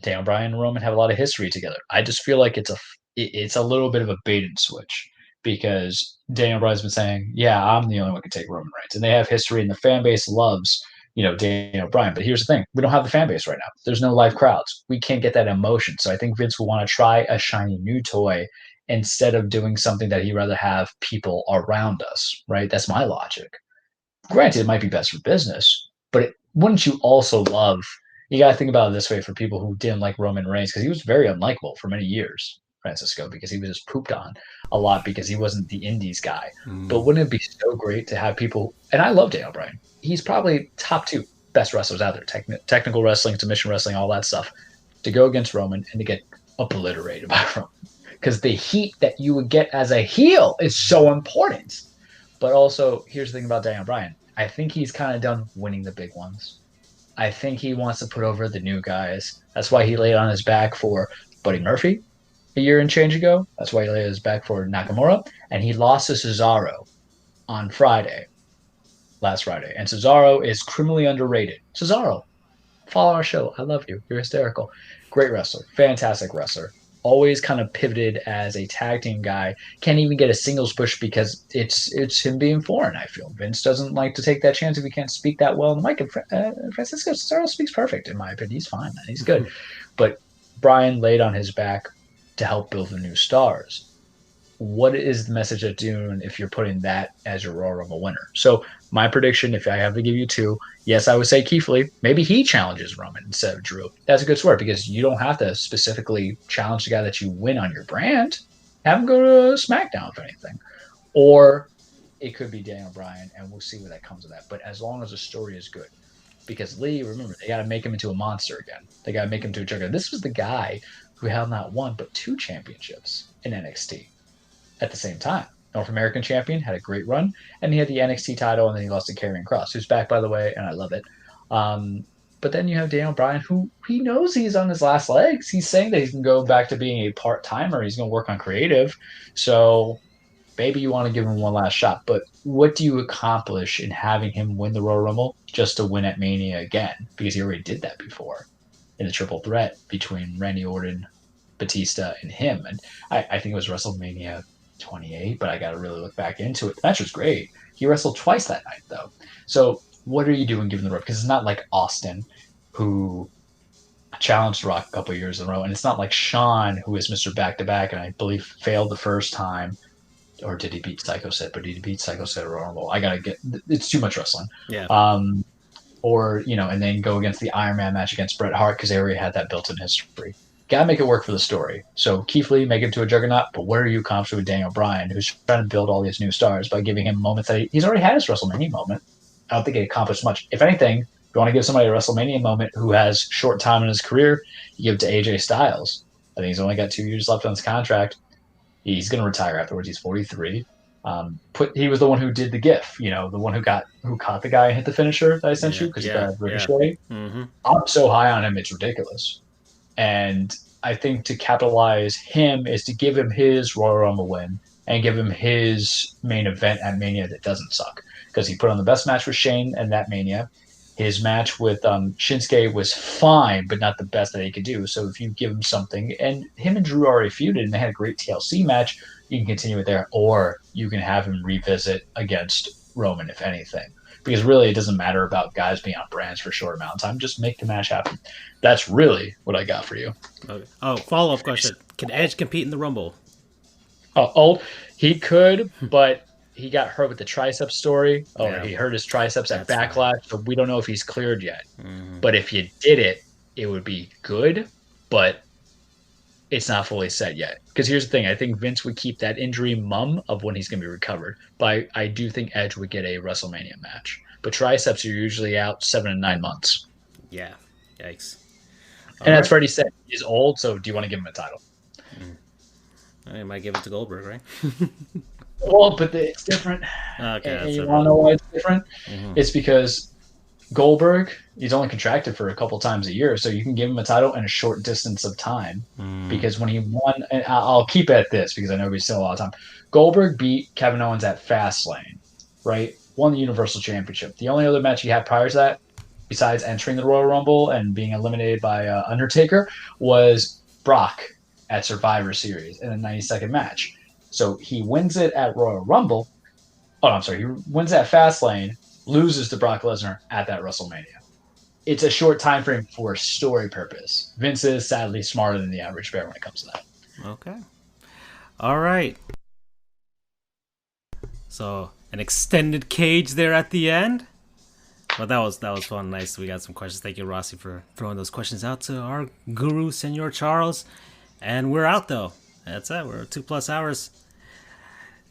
Daniel Bryan and Roman have a lot of history together. I just feel like it's a little bit of a bait and switch because Daniel Bryan's been saying, "Yeah, I'm the only one who can take Roman Reigns," and they have history, and the fan base loves Daniel Bryan. But here's the thing: we don't have the fan base right now. There's no live crowds. We can't get that emotion. So I think Vince will want to try a shiny new toy instead of doing something that he'd rather have people around us. Right? That's my logic. Granted, it might be best for business, but wouldn't you also love? You got to think about it this way for people who didn't like Roman Reigns because he was very unlikable for many years, Francisco, because he was just pooped on a lot because he wasn't the Indies guy. But wouldn't it be so great to have people? And I love Daniel Bryan. He's probably top 2 best wrestlers out there, technical wrestling, submission wrestling, all that stuff. To go against Roman and to get obliterated by Roman because the heat that you would get as a heel is so important. But also, here's the thing about Daniel Bryan. I think he's kind of done winning the big ones. I think he wants to put over the new guys. That's why he laid on his back for Buddy Murphy a year and change ago. That's why he laid his back for Nakamura. And he lost to Cesaro on last Friday. And Cesaro is criminally underrated. Cesaro, follow our show. I love you. You're hysterical. Great wrestler. Fantastic wrestler. Always kind of pivoted as a tag team guy. Can't even get a singles push because it's him being foreign, I feel. Vince doesn't like to take that chance if he can't speak that well in the mic. And Francisco Cesaro speaks perfect, in my opinion. He's fine, man. He's good. But Bryan laid on his back to help build the new stars. What is the message of Dune if you're putting that as your Royal Rumble winner? So my prediction, if I have to give you 2, yes, I would say Keith Lee. Maybe he challenges Roman instead of Drew. That's a good swear because you don't have to specifically challenge the guy that you win on your brand. Have him go to SmackDown, if anything. Or it could be Daniel Bryan, and we'll see where that comes of that. But as long as the story is good. Because Lee, remember, they got to make him into a monster again. They got to make him into a juggernaut. This was the guy who held not 1, but 2 championships in NXT at the same time. North American champion, had a great run, and he had the NXT title, and then he lost to Karrion Kross, who's back, by the way, and I love it. But then you have Daniel Bryan, who he knows he's on his last legs. He's saying that he can go back to being a part-timer. He's going to work on creative. So maybe you want to give him one last shot. But what do you accomplish in having him win the Royal Rumble just to win at Mania again? Because he already did that before in the triple threat between Randy Orton, Batista, and him. And I think it was WrestleMania 28, but I got to really look back into it. The match was great. He wrestled twice that night, though. So what are you doing given the rope? Because it's not like Austin, who challenged Rock a couple of years in a row, and it's not like Shawn, who is Mr. Back-to-Back, and I believe failed the first time. Or did he beat Psycho Sid? But did he beat Psycho Sid or Rumble? It's too much wrestling. Yeah. Or, and then go against the Iron Man match against Bret Hart because they already had that built-in history. Gotta make it work for the story. So Keith Lee, make him to a juggernaut, but where are you confident with Daniel Bryan, who's trying to build all these new stars by giving him moments that he's already had his WrestleMania moment? I don't think he accomplished much. If anything, if you want to give somebody a WrestleMania moment who has short time in his career, you give it to AJ Styles. I think he's only got 2 years left on his contract. He's going to retire afterwards. He's 43. He was the one who did the GIF, the one who caught the guy and hit the finisher that I sent you because he got ricochet. Mm-hmm. I'm so high on him, it's ridiculous. And I think to capitalize him is to give him his Royal Rumble win and give him his main event at Mania that doesn't suck. Because he put on the best match with Shane and that Mania. His match with Shinsuke was fine, but not the best that he could do. So if you give him something, and him and Drew already feuded and they had a great TLC match, you can continue it there. Or you can have him revisit against Roman, if anything. Because really, it doesn't matter about guys being on brands for a short amount of time. Just make the match happen. That's really what I got for you. Okay. Oh, follow-up question. Can Edge compete in the Rumble? He could, but he got hurt with the tricep story. He hurt his triceps at Backlash. Right. So we don't know if he's cleared yet. Mm-hmm. But if you did it, it would be good, but it's not fully set yet. Because here's the thing. I think Vince would keep that injury mum of when he's going to be recovered. But I do think Edge would get a WrestleMania match. But triceps are usually out 7 to 9 months. Yeah. Yikes. And as Freddie said, he's old, so do you want to give him a title? I might give it to Goldberg, right? Well, but it's different. Okay, and you want to know why it's different? Mm-hmm. It's because Goldberg, he's only contracted for a couple times a year, so you can give him a title in a short distance of time. Because when he won, and I'll keep at this because I know we still a lot of time. Goldberg beat Kevin Owens at Fastlane, right? Won the Universal Championship. The only other match he had prior to that, besides entering the Royal Rumble and being eliminated by Undertaker, was Brock at Survivor Series in a 90-second match. So he wins it at Royal Rumble. Oh, I'm sorry. He wins at Fastlane, loses to Brock Lesnar at that WrestleMania. It's a short time frame for story purpose. Vince is sadly smarter than the average bear when it comes to that. Okay. All right. So an extended cage there at the end. Well, that was fun. Nice. We got some questions. Thank you, Rossi, for throwing those questions out to our guru, Senor Charles. And we're out, though. That's it. We're 2+ hours.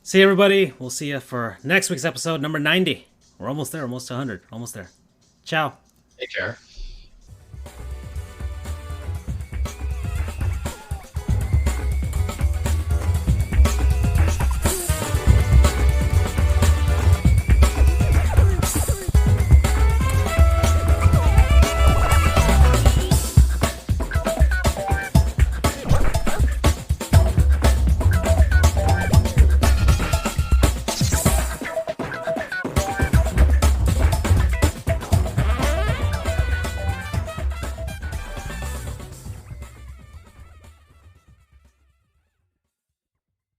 See you, everybody. We'll see you for next week's episode, number 90. We're almost there. Almost 100. Almost there. Ciao. Take care.